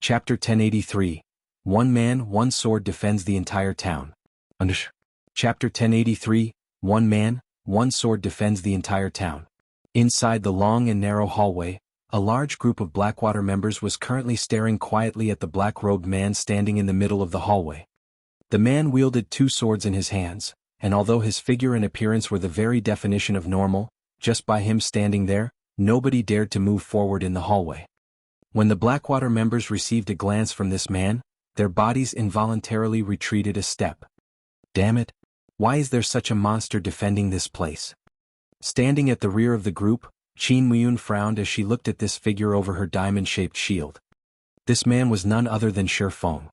Chapter 1083. One man, one sword defends the entire town. Chapter 1083. One man, one sword defends the entire town. Inside the long and narrow hallway, a large group of Blackwater members was currently staring quietly at the black-robed man standing in the middle of the hallway. The man wielded two swords in his hands, and although his figure and appearance were the very definition of normal, just by him standing there, nobody dared to move forward in the hallway. When the Blackwater members received a glance from this man, their bodies involuntarily retreated a step. Damn it! Why is there such a monster defending this place? Standing at the rear of the group, Qin Muyun frowned as she looked at this figure over her diamond-shaped shield. This man was none other than Feng.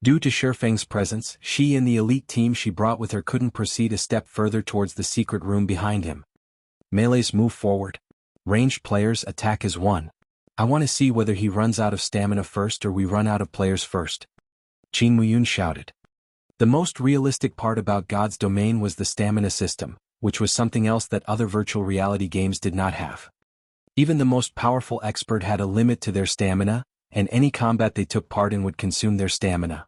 Due to Feng's presence, she and the elite team she brought with her couldn't proceed a step further towards the secret room behind him. Melees move forward. Ranged players attack as one. I want to see whether he runs out of stamina first or we run out of players first. Qin Muyun shouted. The most realistic part about God's domain was the stamina system, which was something else that other virtual reality games did not have. Even the most powerful expert had a limit to their stamina, and any combat they took part in would consume their stamina.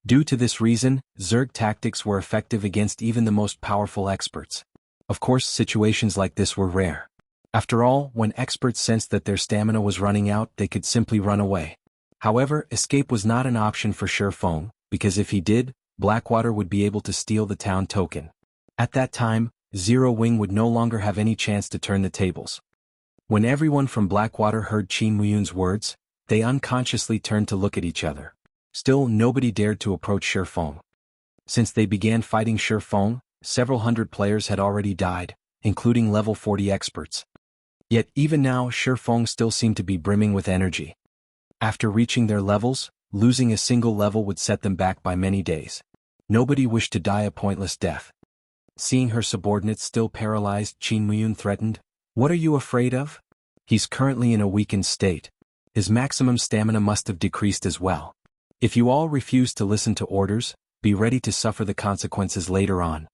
Due to this reason, Zerg tactics were effective against even the most powerful experts. Of course, situations like this were rare. After all, when experts sensed that their stamina was running out, they could simply run away. However, escape was not an option for Feng, because if he did, Blackwater would be able to steal the town token. At that time, Zero Wing would no longer have any chance to turn the tables. When everyone from Blackwater heard Qin Muyun's words, they unconsciously turned to look at each other. Still, nobody dared to approach Feng. Since they began fighting Feng, several hundred players had already died, including level 40 experts. Yet even now Feng still seemed to be brimming with energy. After reaching their levels, losing a single level would set them back by many days. Nobody wished to die a pointless death. Seeing her subordinates still paralyzed, Qin Muyun threatened, "What are you afraid of? He's currently in a weakened state. His maximum stamina must have decreased as well. If you all refuse to listen to orders, be ready to suffer the consequences later on."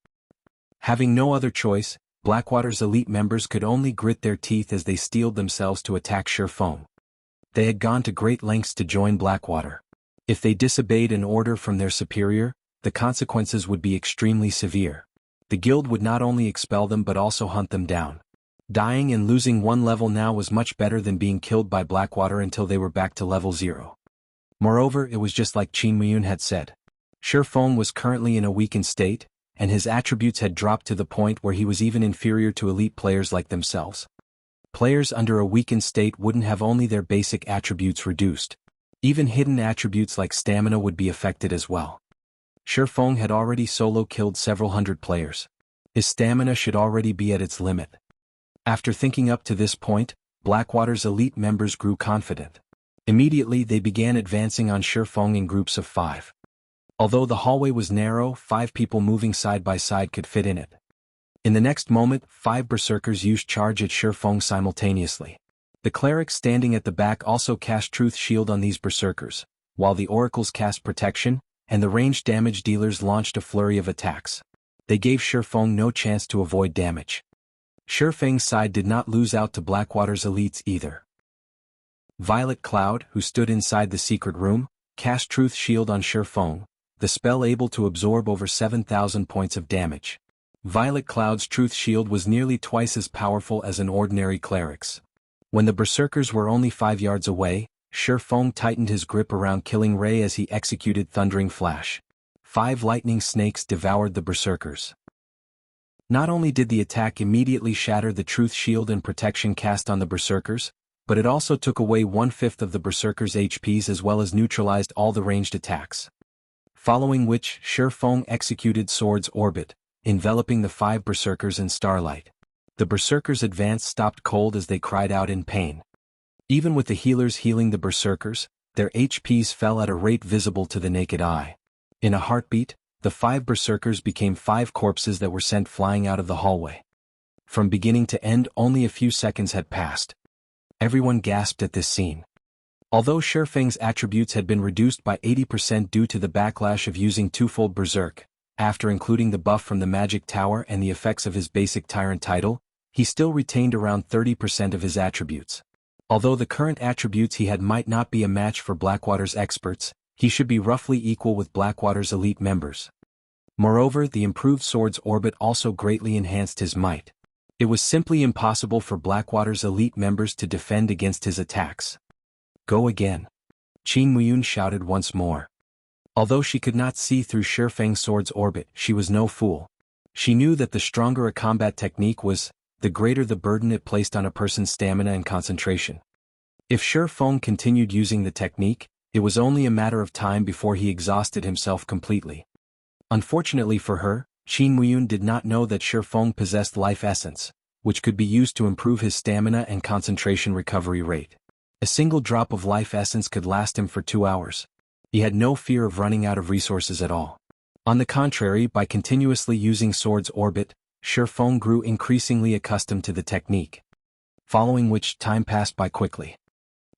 Having no other choice, Blackwater's elite members could only grit their teeth as they steeled themselves to attack Feng. They had gone to great lengths to join Blackwater. If they disobeyed an order from their superior, the consequences would be extremely severe. The guild would not only expel them but also hunt them down. Dying and losing one level now was much better than being killed by Blackwater until they were back to level 0. Moreover, it was just like Qin Muyun had said. Feng was currently in a weakened state, and his attributes had dropped to the point where he was even inferior to elite players like themselves. Players under a weakened state wouldn't have only their basic attributes reduced. Even hidden attributes like stamina would be affected as well. Feng had already solo killed several hundred players. His stamina should already be at its limit. After thinking up to this point, Blackwater's elite members grew confident. Immediately they began advancing on Feng in groups of 5. Although the hallway was narrow, 5 people moving side by side could fit in it. In the next moment, 5 berserkers used charge at Feng simultaneously. The clerics standing at the back also cast Truth Shield on these berserkers, while the oracles cast Protection, and the ranged damage dealers launched a flurry of attacks. They gave Feng no chance to avoid damage. Feng's side did not lose out to Blackwater's elites either. Violet Cloud, who stood inside the secret room, cast Truth Shield on Feng, the spell able to absorb over 7,000 points of damage. Violet Cloud's Truth Shield was nearly twice as powerful as an ordinary cleric's. When the berserkers were only 5 yards away, Feng tightened his grip around Killing Ray as he executed Thundering Flash. 5 lightning snakes devoured the berserkers. Not only did the attack immediately shatter the Truth Shield and Protection cast on the berserkers, but it also took away 1/5 of the berserkers' HPs as well as neutralized all the ranged attacks. Following which, Feng executed Sword's Orbit, enveloping the 5 berserkers in starlight. The berserkers' advance stopped cold as they cried out in pain. Even with the healers healing the berserkers, their HPs fell at a rate visible to the naked eye. In a heartbeat, the 5 berserkers became 5 corpses that were sent flying out of the hallway. From beginning to end, only a few seconds had passed. Everyone gasped at this scene. Although Feng's attributes had been reduced by 80% due to the backlash of using twofold berserk, after including the buff from the magic tower and the effects of his basic tyrant title, he still retained around 30% of his attributes. Although the current attributes he had might not be a match for Blackwater's experts, he should be roughly equal with Blackwater's elite members. Moreover, the improved sword's orbit also greatly enhanced his might. It was simply impossible for Blackwater's elite members to defend against his attacks. Go again. Qin Muyun shouted once more. Although she could not see through Feng's sword's orbit, she was no fool. She knew that the stronger a combat technique was, the greater the burden it placed on a person's stamina and concentration. If Feng continued using the technique, it was only a matter of time before he exhausted himself completely. Unfortunately for her, Qin Muyun did not know that Feng possessed life essence, which could be used to improve his stamina and concentration recovery rate. A single drop of life essence could last him for 2 hours. He had no fear of running out of resources at all. On the contrary, by continuously using sword's orbit, Feng grew increasingly accustomed to the technique. Following which, time passed by quickly.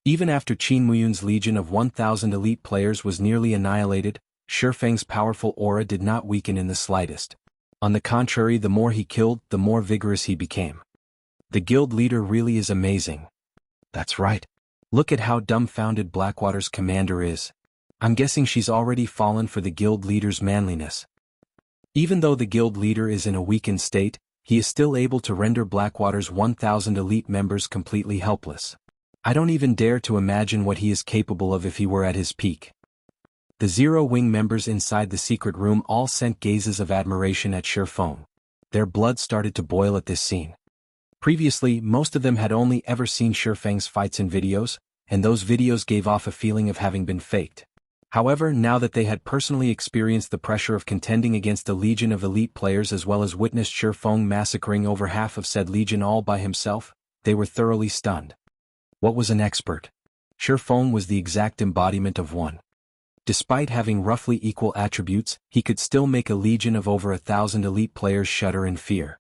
Even after Qin Muyun's legion of 1,000 elite players was nearly annihilated, Feng's powerful aura did not weaken in the slightest. On the contrary, the more he killed, the more vigorous he became. The guild leader really is amazing. That's right. Look at how dumbfounded Blackwater's commander is. I'm guessing she's already fallen for the guild leader's manliness. Even though the guild leader is in a weakened state, he is still able to render Blackwater's 1,000 elite members completely helpless. I don't even dare to imagine what he is capable of if he were at his peak. The Zero Wing members inside the secret room all sent gazes of admiration at Feng. Their blood started to boil at this scene. Previously, most of them had only ever seen Feng's fights in videos, and those videos gave off a feeling of having been faked. However, now that they had personally experienced the pressure of contending against a legion of elite players as well as witnessed Feng massacring over half of said legion all by himself, they were thoroughly stunned. What was an expert? Feng was the exact embodiment of one. Despite having roughly equal attributes, he could still make a legion of over 1,000 elite players shudder in fear.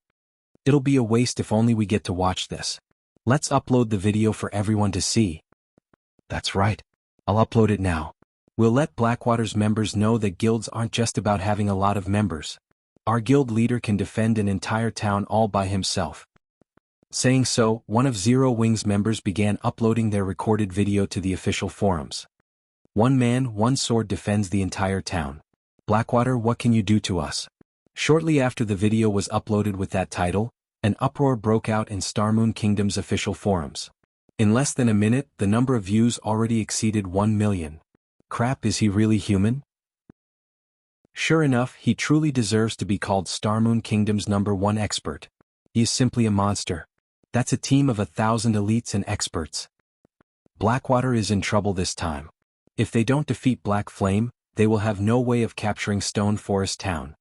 It'll be a waste if only we get to watch this. Let's upload the video for everyone to see. That's right. I'll upload it now. We'll let Blackwater's members know that guilds aren't just about having a lot of members. Our guild leader can defend an entire town all by himself. Saying so, one of Zero Wing's members began uploading their recorded video to the official forums. One man, one sword defends the entire town. Blackwater, what can you do to us? Shortly after the video was uploaded with that title, an uproar broke out in Starmoon Kingdom's official forums. In less than a minute, the number of views already exceeded 1 million. Crap, is he really human? Sure enough, he truly deserves to be called Starmoon Kingdom's #1 expert. He is simply a monster. That's a team of 1,000 elites and experts. Blackwater is in trouble this time. If they don't defeat Black Flame, they will have no way of capturing Stone Forest Town.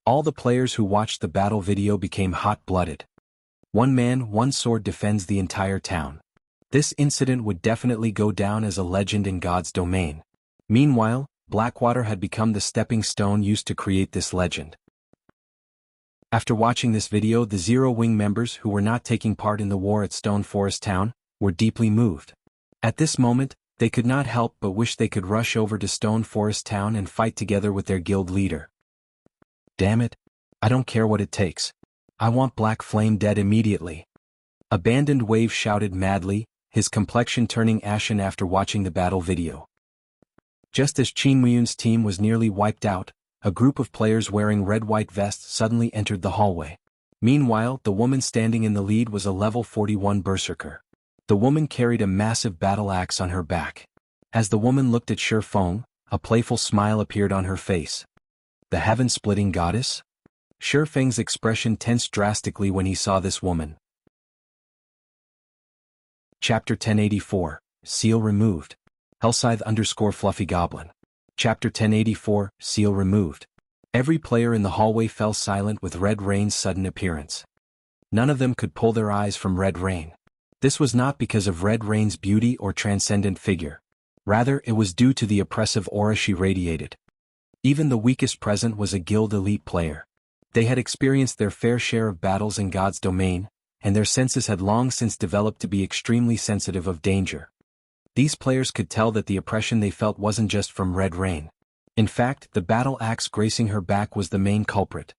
All the players who watched the battle video became hot-blooded. One man, one sword defends the entire town. This incident would definitely go down as a legend in God's domain. Meanwhile, Blackwater had become the stepping stone used to create this legend. After watching this video, the Zero Wing members who were not taking part in the war at Stone Forest Town were deeply moved. At this moment, they could not help but wish they could rush over to Stone Forest Town and fight together with their guild leader. Damn it, I don't care what it takes. I want Black Flame dead immediately. Abandoned Wave shouted madly, his complexion turning ashen after watching the battle video. Just as Qin Muyun's team was nearly wiped out, a group of players wearing red-white vests suddenly entered the hallway. Meanwhile, the woman standing in the lead was a level 41 berserker. The woman carried a massive battle axe on her back. As the woman looked at Feng, a playful smile appeared on her face. The heaven-splitting goddess? Feng's expression tensed drastically when he saw this woman. Chapter 1084, Seal Removed. Hellscythe_Fluffy Goblin. Chapter 1084, Seal Removed. Every player in the hallway fell silent with Red Rain's sudden appearance. None of them could pull their eyes from Red Rain. This was not because of Red Rain's beauty or transcendent figure. Rather, it was due to the oppressive aura she radiated. Even the weakest present was a guild elite player. They had experienced their fair share of battles in God's domain, and their senses had long since developed to be extremely sensitive of danger. These players could tell that the oppression they felt wasn't just from Red Rain. In fact, the battle axe gracing her back was the main culprit.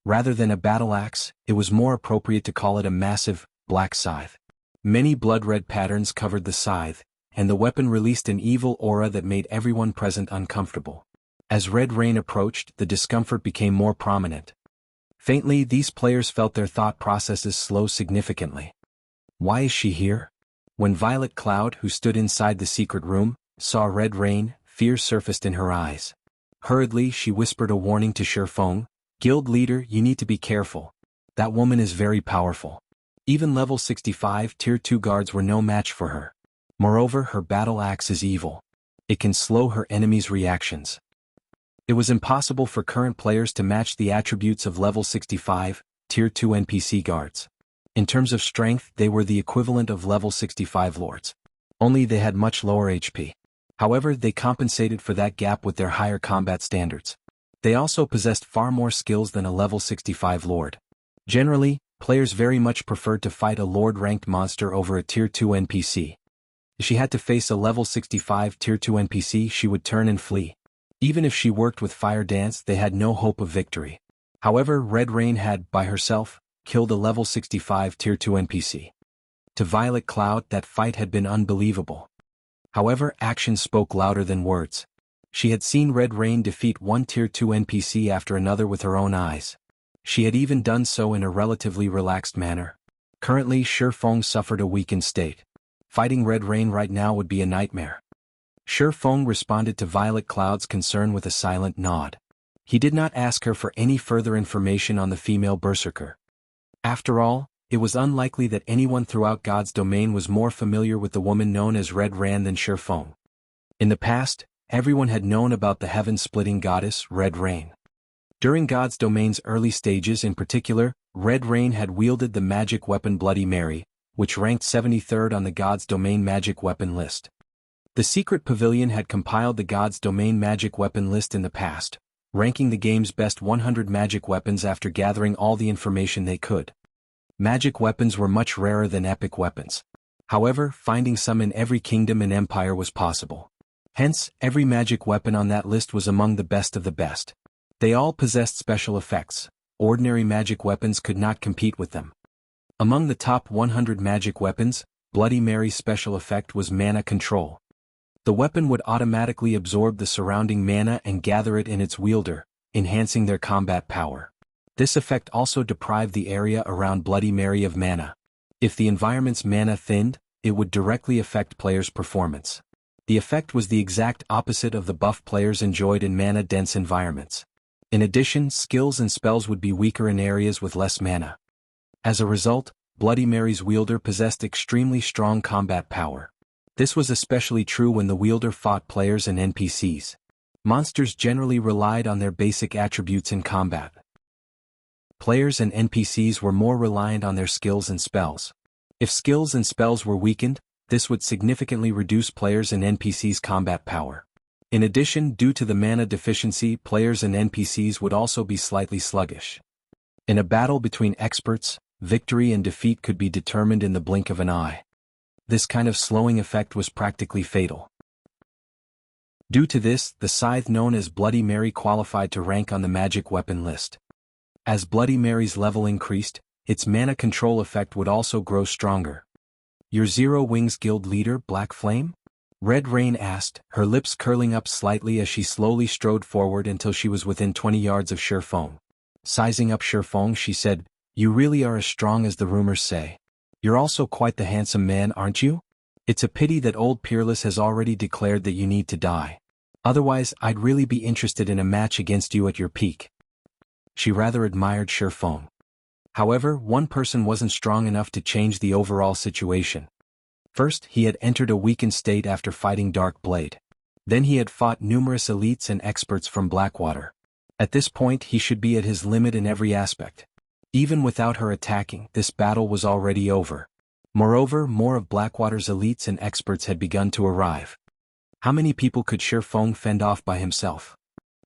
Rather than a battle axe, it was more appropriate to call it a massive, black scythe. Many blood-red patterns covered the scythe, and the weapon released an evil aura that made everyone present uncomfortable. As red rain approached, the discomfort became more prominent. Faintly, these players felt their thought processes slow significantly. Why is she here? When Violet Cloud, who stood inside the secret room, saw red rain, fear surfaced in her eyes. Hurriedly, she whispered a warning to Feng, "Guild leader, you need to be careful. That woman is very powerful. Even level 65 Tier 2 guards were no match for her. Moreover, her battle axe is evil. It can slow her enemies' reactions." It was impossible for current players to match the attributes of level 65 Tier 2 NPC guards. In terms of strength, they were the equivalent of level 65 lords. Only they had much lower HP. However, they compensated for that gap with their higher combat standards. They also possessed far more skills than a level 65 lord. Generally, players very much preferred to fight a lord-ranked monster over a Tier 2 NPC. If she had to face a level 65 Tier 2 NPC, she would turn and flee. Even if she worked with Fire Dance, they had no hope of victory. However, Red Rain had, by herself, killed a level 65 Tier 2 NPC. To Violet Cloud, that fight had been unbelievable. However, actions spoke louder than words. She had seen Red Rain defeat one Tier 2 NPC after another with her own eyes. She had even done so in a relatively relaxed manner. Currently, Feng suffered a weakened state. Fighting Red Rain right now would be a nightmare. Feng responded to Violet Cloud's concern with a silent nod. He did not ask her for any further information on the female berserker. After all, it was unlikely that anyone throughout God's domain was more familiar with the woman known as Red Rain than Feng. In the past, everyone had known about the heaven-splitting goddess, Red Rain. During God's domain's early stages in particular, Red Rain had wielded the magic weapon Bloody Mary, which ranked 73rd on the God's domain magic weapon list. The Secret Pavilion had compiled the God's domain magic weapon list in the past, ranking the game's best 100 magic weapons after gathering all the information they could. Magic weapons were much rarer than epic weapons. However, finding some in every kingdom and empire was possible. Hence, every magic weapon on that list was among the best of the best. They all possessed special effects. Ordinary magic weapons could not compete with them. Among the top 100 magic weapons, Bloody Mary's special effect was mana control. The weapon would automatically absorb the surrounding mana and gather it in its wielder, enhancing their combat power. This effect also deprived the area around Bloody Mary of mana. If the environment's mana thinned, it would directly affect players' performance. The effect was the exact opposite of the buff players enjoyed in mana-dense environments. In addition, skills and spells would be weaker in areas with less mana. As a result, Bloody Mary's wielder possessed extremely strong combat power. This was especially true when the wielder fought players and NPCs. Monsters generally relied on their basic attributes in combat. Players and NPCs were more reliant on their skills and spells. If skills and spells were weakened, this would significantly reduce players and NPCs' combat power. In addition, due to the mana deficiency, players and NPCs would also be slightly sluggish. In a battle between experts, victory and defeat could be determined in the blink of an eye. This kind of slowing effect was practically fatal. Due to this, the scythe known as Bloody Mary qualified to rank on the magic weapon list. As Bloody Mary's level increased, its mana control effect would also grow stronger. "Your Zero Wings Guild leader, Black Flame?" Red Rain asked, her lips curling up slightly as she slowly strode forward until she was within 20 yards of Feng. Sizing up Feng, she said, "You really are as strong as the rumors say. You're also quite the handsome man, aren't you? It's a pity that old Peerless has already declared that you need to die. Otherwise, I'd really be interested in a match against you at your peak." She rather admired Feng. However, one person wasn't strong enough to change the overall situation. First, he had entered a weakened state after fighting Dark Blade. Then he had fought numerous elites and experts from Blackwater. At this point, he should be at his limit in every aspect. Even without her attacking, this battle was already over. Moreover, more of Blackwater's elites and experts had begun to arrive. How many people could Feng fend off by himself?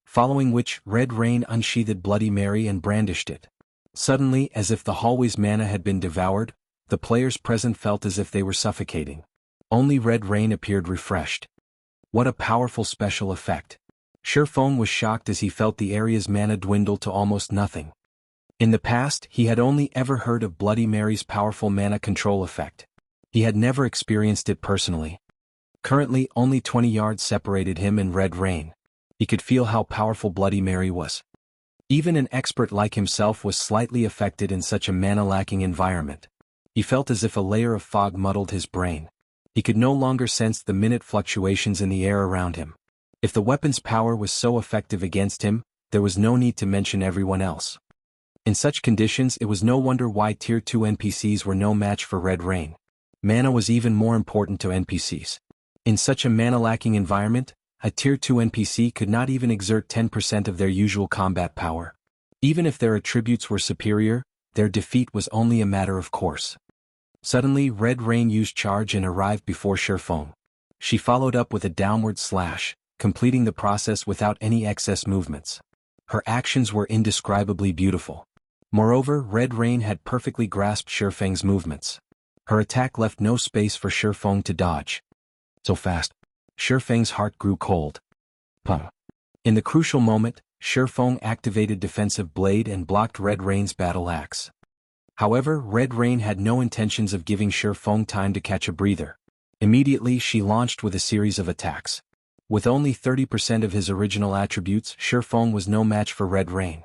Following which, Red Rain unsheathed Bloody Mary and brandished it. Suddenly, as if the hallway's mana had been devoured, the players present felt as if they were suffocating. Only Red Rain appeared refreshed. What a powerful special effect. Feng was shocked as he felt the area's mana dwindle to almost nothing. In the past, he had only ever heard of Bloody Mary's powerful mana control effect. He had never experienced it personally. Currently, only 20 yards separated him and Red Rain. He could feel how powerful Bloody Mary was. Even an expert like himself was slightly affected in such a mana-lacking environment. He felt as if a layer of fog muddled his brain. He could no longer sense the minute fluctuations in the air around him. If the weapon's power was so effective against him, there was no need to mention everyone else. In such conditions, it was no wonder why Tier 2 NPCs were no match for Red Rain. Mana was even more important to NPCs. In such a mana-lacking environment, a Tier 2 NPC could not even exert 10% of their usual combat power. Even if their attributes were superior, their defeat was only a matter of course. Suddenly, Red Rain used charge and arrived before Feng. She followed up with a downward slash, completing the process without any excess movements. Her actions were indescribably beautiful. Moreover, Red Rain had perfectly grasped Feng's movements. Her attack left no space for Feng to dodge. So fast. Feng's heart grew cold. Puh. In the crucial moment, Feng activated Defensive Blade and blocked Red Rain's battle axe. However, Red Rain had no intentions of giving Feng time to catch a breather. Immediately she launched with a series of attacks. With only 30% of his original attributes, Feng was no match for Red Rain.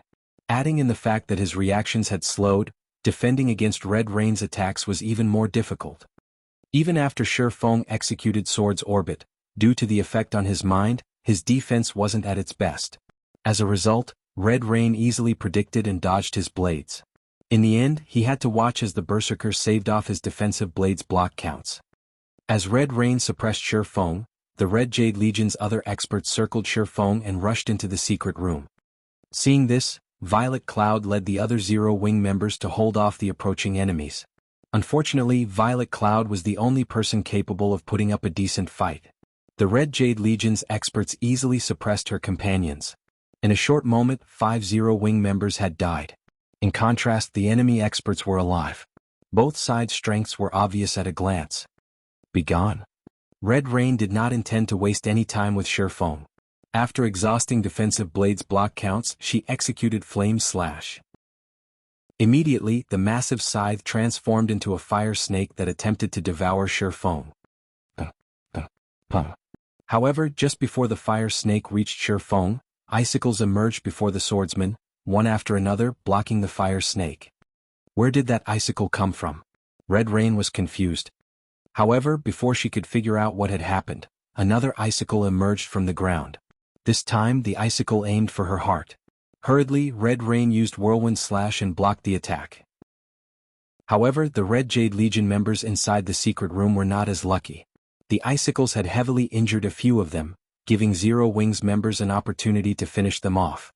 Adding in the fact that his reactions had slowed, defending against Red Rain's attacks was even more difficult. Even after Feng executed Sword's Orbit, due to the effect on his mind, his defense wasn't at its best. As a result, Red Rain easily predicted and dodged his blades. In the end, he had to watch as the Berserker saved off his defensive blade's block counts. As Red Rain suppressed Feng, the Red Jade Legion's other experts circled Feng and rushed into the secret room. Seeing this, Violet Cloud led the other Zero Wing members to hold off the approaching enemies. Unfortunately, Violet Cloud was the only person capable of putting up a decent fight. The Red Jade Legion's experts easily suppressed her companions. In a short moment, 5 Zero Wing members had died. In contrast, the enemy experts were alive. Both sides' strengths were obvious at a glance. Begone. Red Rain did not intend to waste any time with Feng. After exhausting Defensive Blade's block counts, she executed Flame Slash. Immediately, the massive scythe transformed into a fire snake that attempted to devour Feng. However, just before the fire snake reached Feng, icicles emerged before the swordsman, one after another, blocking the fire snake. Where did that icicle come from? Red Rain was confused. However, before she could figure out what had happened, another icicle emerged from the ground. This time, the icicle aimed for her heart. Hurriedly, Red Rain used Whirlwind Slash and blocked the attack. However, the Red Jade Legion members inside the secret room were not as lucky. The icicles had heavily injured a few of them, giving Zero Wings members an opportunity to finish them off.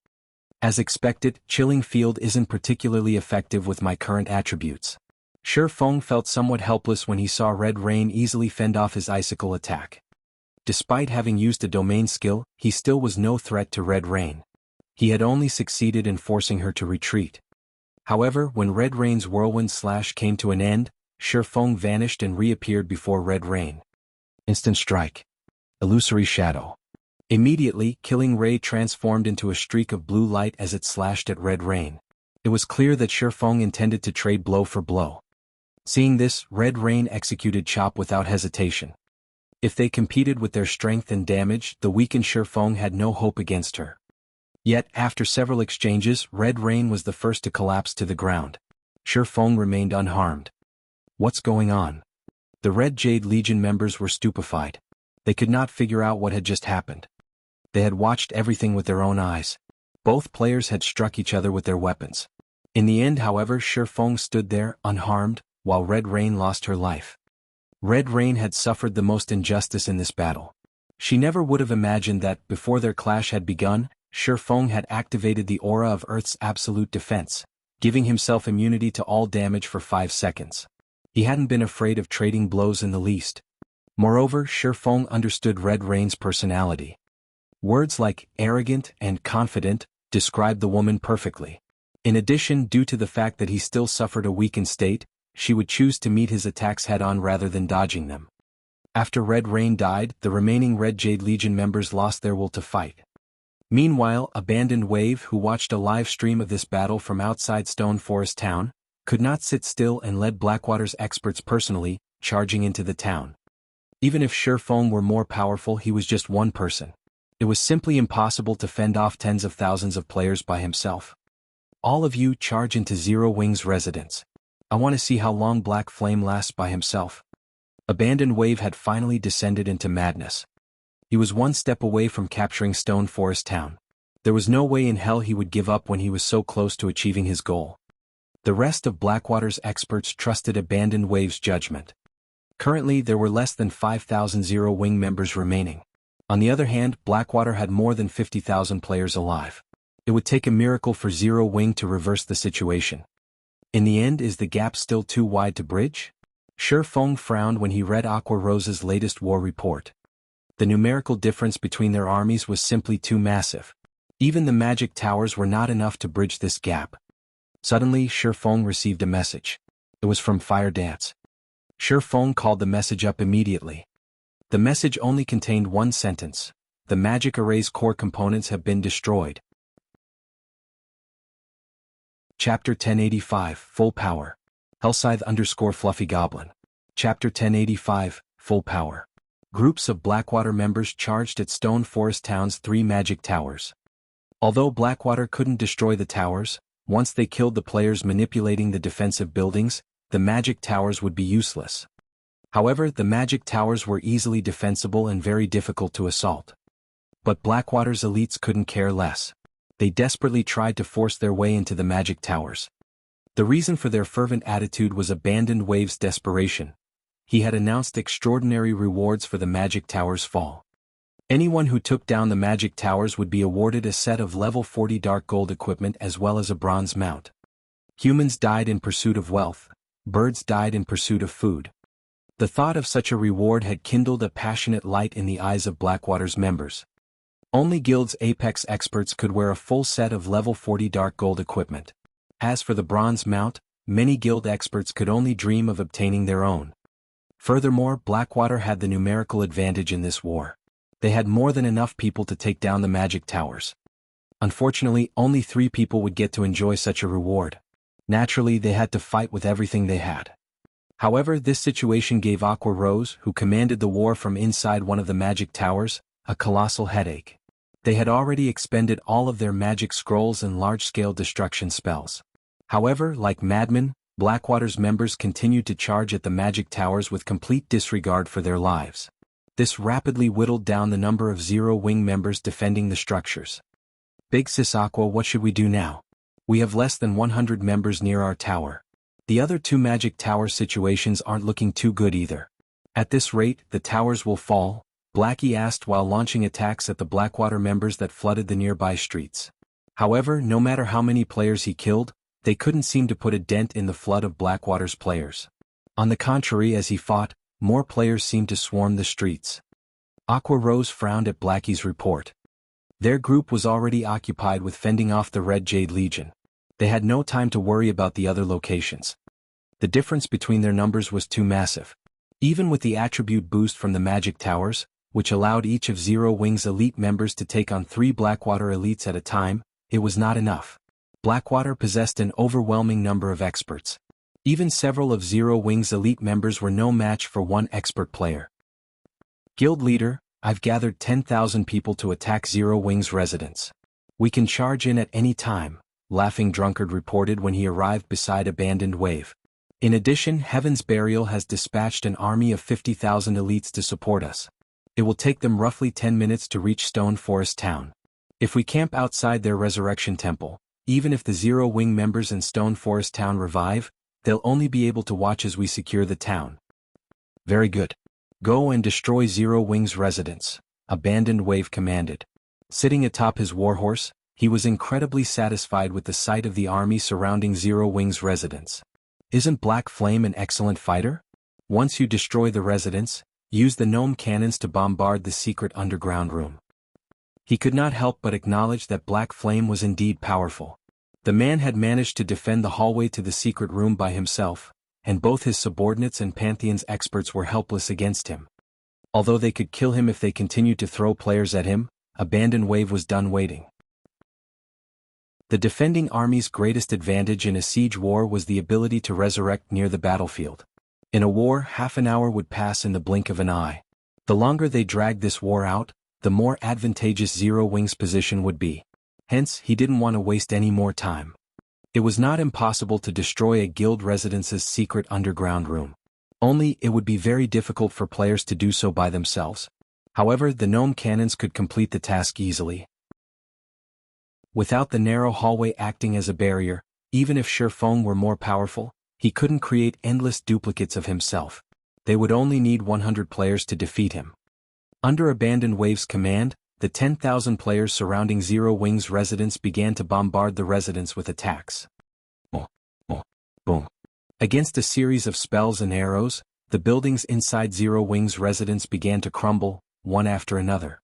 As expected, Chilling Field isn't particularly effective with my current attributes. Feng felt somewhat helpless when he saw Red Rain easily fend off his icicle attack. Despite having used a domain skill, he still was no threat to Red Rain. He had only succeeded in forcing her to retreat. However, when Red Rain's Whirlwind Slash came to an end, Feng vanished and reappeared before Red Rain. Instant Strike. Illusory Shadow. Immediately, Killing Ray transformed into a streak of blue light as it slashed at Red Rain. It was clear that Feng intended to trade blow for blow. Seeing this, Red Rain executed Chop without hesitation. If they competed with their strength and damage, the weakened Feng had no hope against her. Yet, after several exchanges, Red Rain was the first to collapse to the ground. Feng remained unharmed. What's going on? The Red Jade Legion members were stupefied. They could not figure out what had just happened. They had watched everything with their own eyes. Both players had struck each other with their weapons. In the end, however, Feng stood there, unharmed, while Red Rain lost her life. Red Rain had suffered the most injustice in this battle. She never would have imagined that, before their clash had begun, Feng had activated the aura of Earth's absolute defense, giving himself immunity to all damage for 5 seconds. He hadn't been afraid of trading blows in the least. Moreover, Feng understood Red Rain's personality. Words like arrogant and confident described the woman perfectly. In addition, due to the fact that he still suffered a weakened state, she would choose to meet his attacks head-on rather than dodging them. After Red Rain died, the remaining Red Jade Legion members lost their will to fight. Meanwhile, Abandoned Wave, who watched a live stream of this battle from outside Stone Forest Town, could not sit still and led Blackwater's experts personally, charging into the town. Even if Feng were more powerful, he was just one person. It was simply impossible to fend off tens of thousands of players by himself. All of you charge into Zero Wing's residence. I want to see how long Black Flame lasts by himself. Abandoned Wave had finally descended into madness. He was one step away from capturing Stone Forest Town. There was no way in hell he would give up when he was so close to achieving his goal. The rest of Blackwater's experts trusted Abandoned Wave's judgment. Currently, there were less than 5,000 Zero Wing members remaining. On the other hand, Blackwater had more than 50,000 players alive. It would take a miracle for Zero Wing to reverse the situation. In the end, is the gap still too wide to bridge? Feng frowned when he read Aqua Rose's latest war report. The numerical difference between their armies was simply too massive. Even the magic towers were not enough to bridge this gap. Suddenly, Feng received a message. It was from Fire Dance. Feng called the message up immediately. The message only contained one sentence. The magic array's core components have been destroyed. Chapter 1085, Full Power. Hellscythe_Fluffy Goblin. Chapter 1085, Full Power. Groups of Blackwater members charged at Stone Forest Town's 3 magic towers. Although Blackwater couldn't destroy the towers, once they killed the players manipulating the defensive buildings, the magic towers would be useless. However, the magic towers were easily defensible and very difficult to assault. But Blackwater's elites couldn't care less. They desperately tried to force their way into the magic towers. The reason for their fervent attitude was Abandoned Wave's desperation. He had announced extraordinary rewards for the magic towers' fall. Anyone who took down the magic towers would be awarded a set of level 40 dark gold equipment as well as a bronze mount. Humans died in pursuit of wealth, birds died in pursuit of food. The thought of such a reward had kindled a passionate light in the eyes of Blackwater's members. Only Guild's apex experts could wear a full set of level 40 dark gold equipment. As for the bronze mount, many Guild experts could only dream of obtaining their own. Furthermore, Blackwater had the numerical advantage in this war. They had more than enough people to take down the magic towers. Unfortunately, only 3 people would get to enjoy such a reward. Naturally, they had to fight with everything they had. However, this situation gave Aqua Rose, who commanded the war from inside one of the magic towers, a colossal headache. They had already expended all of their magic scrolls and large-scale destruction spells. However, like madmen, Blackwater's members continued to charge at the magic towers with complete disregard for their lives. This rapidly whittled down the number of Zero Wing members defending the structures. Big Sis Aqua, what should we do now? We have less than 100 members near our tower. The other 2 magic tower situations aren't looking too good either. At this rate, the towers will fall, Blackie asked while launching attacks at the Blackwater members that flooded the nearby streets. However, no matter how many players he killed, they couldn't seem to put a dent in the flood of Blackwater's players. On the contrary, as he fought, more players seemed to swarm the streets. Aqua Rose frowned at Blackie's report. Their group was already occupied with fending off the Red Jade Legion. They had no time to worry about the other locations. The difference between their numbers was too massive. Even with the attribute boost from the magic towers, which allowed each of Zero Wing's elite members to take on 3 Blackwater elites at a time, it was not enough. Blackwater possessed an overwhelming number of experts. Even several of Zero Wing's elite members were no match for one expert player. Guild leader, I've gathered 10,000 people to attack Zero Wing's residence. We can charge in at any time, Laughing Drunkard reported when he arrived beside Abandoned Wave. In addition, Heaven's Burial has dispatched an army of 50,000 elites to support us. It will take them roughly 10 minutes to reach Stone Forest Town. If we camp outside their resurrection temple, even if the Zero Wing members in Stone Forest Town revive, they'll only be able to watch as we secure the town. Very good. Go and destroy Zero Wing's residence, Abandoned Wave commanded. Sitting atop his warhorse, he was incredibly satisfied with the sight of the army surrounding Zero Wing's residence. Isn't Black Flame an excellent fighter? Once you destroy the residence, use the gnome cannons to bombard the secret underground room. He could not help but acknowledge that Black Flame was indeed powerful. The man had managed to defend the hallway to the secret room by himself, and both his subordinates and Pantheon's experts were helpless against him. Although they could kill him if they continued to throw players at him, Abandoned Wave was done waiting. The defending army's greatest advantage in a siege war was the ability to resurrect near the battlefield. In a war, half an hour would pass in the blink of an eye. The longer they dragged this war out, the more advantageous Zero Wing's position would be. Hence, he didn't want to waste any more time. It was not impossible to destroy a guild residence's secret underground room. Only, it would be very difficult for players to do so by themselves. However, the gnome cannons could complete the task easily. Without the narrow hallway acting as a barrier, even if Feng were more powerful, he couldn't create endless duplicates of himself. They would only need 100 players to defeat him. Under Abandoned Wave's command, the 10,000 players surrounding Zero Wing's residence began to bombard the residence with attacks. Boom. Against a series of spells and arrows, the buildings inside Zero Wing's residence began to crumble, one after another.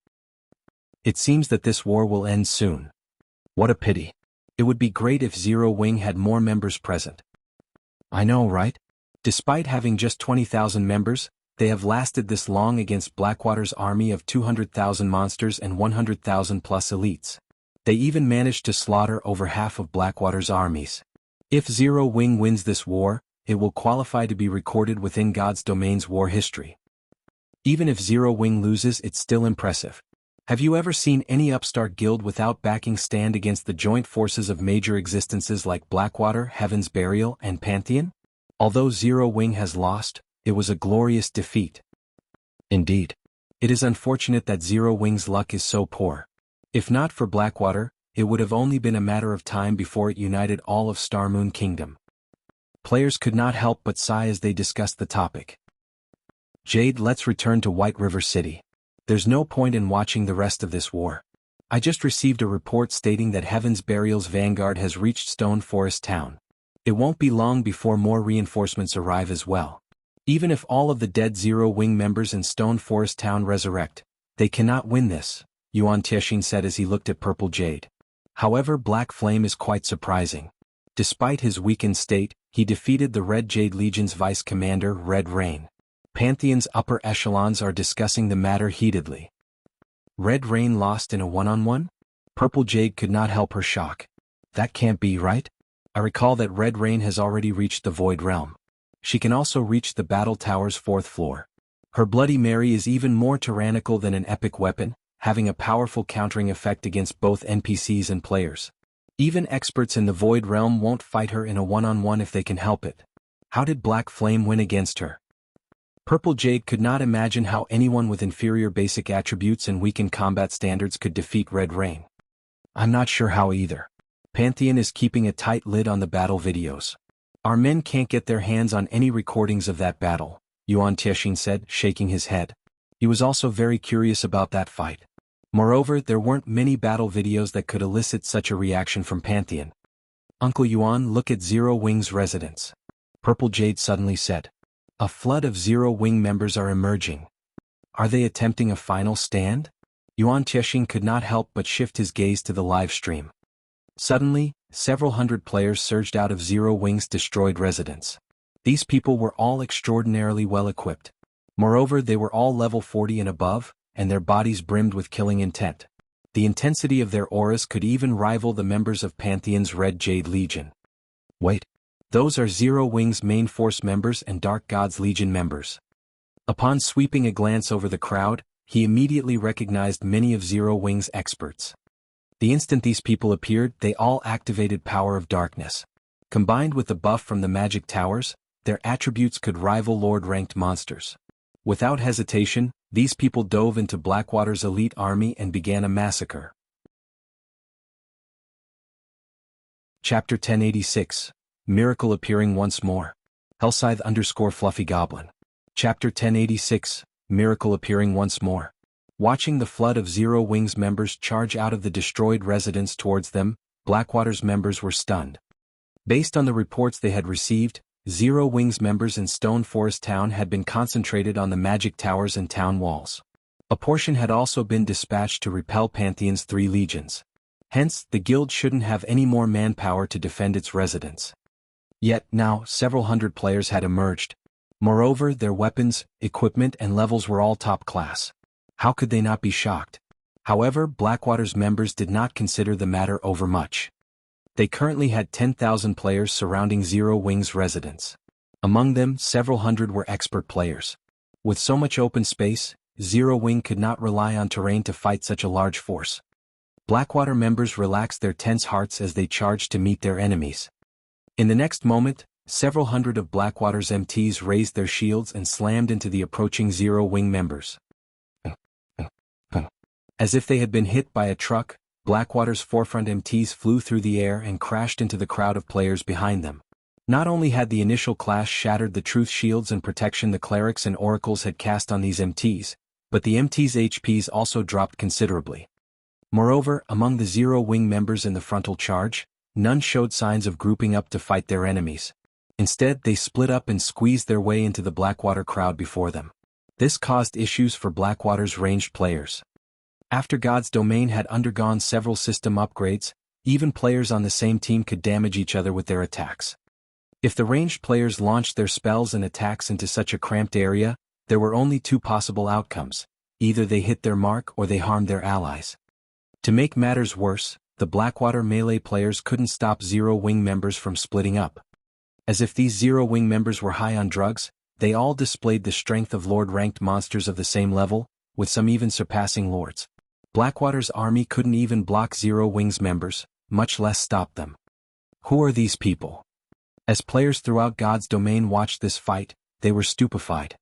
It seems that this war will end soon. What a pity. It would be great if Zero Wing had more members present. I know, right? Despite having just 20,000 members, they have lasted this long against Blackwater's army of 200,000 monsters and 100,000 plus elites. They even managed to slaughter over half of Blackwater's armies. If Zero Wing wins this war, it will qualify to be recorded within God's Domain's war history. Even if Zero Wing loses, it's still impressive. Have you ever seen any upstart guild without backing stand against the joint forces of major existences like Blackwater, Heaven's Burial, and Pantheon? Although Zero Wing has lost, it was a glorious defeat. Indeed. It is unfortunate that Zero Wing's luck is so poor. If not for Blackwater, it would have only been a matter of time before it united all of Starmoon Kingdom. Players could not help but sigh as they discussed the topic. Jade, let's return to White River City. There's no point in watching the rest of this war. I just received a report stating that Heaven's Burial's vanguard has reached Stone Forest Town. It won't be long before more reinforcements arrive as well. Even if all of the dead Zero Wing members in Stone Forest Town resurrect, they cannot win this, Yuan Tiexin said as he looked at Purple Jade. However, Black Flame is quite surprising. Despite his weakened state, he defeated the Red Jade Legion's vice commander, Red Rain. Pantheon's upper echelons are discussing the matter heatedly. Red Rain lost in a one-on-one? Purple Jade could not help her shock. That can't be right. I recall that Red Rain has already reached the Void Realm. She can also reach the Battle Tower's 4th floor. Her Bloody Mary is even more tyrannical than an epic weapon, having a powerful countering effect against both NPCs and players. Even experts in the Void Realm won't fight her in a one-on-one if they can help it. How did Black Flame win against her? Purple Jade could not imagine how anyone with inferior basic attributes and weakened combat standards could defeat Red Rain. I'm not sure how either. Pantheon is keeping a tight lid on the battle videos. Our men can't get their hands on any recordings of that battle, Yuan Tiexin said, shaking his head. He was also very curious about that fight. Moreover, there weren't many battle videos that could elicit such a reaction from Pantheon. Uncle Yuan, look at Zero Wing's residence. Purple Jade suddenly said. A flood of Zero Wing members are emerging. Are they attempting a final stand? Yuan Tiexin could not help but shift his gaze to the live stream. Suddenly, several hundred players surged out of Zero Wing's destroyed residence. These people were all extraordinarily well equipped. Moreover, they were all level 40 and above, and their bodies brimmed with killing intent. The intensity of their auras could even rival the members of Pantheon's Red Jade Legion. Wait. Those are Zero Wing's main force members and Dark God's Legion members. Upon sweeping a glance over the crowd, he immediately recognized many of Zero Wing's experts. The instant these people appeared, they all activated Power of Darkness. Combined with the buff from the magic towers, their attributes could rival Lord-ranked monsters. Without hesitation, these people dove into Blackwater's elite army and began a massacre. Chapter 1086. Miracle appearing once more. Hellscythe_Fluffy Goblin. Chapter 1086. Miracle appearing once more. Watching the flood of Zero Wing's members charge out of the destroyed residence towards them, Blackwater's members were stunned. Based on the reports they had received, Zero Wing's members in Stone Forest Town had been concentrated on the magic towers and town walls. A portion had also been dispatched to repel Pantheon's 3 legions. Hence, the guild shouldn't have any more manpower to defend its residence. Yet, now, several hundred players had emerged. Moreover, their weapons, equipment and levels were all top class. How could they not be shocked? However, Blackwater's members did not consider the matter over much. They currently had 10,000 players surrounding Zero Wing's residence. Among them, several hundred were expert players. With so much open space, Zero Wing could not rely on terrain to fight such a large force. Blackwater members relaxed their tense hearts as they charged to meet their enemies. In the next moment, several hundred of Blackwater's MTs raised their shields and slammed into the approaching Zero Wing members. As if they had been hit by a truck, Blackwater's forefront MTs flew through the air and crashed into the crowd of players behind them. Not only had the initial clash shattered the truth shields and protection the clerics and oracles had cast on these MTs, but the MTs' HPs also dropped considerably. Moreover, among the Zero Wing members in the frontal charge, none showed signs of grouping up to fight their enemies. Instead, they split up and squeezed their way into the Blackwater crowd before them. This caused issues for Blackwater's ranged players. After God's Domain had undergone several system upgrades, even players on the same team could damage each other with their attacks. If the ranged players launched their spells and attacks into such a cramped area, there were only two possible outcomes: either they hit their mark or they harmed their allies. To make matters worse, the Blackwater melee players couldn't stop Zero Wing members from splitting up. As if these Zero Wing members were high on drugs, they all displayed the strength of Lord-ranked monsters of the same level, with some even surpassing lords. Blackwater's army couldn't even block Zero Wing's members, much less stop them. Who are these people? As players throughout God's Domain watched this fight, they were stupefied.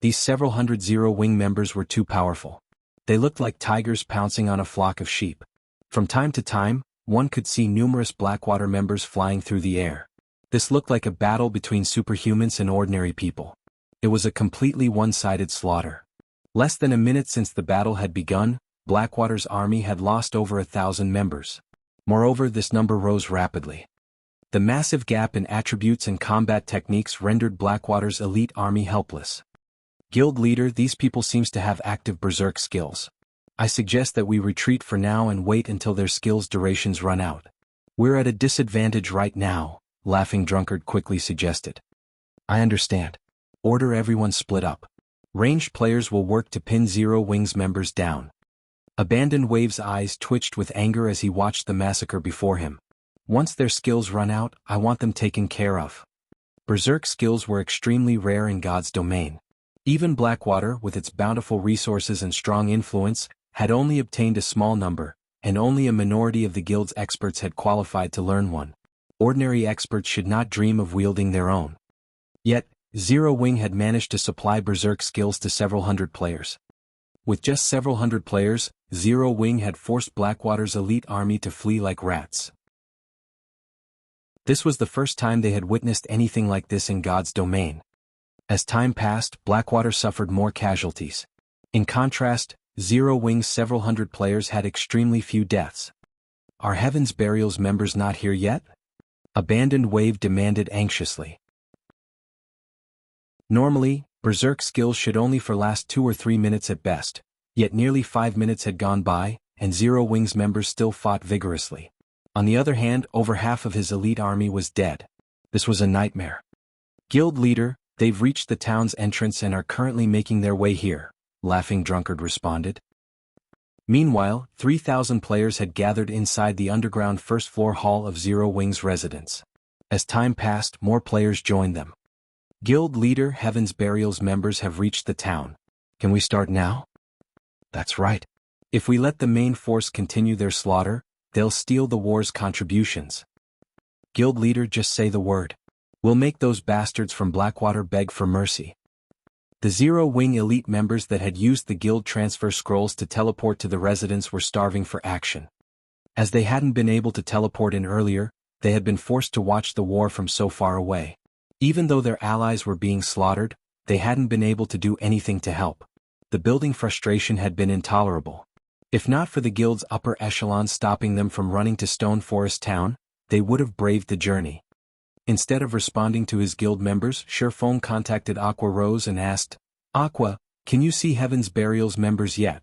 These several hundred Zero Wing members were too powerful. They looked like tigers pouncing on a flock of sheep. From time to time, one could see numerous Blackwater members flying through the air. This looked like a battle between superhumans and ordinary people. It was a completely one-sided slaughter. Less than a minute since the battle had begun, Blackwater's army had lost over 1,000 members. Moreover, this number rose rapidly. The massive gap in attributes and combat techniques rendered Blackwater's elite army helpless. Guild leader, these people seems to have active berserk skills. I suggest that we retreat for now and wait until their skills' durations run out. We're at a disadvantage right now, Laughing Drunkard quickly suggested. I understand. Order everyone split up. Ranged players will work to pin Zero Wing's members down. Abandoned Wave's eyes twitched with anger as he watched the massacre before him. Once their skills run out, I want them taken care of. Berserk skills were extremely rare in God's Domain. Even Blackwater, with its bountiful resources and strong influence, had only obtained a small number, and only a minority of the guild's experts had qualified to learn one. Ordinary experts should not dream of wielding their own. Yet, Zero Wing had managed to supply berserk skills to several hundred players. With just several hundred players, Zero Wing had forced Blackwater's elite army to flee like rats. This was the first time they had witnessed anything like this in God's Domain. As time passed, Blackwater suffered more casualties. In contrast, Zero Wing's several hundred players had extremely few deaths. Are Heaven's Burial's members not here yet? Abandoned Wave demanded anxiously. Normally, berserk skills should only last 2 or 3 minutes at best, yet nearly 5 minutes had gone by, and Zero Wing's members still fought vigorously. On the other hand, over half of his elite army was dead. This was a nightmare. Guild leader, they've reached the town's entrance and are currently making their way here, Laughing Drunkard responded. Meanwhile, 3,000 players had gathered inside the underground first-floor hall of Zero Wing's residence. As time passed, more players joined them. Guild leader, Heaven's Burial's members have reached the town. Can we start now? That's right. If we let the main force continue their slaughter, they'll steal the war's contributions. Guild leader, just say the word. We'll make those bastards from Blackwater beg for mercy. The Zero Wing elite members that had used the guild transfer scrolls to teleport to the residence were starving for action. As they hadn't been able to teleport in earlier, they had been forced to watch the war from so far away. Even though their allies were being slaughtered, they hadn't been able to do anything to help. The building frustration had been intolerable. If not for the guild's upper echelons stopping them from running to Stone Forest Town, they would have braved the journey. Instead of responding to his guild members, Feng contacted Aqua Rose and asked, Aqua, can you see Heaven's Burial's members yet?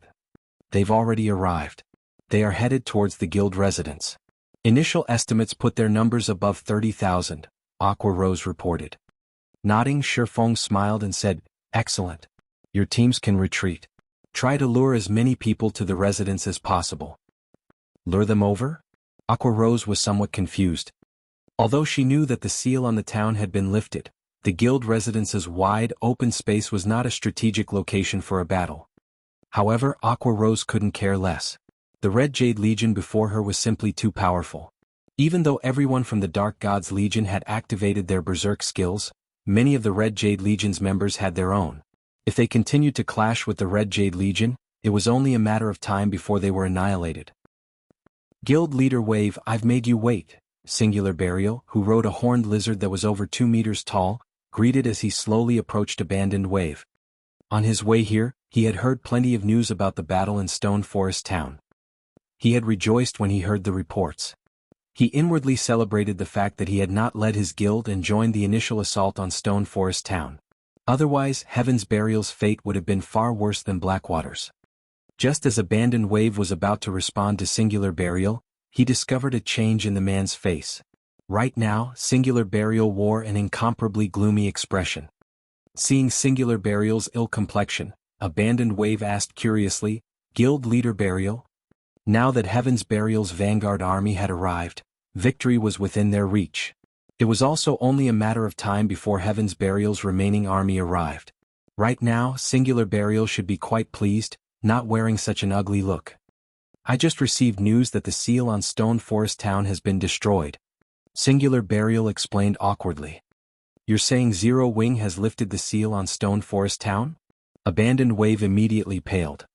They've already arrived. They are headed towards the guild residence. Initial estimates put their numbers above 30,000, Aqua Rose reported. Nodding, Feng smiled and said, Excellent. Your teams can retreat. Try to lure as many people to the residence as possible. Lure them over? Aqua Rose was somewhat confused. Although she knew that the seal on the town had been lifted, The guild residence's wide, open space was not a strategic location for a battle. However, Aqua Rose couldn't care less. The Red Jade Legion before her was simply too powerful. Even though everyone from the Dark Gods Legion had activated their berserk skills, many of the Red Jade Legion's members had their own. If they continued to clash with the Red Jade Legion, it was only a matter of time before they were annihilated. Guild Leader Wave, I've made you wait. Singular Burial, who rode a horned lizard that was over 2 meters tall, greeted as he slowly approached Abandoned Wave. On his way here, he had heard plenty of news about the battle in Stone Forest Town. He had rejoiced when he heard the reports. He inwardly celebrated the fact that he had not led his guild and joined the initial assault on Stone Forest Town. Otherwise, Heaven's Burial's fate would have been far worse than Blackwater's. Just as Abandoned Wave was about to respond to Singular Burial, he discovered a change in the man's face. Right now, Singular Burial wore an incomparably gloomy expression. Seeing Singular Burial's ill complexion, Abandoned Wave asked curiously, "Guild Leader Burial?" Now that Heaven's Burial's vanguard army had arrived, victory was within their reach. It was also only a matter of time before Heaven's Burial's remaining army arrived. Right now, Singular Burial should be quite pleased, not wearing such an ugly look. "I just received news that the seal on Stone Forest Town has been destroyed," Singular Burial explained awkwardly. "You're saying Zero Wing has lifted the seal on Stone Forest Town?" Abandoned Wave immediately paled.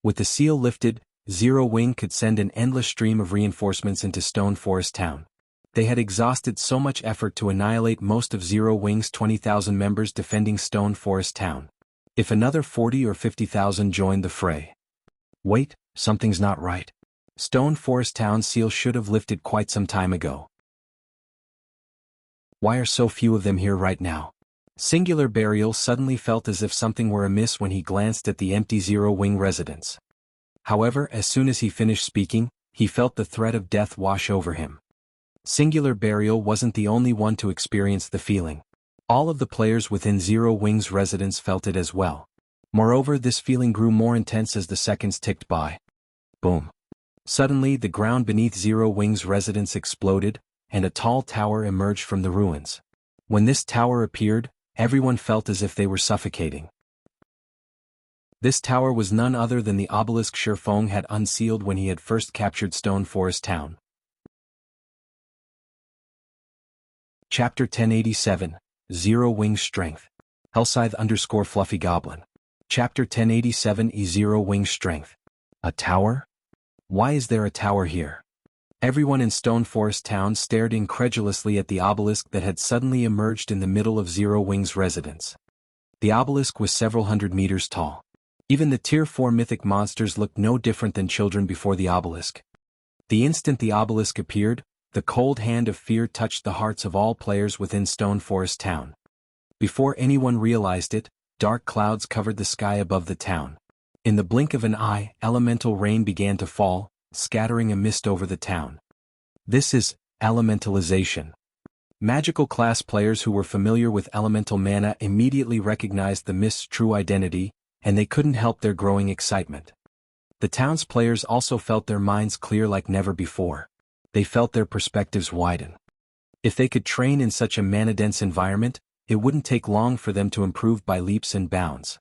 With the seal lifted, Zero Wing could send an endless stream of reinforcements into Stone Forest Town. They had exhausted so much effort to annihilate most of Zero Wing's 20,000 members defending Stone Forest Town. If another 40 or 50,000 joined the fray. Wait, something's not right. Stone Forest Town's seal should have lifted quite some time ago. Why are so few of them here right now? Singular Burial suddenly felt as if something were amiss when he glanced at the empty Zero Wing residence. However, as soon as he finished speaking, he felt the threat of death wash over him. Singular Burial wasn't the only one to experience the feeling. All of the players within Zero Wing's residence felt it as well. Moreover, this feeling grew more intense as the seconds ticked by. Boom. Suddenly, the ground beneath Zero Wing's residence exploded, and a tall tower emerged from the ruins. When this tower appeared, everyone felt as if they were suffocating. This tower was none other than the obelisk Feng had unsealed when he had first captured Stone Forest Town. Chapter 1087, Zero Wing Strength. Hellscythe_Fluffy Goblin. Chapter 1087 Zero Wing Strength. A tower? Why is there a tower here? Everyone in Stone Forest Town stared incredulously at the obelisk that had suddenly emerged in the middle of Zero Wing's residence. The obelisk was several hundred meters tall. Even the Tier 4 mythic monsters looked no different than children before the obelisk. The instant the obelisk appeared, the cold hand of fear touched the hearts of all players within Stone Forest Town. Before anyone realized it, dark clouds covered the sky above the town. In the blink of an eye, elemental rain began to fall, scattering a mist over the town. This is elementalization. Magical class players who were familiar with elemental mana immediately recognized the mist's true identity, and they couldn't help their growing excitement. The town's players also felt their minds clear like never before. They felt their perspectives widen. If they could train in such a mana-dense environment, it wouldn't take long for them to improve by leaps and bounds.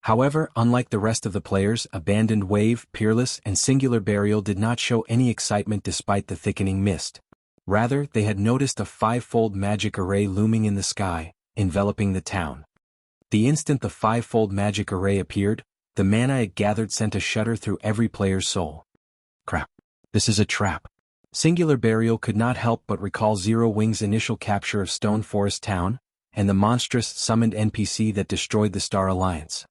However, unlike the rest of the players, Abandoned Wave, Peerless, and Singular Burial did not show any excitement despite the thickening mist. Rather, they had noticed a five-fold magic array looming in the sky, enveloping the town. The instant the five-fold magic array appeared, the mana it gathered sent a shudder through every player's soul. Crap. This is a trap. Singular Burial could not help but recall Zero Wing's initial capture of Stone Forest Town, and the monstrous summoned NPC that destroyed the Star Alliance.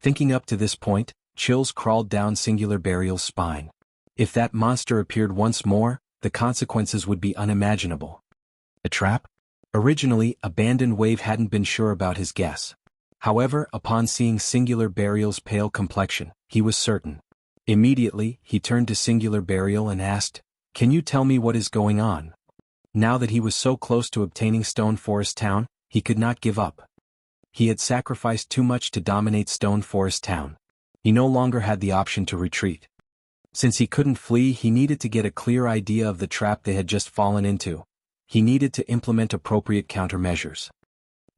Thinking up to this point, chills crawled down Singular Burial's spine. If that monster appeared once more, the consequences would be unimaginable. A trap? Originally, Abandoned Wave hadn't been sure about his guess. However, upon seeing Singular Burial's pale complexion, he was certain. Immediately, he turned to Singular Burial and asked, "Can you tell me what is going on?" Now that he was so close to obtaining Stone Forest Town, he could not give up. He had sacrificed too much to dominate Stone Forest Town. He no longer had the option to retreat. Since he couldn't flee, he needed to get a clear idea of the trap they had just fallen into. He needed to implement appropriate countermeasures.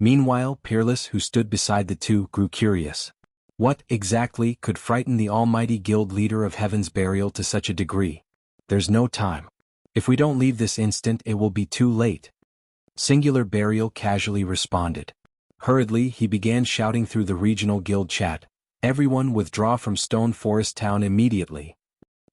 Meanwhile, Peerless, who stood beside the two, grew curious. What, exactly, could frighten the almighty guild leader of Heaven's Burial to such a degree? There's no time. If we don't leave this instant, it will be too late. Singular Burial casually responded. Hurriedly, he began shouting through the regional guild chat. Everyone withdraw from Stone Forest Town immediately.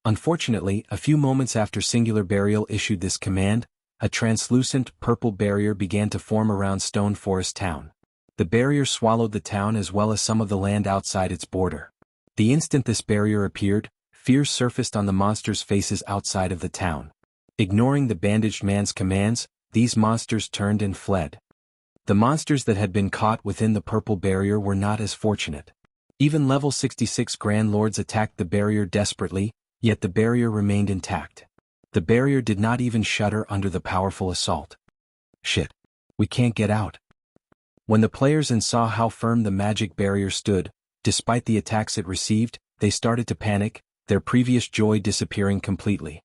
Unfortunately, a few moments after Singular Burial issued this command, a translucent purple barrier began to form around Stone Forest Town. The barrier swallowed the town as well as some of the land outside its border. The instant this barrier appeared, fear surfaced on the monsters' faces outside of the town. Ignoring the bandaged man's commands, these monsters turned and fled. The monsters that had been caught within the purple barrier were not as fortunate. Even level 66 Grand Lords attacked the barrier desperately, yet the barrier remained intact. The barrier did not even shudder under the powerful assault. Shit. We can't get out. When the players saw how firm the magic barrier stood, despite the attacks it received, they started to panic, their previous joy disappearing completely.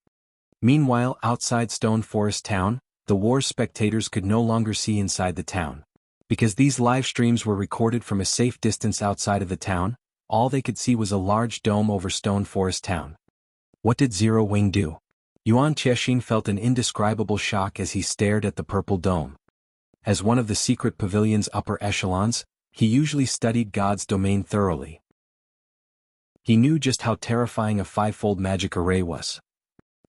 Meanwhile, outside Stone Forest Town, the war's spectators could no longer see inside the town. Because these live streams were recorded from a safe distance outside of the town, all they could see was a large dome over Stone Forest Town. What did Zero Wing do? Yuan Chexin felt an indescribable shock as he stared at the purple dome. As one of the secret pavilion's upper echelons, he usually studied God's domain thoroughly. He knew just how terrifying a five-fold magic array was.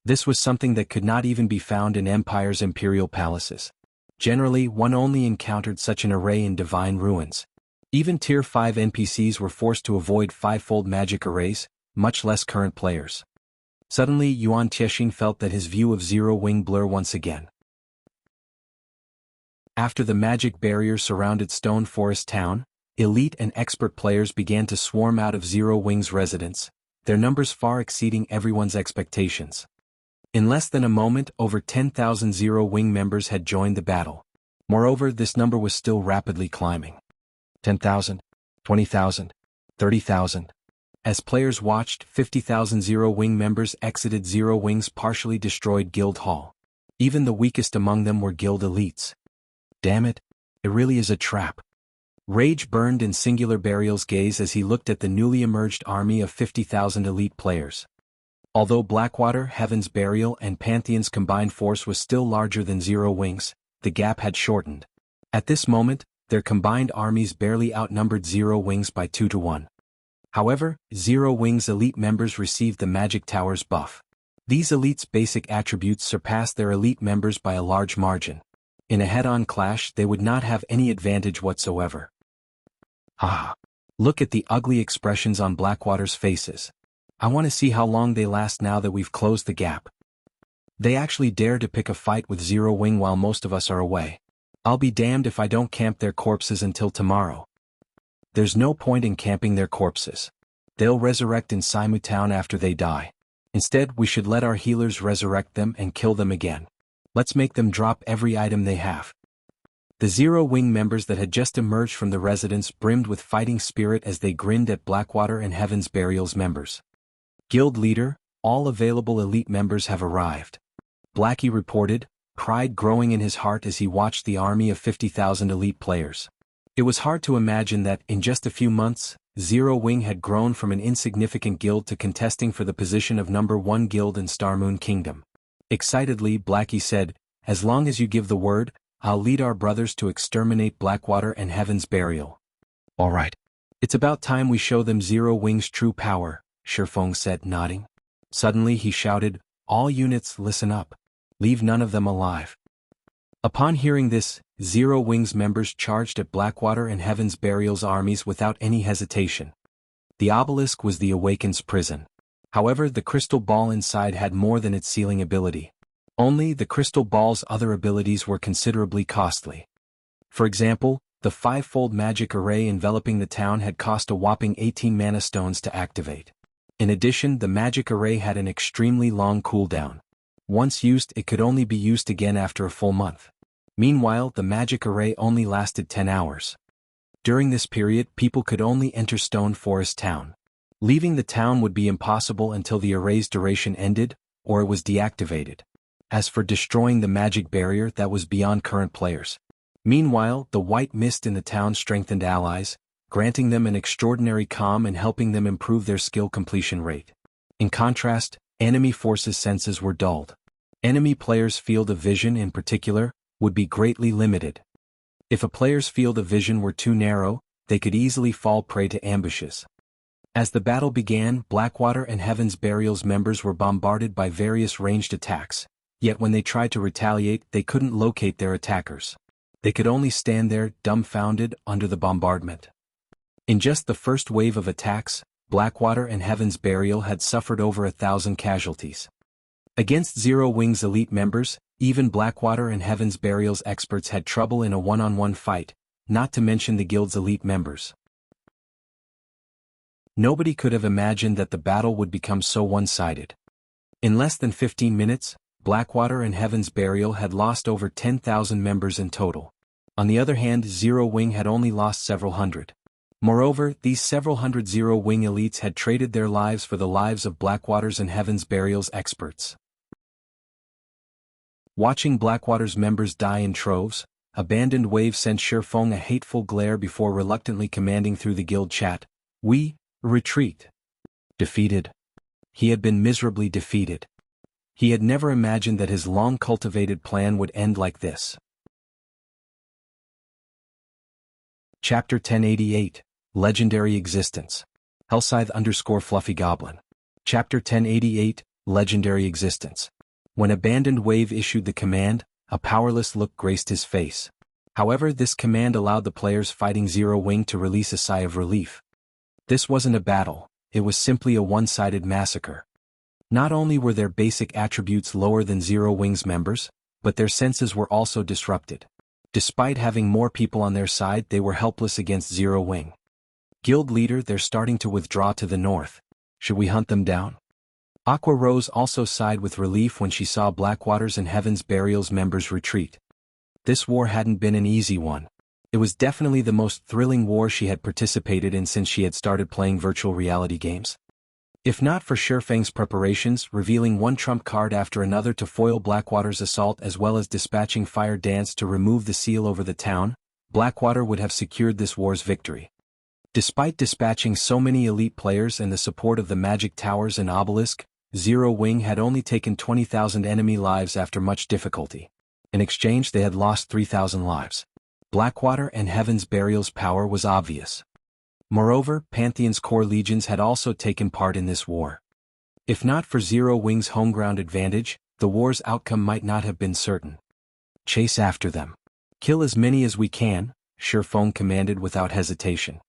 This was something that could not even be found in Empire's imperial palaces. Generally, one only encountered such an array in divine ruins. Even Tier 5 NPCs were forced to avoid five-fold magic arrays, much less current players. Suddenly, Yuan Chexin felt that his view of Zero Wing blur once again. After the magic barrier surrounded Stone Forest Town, elite and expert players began to swarm out of Zero Wing's residence, their numbers far exceeding everyone's expectations. In less than a moment, over 10,000 Zero Wing members had joined the battle. Moreover, this number was still rapidly climbing. 10,000, 20,000, 30,000. As players watched, 50,000 Zero Wing members exited Zero Wing's partially destroyed guild hall. Even the weakest among them were guild elites. Damn it, it really is a trap. Rage burned in Singular Burial's gaze as he looked at the newly emerged army of 50,000 elite players. Although Blackwater, Heaven's Burial and Pantheon's combined force was still larger than Zero Wing's, the gap had shortened. At this moment, their combined armies barely outnumbered Zero Wing's by 2 to 1. However, Zero Wing's elite members received the Magic Tower's buff. These elites' basic attributes surpassed their elite members by a large margin. In a head-on clash, they would not have any advantage whatsoever. Haha. Look at the ugly expressions on Blackwater's faces. I want to see how long they last now that we've closed the gap. They actually dare to pick a fight with Zero Wing while most of us are away. I'll be damned if I don't camp their corpses until tomorrow. There's no point in camping their corpses. They'll resurrect in Saimu Town after they die. Instead, we should let our healers resurrect them and kill them again. Let's make them drop every item they have. The Zero Wing members that had just emerged from the residence brimmed with fighting spirit as they grinned at Blackwater and Heaven's Burial's members. Guild leader, all available elite members have arrived. Blackie reported, pride growing in his heart as he watched the army of 50,000 elite players. It was hard to imagine that, in just a few months, Zero Wing had grown from an insignificant guild to contesting for the position of number 1 guild in Starmoon Kingdom. Excitedly, Blackie said, "As long as you give the word, I'll lead our brothers to exterminate Blackwater and Heaven's Burial." "All right. It's about time we show them Zero Wing's true power," Feng said, nodding. Suddenly he shouted, "All units listen up. Leave none of them alive." Upon hearing this, Zero Wing's members charged at Blackwater and Heaven's Burial's armies without any hesitation. The obelisk was the Awakened's prison. However, the crystal ball inside had more than its sealing ability. Only the crystal ball's other abilities were considerably costly. For example, the five-fold magic array enveloping the town had cost a whopping 18 mana stones to activate. In addition, the magic array had an extremely long cooldown. Once used, it could only be used again after a full month. Meanwhile, the magic array only lasted 10 hours. During this period, people could only enter Stone Forest Town. Leaving the town would be impossible until the array's duration ended, or it was deactivated. As for destroying the magic barrier, that was beyond current players. Meanwhile, the white mist in the town strengthened allies, granting them an extraordinary calm and helping them improve their skill completion rate. In contrast, enemy forces' senses were dulled. Enemy players' field of vision in particular would be greatly limited. If a player's field of vision were too narrow, they could easily fall prey to ambushes. As the battle began, Blackwater and Heaven's Burial's members were bombarded by various ranged attacks, yet when they tried to retaliate they couldn't locate their attackers. They could only stand there, dumbfounded, under the bombardment. In just the first wave of attacks, Blackwater and Heaven's Burial had suffered over 1,000 casualties. Against Zero Wing's elite members, even Blackwater and Heaven's Burial's experts had trouble in a one-on-one fight, not to mention the guild's elite members. Nobody could have imagined that the battle would become so one-sided. In less than 15 minutes, Blackwater and Heaven's Burial had lost over 10,000 members in total. On the other hand, Zero Wing had only lost several hundred. Moreover, these several hundred Zero Wing elites had traded their lives for the lives of Blackwater's and Heaven's Burial's experts. Watching Blackwater's members die in troves, Abandoned Wave sent Feng a hateful glare before reluctantly commanding through the guild chat, "We retreat." Defeated. He had been miserably defeated. He had never imagined that his long-cultivated plan would end like this. Chapter 1088, Legendary Existence. Hellscythe_Fluffy Goblin. Chapter 1088, Legendary Existence. When Abandoned Wave issued the command, a powerless look graced his face. However, this command allowed the players fighting Zero Wing to release a sigh of relief. This wasn't a battle, it was simply a one-sided massacre. Not only were their basic attributes lower than Zero Wing's members, but their senses were also disrupted. Despite having more people on their side, they were helpless against Zero Wing. Guild leader, they're starting to withdraw to the north. Should we hunt them down? Aqua Rose also sighed with relief when she saw Blackwater's and Heaven's Burial's members retreat. This war hadn't been an easy one. It was definitely the most thrilling war she had participated in since she had started playing virtual reality games. If not for Feng's preparations, revealing one trump card after another to foil Blackwater's assault as well as dispatching Fire Dance to remove the seal over the town, Blackwater would have secured this war's victory. Despite dispatching so many elite players and the support of the Magic Towers and Obelisk, Zero Wing had only taken 20,000 enemy lives after much difficulty. In exchange they had lost 3,000 lives. Blackwater and Heaven's Burial's power was obvious. Moreover, Pantheon's core legions had also taken part in this war. If not for Zero Wing's homeground advantage, the war's outcome might not have been certain. Chase after them. Kill as many as we can, Feng commanded without hesitation.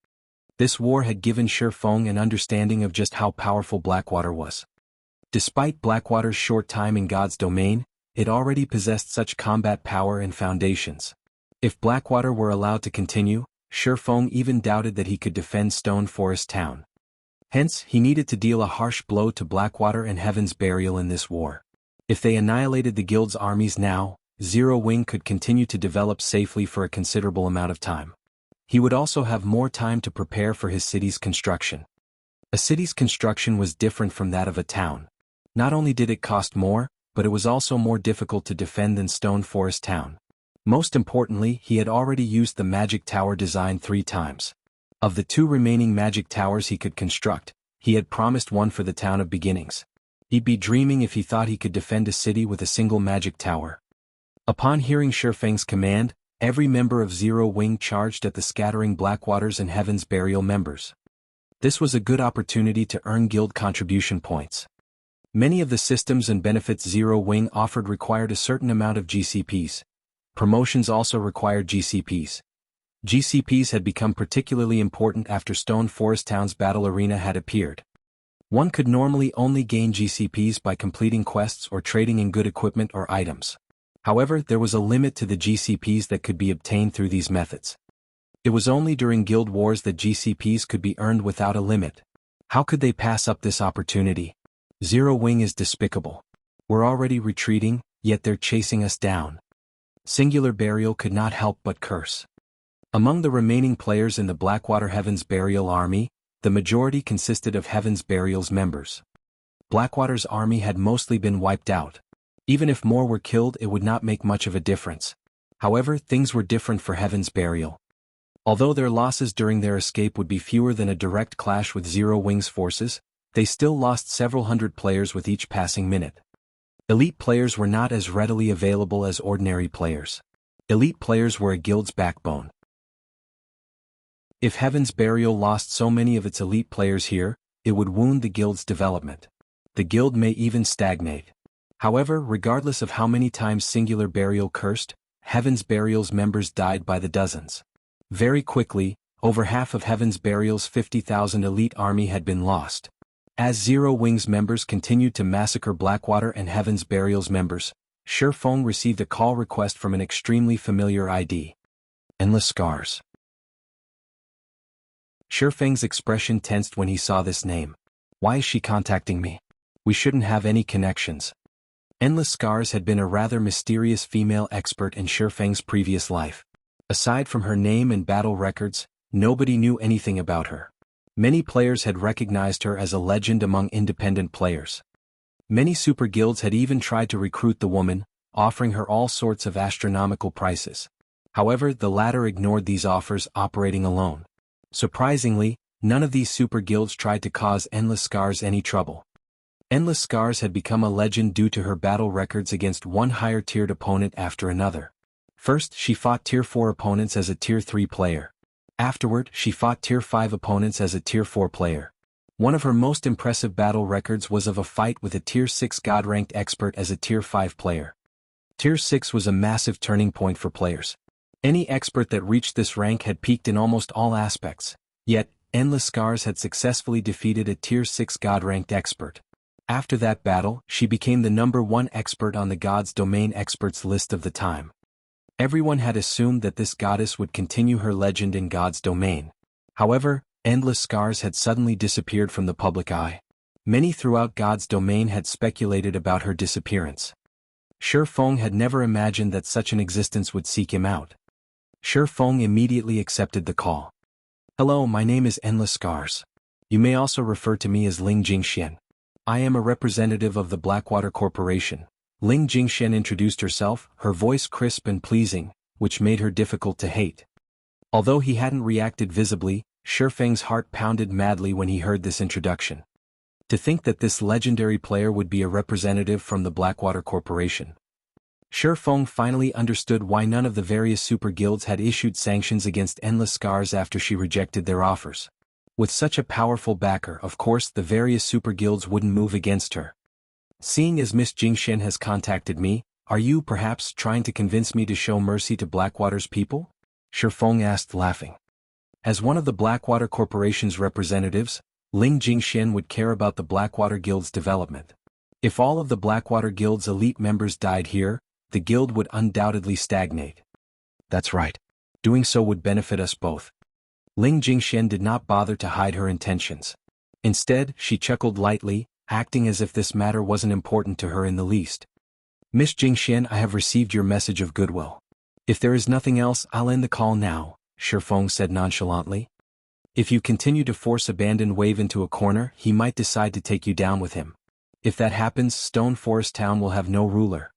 This war had given Feng an understanding of just how powerful Blackwater was. Despite Blackwater's short time in God's domain, it already possessed such combat power and foundations. If Blackwater were allowed to continue, Feng even doubted that he could defend Stone Forest Town. Hence, he needed to deal a harsh blow to Blackwater and Heaven's Burial in this war. If they annihilated the guild's armies now, Zero Wing could continue to develop safely for a considerable amount of time. He would also have more time to prepare for his city's construction. A city's construction was different from that of a town. Not only did it cost more, but it was also more difficult to defend than Stone Forest Town. Most importantly, he had already used the Magic Tower design 3 times. Of the 2 remaining Magic Towers he could construct, he had promised one for the Town of Beginnings. He'd be dreaming if he thought he could defend a city with a single Magic Tower. Upon hearing Feng's command, every member of Zero Wing charged at the scattering Blackwater's and Heaven's Burial members. This was a good opportunity to earn guild contribution points. Many of the systems and benefits Zero Wing offered required a certain amount of GCPs. Promotions also required GCPs. GCPs had become particularly important after Stone Forest Town's battle arena had appeared. One could normally only gain GCPs by completing quests or trading in good equipment or items. However, there was a limit to the GCPs that could be obtained through these methods. It was only during guild wars that GCPs could be earned without a limit. How could they pass up this opportunity? Zero Wing is despicable. We're already retreating, yet they're chasing us down. Singular Burial could not help but curse. Among the remaining players in the Blackwater Heaven's Burial army, the majority consisted of Heaven's Burial's members. Blackwater's army had mostly been wiped out. Even if more were killed, it would not make much of a difference. However, things were different for Heaven's Burial. Although their losses during their escape would be fewer than a direct clash with Zero Wing's forces, they still lost several hundred players with each passing minute. Elite players were not as readily available as ordinary players. Elite players were a guild's backbone. If Heaven's Burial lost so many of its elite players here, it would wound the guild's development. The guild may even stagnate. However, regardless of how many times Singular Burial cursed, Heaven's Burial's members died by the dozens. Very quickly, over half of Heaven's Burial's 50,000 elite army had been lost. As Zero Wing's members continued to massacre Blackwater and Heaven's Burial's members, Feng received a call request from an extremely familiar ID. Endless Scars. Feng's expression tensed when he saw this name. Why is she contacting me? We shouldn't have any connections. Endless Scars had been a rather mysterious female expert in Feng's previous life. Aside from her name and battle records, nobody knew anything about her. Many players had recognized her as a legend among independent players. Many super guilds had even tried to recruit the woman, offering her all sorts of astronomical prices. However, the latter ignored these offers, operating alone. Surprisingly, none of these super guilds tried to cause Endless Scars any trouble. Endless Scars had become a legend due to her battle records against one higher-tiered opponent after another. First, she fought Tier 4 opponents as a Tier 3 player. Afterward, she fought Tier 5 opponents as a Tier 4 player. One of her most impressive battle records was of a fight with a Tier 6 God-ranked expert as a Tier 5 player. Tier 6 was a massive turning point for players. Any expert that reached this rank had peaked in almost all aspects, yet, Endless Scars had successfully defeated a Tier 6 God-ranked expert. After that battle, she became the #1 expert on the God's Domain experts list of the time. Everyone had assumed that this goddess would continue her legend in God's Domain. However, Endless Scars had suddenly disappeared from the public eye. Many throughout God's Domain had speculated about her disappearance. Feng had never imagined that such an existence would seek him out. Feng immediately accepted the call. Hello, my name is Endless Scars. You may also refer to me as Ling Jingxian. I am a representative of the Blackwater Corporation. Ling Jingxian introduced herself, her voice crisp and pleasing, which made her difficult to hate. Although he hadn't reacted visibly, Feng's heart pounded madly when he heard this introduction. To think that this legendary player would be a representative from the Blackwater Corporation. Feng finally understood why none of the various super guilds had issued sanctions against Endless Scars after she rejected their offers. With such a powerful backer, of course the various super guilds wouldn't move against her. Seeing as Miss Jingxian has contacted me, are you perhaps trying to convince me to show mercy to Blackwater's people? Feng asked, laughing. As one of the Blackwater Corporation's representatives, Ling Jingxian would care about the Blackwater Guild's development. If all of the Blackwater Guild's elite members died here, the guild would undoubtedly stagnate. That's right. Doing so would benefit us both. Ling Jingxian did not bother to hide her intentions. Instead, she chuckled lightly, acting as if this matter wasn't important to her in the least. Miss Jingxian, I have received your message of goodwill. If there is nothing else, I'll end the call now, Feng said nonchalantly. If you continue to force Abandoned Wave into a corner, he might decide to take you down with him. If that happens, Stone Forest Town will have no ruler.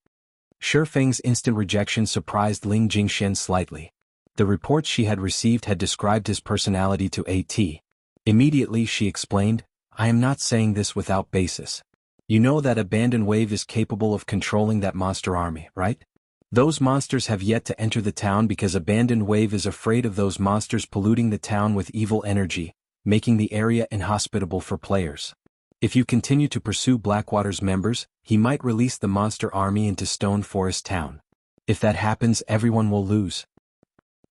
Feng's instant rejection surprised Ling Jingxian slightly. The reports she had received had described his personality to a.t. Immediately she explained, I am not saying this without basis. You know that Abandoned Wave is capable of controlling that monster army, right? Those monsters have yet to enter the town because Abandoned Wave is afraid of those monsters polluting the town with evil energy, making the area inhospitable for players. If you continue to pursue Blackwater's members, he might release the monster army into Stone Forest Town. If that happens, everyone will lose.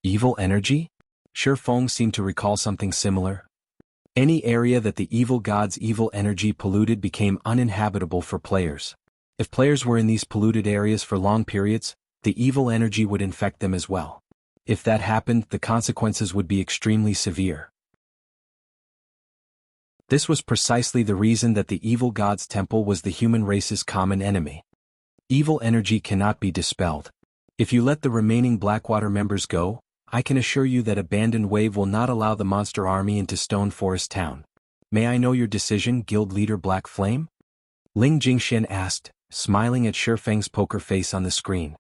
Evil energy? Feng seemed to recall something similar. Any area that the evil god's evil energy polluted became uninhabitable for players. If players were in these polluted areas for long periods, the evil energy would infect them as well. If that happened, the consequences would be extremely severe. This was precisely the reason that the evil god's temple was the human race's common enemy. Evil energy cannot be dispelled. If you let the remaining Blackwater members go, I can assure you that Abandoned Wave will not allow the monster army into Stone Forest Town. May I know your decision, Guild Leader Black Flame? Ling Jingxian asked, smiling at Feng's poker face on the screen.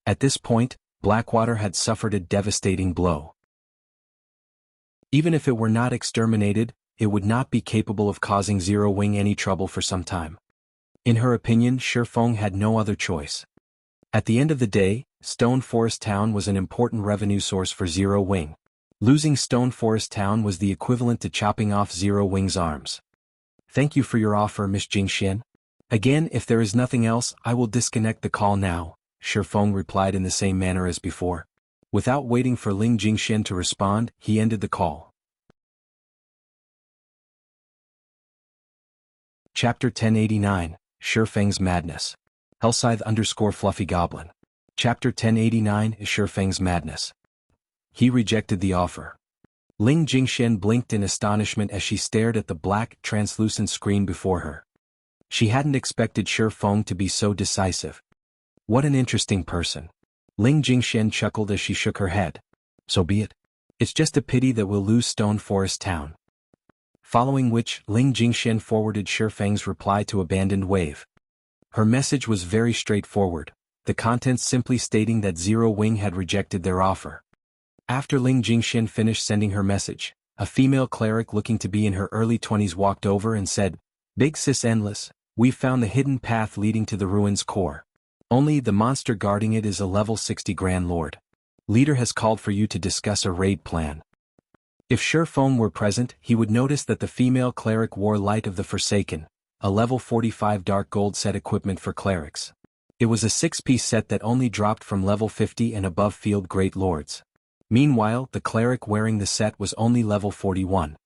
At this point, Blackwater had suffered a devastating blow. Even if it were not exterminated, it would not be capable of causing Zero Wing any trouble for some time. In her opinion, Feng had no other choice. At the end of the day, Stone Forest Town was an important revenue source for Zero Wing. Losing Stone Forest Town was the equivalent to chopping off Zero Wing's arms. Thank you for your offer, Miss Jingxian. Again, if there is nothing else, I will disconnect the call now, Feng replied in the same manner as before. Without waiting for Ling Jingxian to respond, he ended the call. Chapter 1089, Feng's Madness. Hellscythe_Fluffy Goblin. Chapter 1089 is Feng's Madness. He rejected the offer. Ling Jingxian blinked in astonishment as she stared at the black, translucent screen before her. She hadn't expected Feng to be so decisive. What an interesting person. Ling Jingxian chuckled as she shook her head. So be it. It's just a pity that we'll lose Stone Forest Town. Following which, Ling Jingxian forwarded Feng's reply to Abandoned Wave. Her message was very straightforward, the contents simply stating that Zero Wing had rejected their offer. After Ling Jingxian finished sending her message, a female cleric looking to be in her early 20s walked over and said, "Big Sis Endless, we've found the hidden path leading to the ruins core. Only the monster guarding it is a level 60 Grand Lord. Leader has called for you to discuss a raid plan." If Feng were present, he would notice that the female cleric wore Light of the Forsaken, a level 45 dark gold set equipment for clerics. It was a 6-piece set that only dropped from level 50 and above field Great Lords. Meanwhile, the cleric wearing the set was only level 41.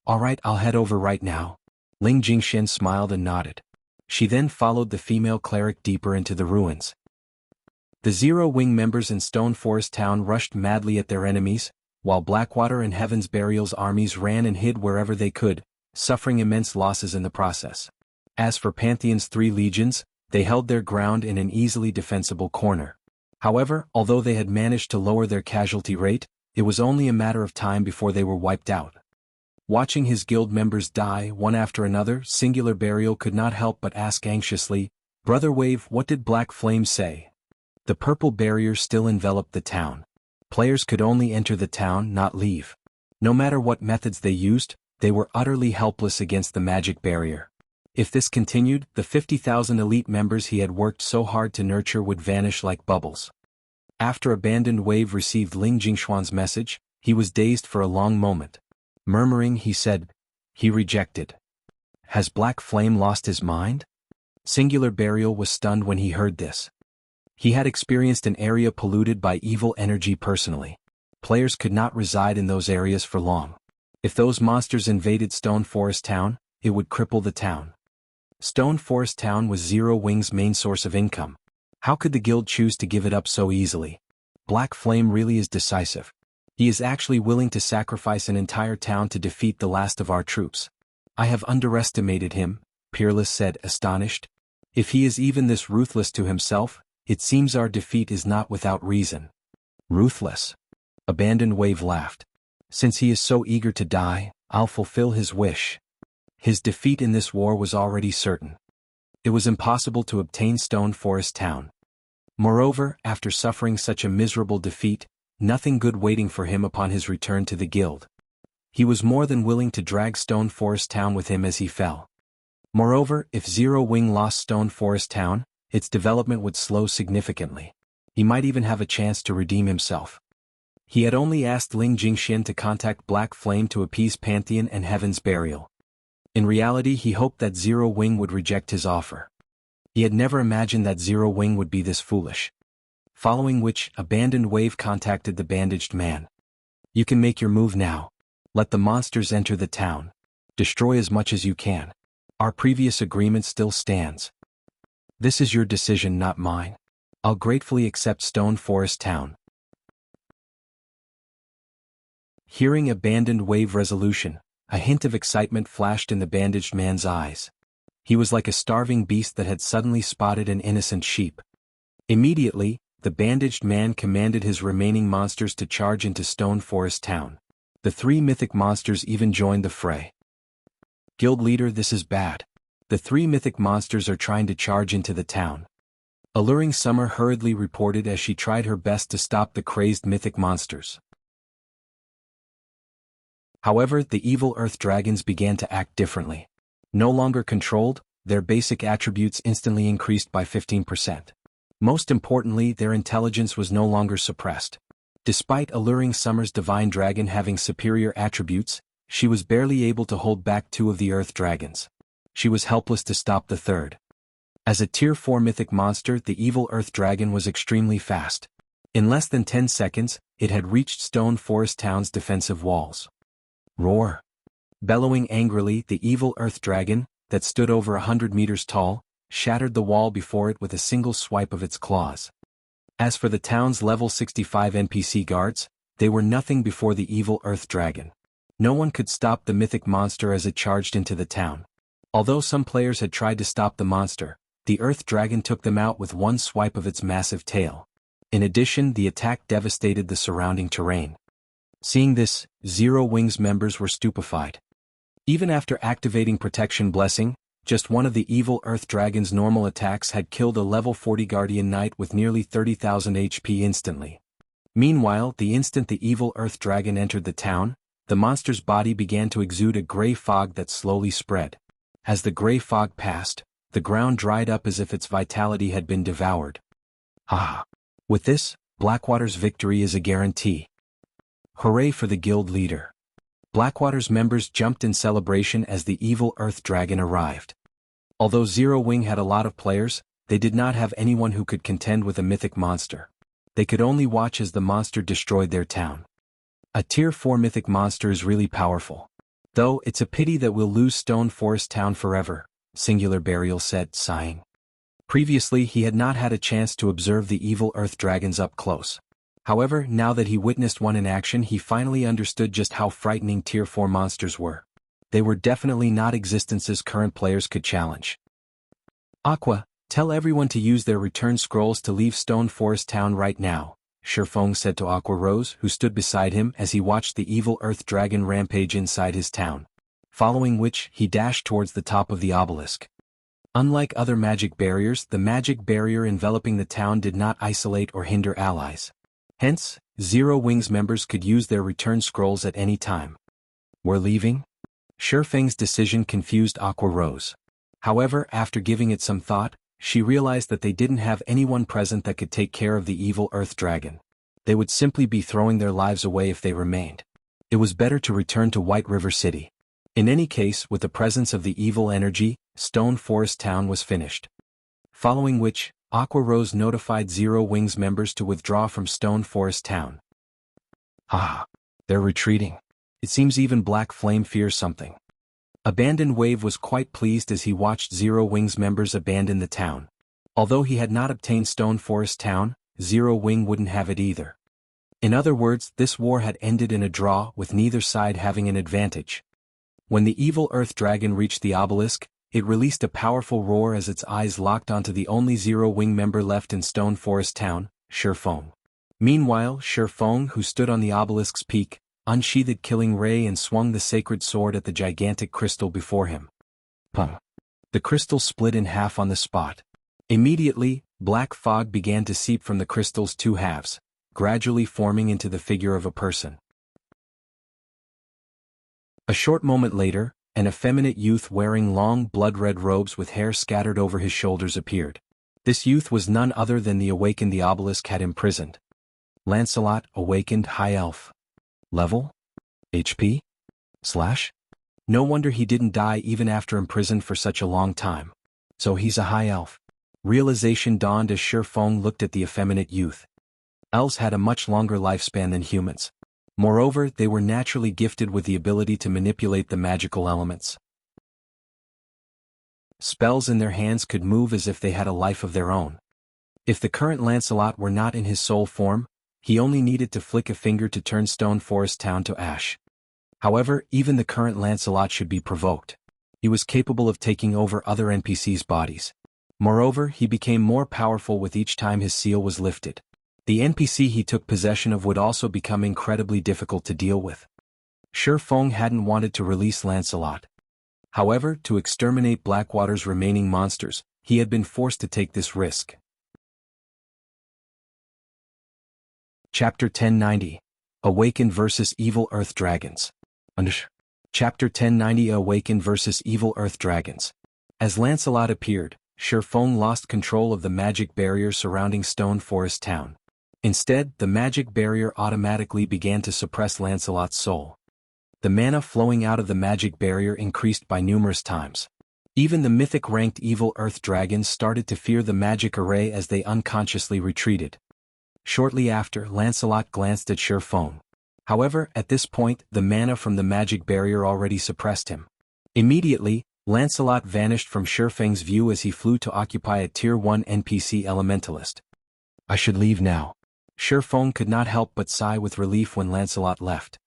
Alright, I'll head over right now. Ling Jingxian smiled and nodded. She then followed the female cleric deeper into the ruins. The Zero Wing members in Stone Forest Town rushed madly at their enemies, while Blackwater and Heaven's Burial's armies ran and hid wherever they could, suffering immense losses in the process. As for Pantheon's 3 legions, they held their ground in an easily defensible corner. However, although they had managed to lower their casualty rate, it was only a matter of time before they were wiped out. Watching his guild members die one after another, Singular Burial could not help but ask anxiously, "Brother Wave, what did Black Flame say?" The purple barrier still enveloped the town. Players could only enter the town, not leave. No matter what methods they used, they were utterly helpless against the magic barrier. If this continued, the 50,000 elite members he had worked so hard to nurture would vanish like bubbles. After Abandoned Wave received Ling Jingxian's message, he was dazed for a long moment. Murmuring, he said, "He rejected. Has Black Flame lost his mind?" Singular Burial was stunned when he heard this. He had experienced an area polluted by evil energy personally. Players could not reside in those areas for long. If those monsters invaded Stone Forest Town, it would cripple the town. Stone Forest Town was Zero Wing's main source of income. How could the guild choose to give it up so easily? Black Flame really is decisive. He is actually willing to sacrifice an entire town to defeat the last of our troops. I have underestimated him, Peerless said, astonished. If he is even this ruthless to himself, it seems our defeat is not without reason. Ruthless? Abandoned Wave laughed. Since he is so eager to die, I'll fulfill his wish. His defeat in this war was already certain. It was impossible to obtain Stone Forest Town. Moreover, after suffering such a miserable defeat, nothing good waiting for him upon his return to the guild. He was more than willing to drag Stone Forest Town with him as he fell. Moreover, if Zero Wing lost Stone Forest Town, its development would slow significantly. He might even have a chance to redeem himself. He had only asked Ling Jingxian to contact Black Flame to appease Pantheon and Heaven's Burial. In reality, he hoped that Zero Wing would reject his offer. He had never imagined that Zero Wing would be this foolish. Following which, Abandoned Wave contacted the bandaged man. You can make your move now. Let the monsters enter the town. Destroy as much as you can. Our previous agreement still stands. This is your decision, not mine. I'll gratefully accept Stone Forest Town. Hearing Abandoned Wave resolution, a hint of excitement flashed in the bandaged man's eyes. He was like a starving beast that had suddenly spotted an innocent sheep. Immediately, the bandaged man commanded his remaining monsters to charge into Stone Forest Town. The 3 mythic monsters even joined the fray. Guild leader, this is bad. The 3 mythic monsters are trying to charge into the town. Alluring Summer hurriedly reported as she tried her best to stop the crazed mythic monsters. However, the evil earth dragons began to act differently. No longer controlled, their basic attributes instantly increased by 15%. Most importantly, their intelligence was no longer suppressed. Despite Alluring Summer's divine dragon having superior attributes, she was barely able to hold back 2 of the earth dragons. She was helpless to stop the third. As a Tier 4 mythic monster, the evil earth dragon was extremely fast. In less than 10 seconds, it had reached Stone Forest Town's defensive walls. Roar! Bellowing angrily, the evil earth dragon, that stood over 100 meters tall, shattered the wall before it with a single swipe of its claws. As for the town's level 65 NPC guards, they were nothing before the evil earth dragon. No one could stop the mythic monster as it charged into the town. Although some players had tried to stop the monster, the earth dragon took them out with one swipe of its massive tail. In addition, the attack devastated the surrounding terrain. Seeing this, Zero Wings members were stupefied. Even after activating Protection Blessing, just one of the evil earth dragon's normal attacks had killed a level 40 Guardian Knight with nearly 30,000 HP instantly. Meanwhile, the instant the evil earth dragon entered the town, the monster's body began to exude a gray fog that slowly spread. As the gray fog passed, the ground dried up as if its vitality had been devoured. Ah! With this, Blackwater's victory is a guarantee. Hooray for the guild leader. Blackwater's members jumped in celebration as the evil earth dragon arrived. Although Zero Wing had a lot of players, they did not have anyone who could contend with a mythic monster. They could only watch as the monster destroyed their town. A Tier 4 mythic monster is really powerful. Though it's a pity that we'll lose Stone Forest Town forever, Singular Burial said, sighing. Previously he had not had a chance to observe the evil earth dragons up close. However, now that he witnessed one in action, he finally understood just how frightening Tier 4 monsters were. They were definitely not existences current players could challenge. Aqua, tell everyone to use their return scrolls to leave Stone Forest Town right now, Feng said to Aqua Rose, who stood beside him as he watched the evil earth dragon rampage inside his town. Following which, he dashed towards the top of the obelisk. Unlike other magic barriers, the magic barrier enveloping the town did not isolate or hinder allies. Hence, Zero Wings members could use their return scrolls at any time. We're leaving? Feng's decision confused Aqua Rose. However, after giving it some thought, she realized that they didn't have anyone present that could take care of the evil earth dragon. They would simply be throwing their lives away if they remained. It was better to return to White River City. In any case, with the presence of the evil energy, Stone Forest Town was finished. Following which, Aqua Rose notified Zero Wings members to withdraw from Stone Forest Town. Ah, they're retreating. It seems even Black Flame fears something. Abandoned Wave was quite pleased as he watched Zero Wings members abandon the town. Although he had not obtained Stone Forest Town, Zero Wing wouldn't have it either. In other words, this war had ended in a draw with neither side having an advantage. When the evil earth dragon reached the obelisk, it released a powerful roar as its eyes locked onto the only Zero Wing member left in Stone Forest Town, Feng. Meanwhile, Feng, who stood on the obelisk's peak, unsheathed Killing Ray and swung the sacred sword at the gigantic crystal before him. Pum. The crystal split in half on the spot. Immediately, black fog began to seep from the crystal's 2 halves, gradually forming into the figure of a person. A short moment later, an effeminate youth wearing long blood-red robes with hair scattered over his shoulders appeared. This youth was none other than the awakened the obelisk had imprisoned. Lancelot, awakened High Elf. Level? HP? / No wonder he didn't die even after imprisoned for such a long time. So he's a High Elf. Realization dawned as Feng looked at the effeminate youth. Elves had a much longer lifespan than humans. Moreover, they were naturally gifted with the ability to manipulate the magical elements. Spells in their hands could move as if they had a life of their own. If the current Lancelot were not in his soul form, he only needed to flick a finger to turn Stone Forest Town to ash. However, even the current Lancelot should be provoked. He was capable of taking over other NPCs' bodies. Moreover, he became more powerful with each time his seal was lifted. The NPC he took possession of would also become incredibly difficult to deal with. Feng hadn't wanted to release Lancelot. However, to exterminate Blackwater's remaining monsters, he had been forced to take this risk. Chapter 1090. Awaken vs. Evil Earth Dragons. Chapter 1090. Awaken vs. Evil Earth Dragons. As Lancelot appeared, Feng lost control of the magic barrier surrounding Stone Forest Town. Instead, the magic barrier automatically began to suppress Lancelot's soul. The mana flowing out of the magic barrier increased by numerous times. Even the mythic-ranked evil earth dragons started to fear the magic array as they unconsciously retreated. Shortly after, Lancelot glanced at Feng. However, at this point, the mana from the magic barrier already suppressed him. Immediately, Lancelot vanished from Feng's view as he flew to occupy a Tier 1 NPC elementalist. I should leave now. Feng could not help but sigh with relief when Lancelot left.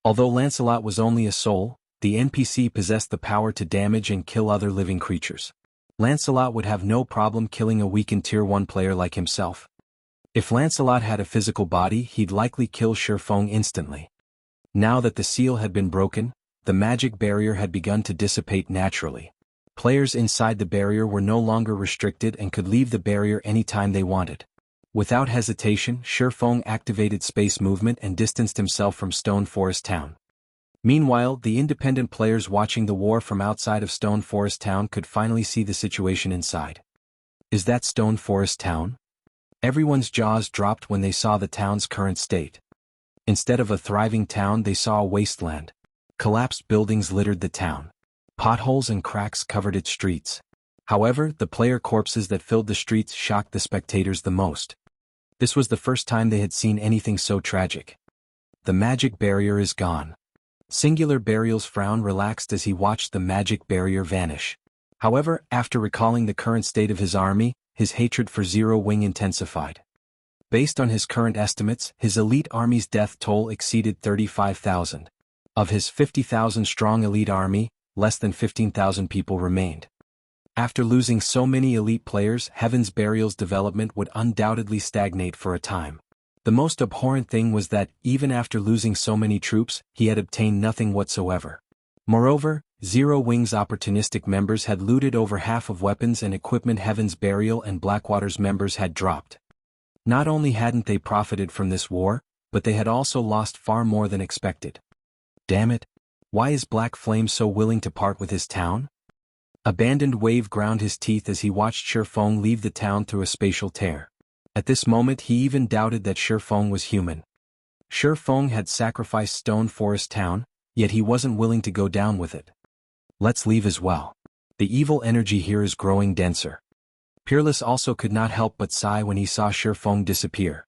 Although Lancelot was only a soul, the NPC possessed the power to damage and kill other living creatures. Lancelot would have no problem killing a weakened Tier 1 player like himself. If Lancelot had a physical body, he'd likely kill Feng instantly. Now that the seal had been broken, the magic barrier had begun to dissipate naturally. Players inside the barrier were no longer restricted and could leave the barrier anytime they wanted. Without hesitation, Feng activated space movement and distanced himself from Stone Forest Town. Meanwhile, the independent players watching the war from outside of Stone Forest Town could finally see the situation inside. Is that Stone Forest Town? Everyone's jaws dropped when they saw the town's current state. Instead of a thriving town, they saw a wasteland. Collapsed buildings littered the town. Potholes and cracks covered its streets. However, the player corpses that filled the streets shocked the spectators the most. This was the first time they had seen anything so tragic. The magic barrier is gone. Singular Burial's frown relaxed as he watched the magic barrier vanish. However, after recalling the current state of his army, his hatred for Zero Wing intensified. Based on his current estimates, his elite army's death toll exceeded 35,000. Of his 50,000-strong elite army, less than 15,000 people remained. After losing so many elite players, Heaven's Burial's development would undoubtedly stagnate for a time. The most abhorrent thing was that, even after losing so many troops, he had obtained nothing whatsoever. Moreover, Zero Wing's opportunistic members had looted over half of weapons and equipment Heaven's Burial and Blackwater's members had dropped. Not only hadn't they profited from this war, but they had also lost far more than expected. Damn it! Why is Black Flame so willing to part with his town? Abandoned Wave ground his teeth as he watched Feng leave the town through a spatial tear. At this moment he even doubted that Feng was human. Feng had sacrificed Stone Forest Town, yet he wasn't willing to go down with it. Let's leave as well. The evil energy here is growing denser. Peerless also could not help but sigh when he saw Feng disappear.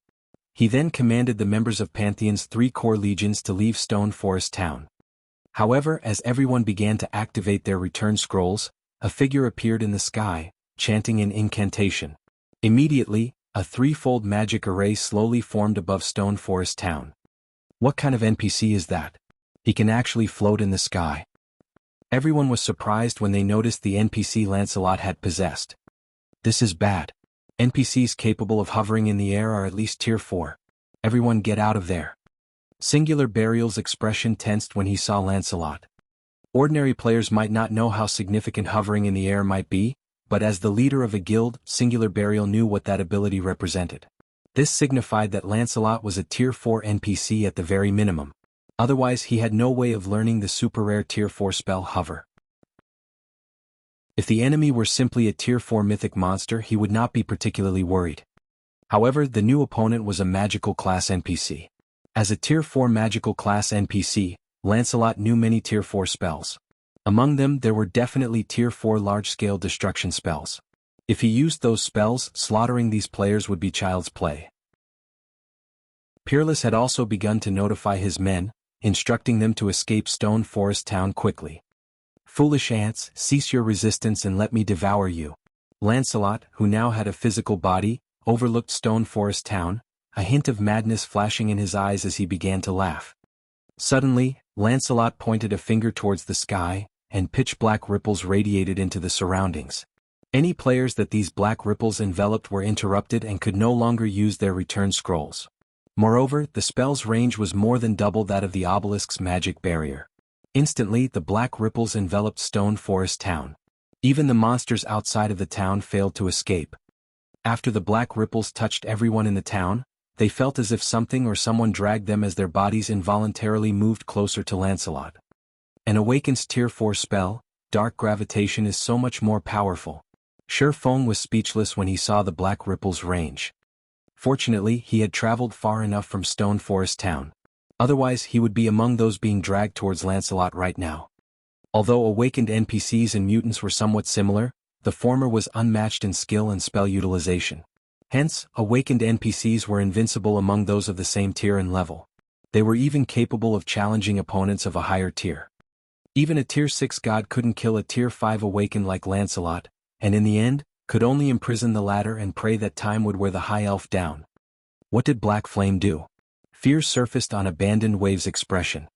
He then commanded the members of Pantheon's 3 core legions to leave Stone Forest Town. However, as everyone began to activate their return scrolls, a figure appeared in the sky, chanting an incantation. Immediately, a threefold magic array slowly formed above Stone Forest Town. What kind of NPC is that? He can actually float in the sky. Everyone was surprised when they noticed the NPC Lancelot had possessed. This is bad. NPCs capable of hovering in the air are at least Tier 4. Everyone get out of there. Singular Burial's expression tensed when he saw Lancelot. Ordinary players might not know how significant hovering in the air might be, but as the leader of a guild, Singular Burial knew what that ability represented. This signified that Lancelot was a Tier 4 NPC at the very minimum. Otherwise he had no way of learning the super rare Tier 4 spell Hover. If the enemy were simply a Tier 4 mythic monster, he would not be particularly worried. However, the new opponent was a magical class NPC. As a Tier 4 magical class NPC, Lancelot knew many Tier 4 spells. Among them there were definitely Tier 4 large-scale destruction spells. If he used those spells, slaughtering these players would be child's play. Peerless had also begun to notify his men, instructing them to escape Stone Forest Town quickly. Foolish ants, cease your resistance and let me devour you. Lancelot, who now had a physical body, overlooked Stone Forest Town, a hint of madness flashing in his eyes as he began to laugh. Suddenly, Lancelot pointed a finger towards the sky, and pitch-black ripples radiated into the surroundings. Any players that these black ripples enveloped were interrupted and could no longer use their return scrolls. Moreover, the spell's range was more than double that of the obelisk's magic barrier. Instantly, the black ripples enveloped Stone Forest Town. Even the monsters outside of the town failed to escape. After the black ripples touched everyone in the town, they felt as if something or someone dragged them as their bodies involuntarily moved closer to Lancelot. An Awakened's Tier 4 spell, Dark Gravitation, is so much more powerful. Feng was speechless when he saw the black ripple's range. Fortunately, he had traveled far enough from Stone Forest Town. Otherwise, he would be among those being dragged towards Lancelot right now. Although awakened NPCs and mutants were somewhat similar, the former was unmatched in skill and spell utilization. Hence, awakened NPCs were invincible among those of the same tier and level. They were even capable of challenging opponents of a higher tier. Even a Tier 6 god couldn't kill a Tier 5 awakened like Lancelot, and in the end, could only imprison the latter and pray that time would wear the high elf down. What did Black Flame do? Fear surfaced on Abandoned Wave's expression.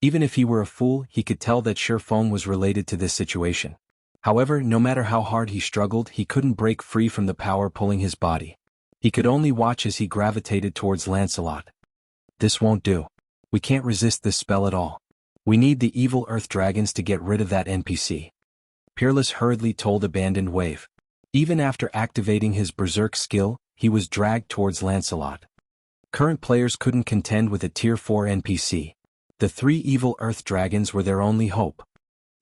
Even if he were a fool, he could tell that Feng was related to this situation. However, no matter how hard he struggled, he couldn't break free from the power pulling his body. He could only watch as he gravitated towards Lancelot. This won't do. We can't resist this spell at all. We need the evil earth dragons to get rid of that NPC. Peerless hurriedly told Abandoned Wave. Even after activating his berserk skill, he was dragged towards Lancelot. Current players couldn't contend with a Tier 4 NPC. The 3 evil earth dragons were their only hope.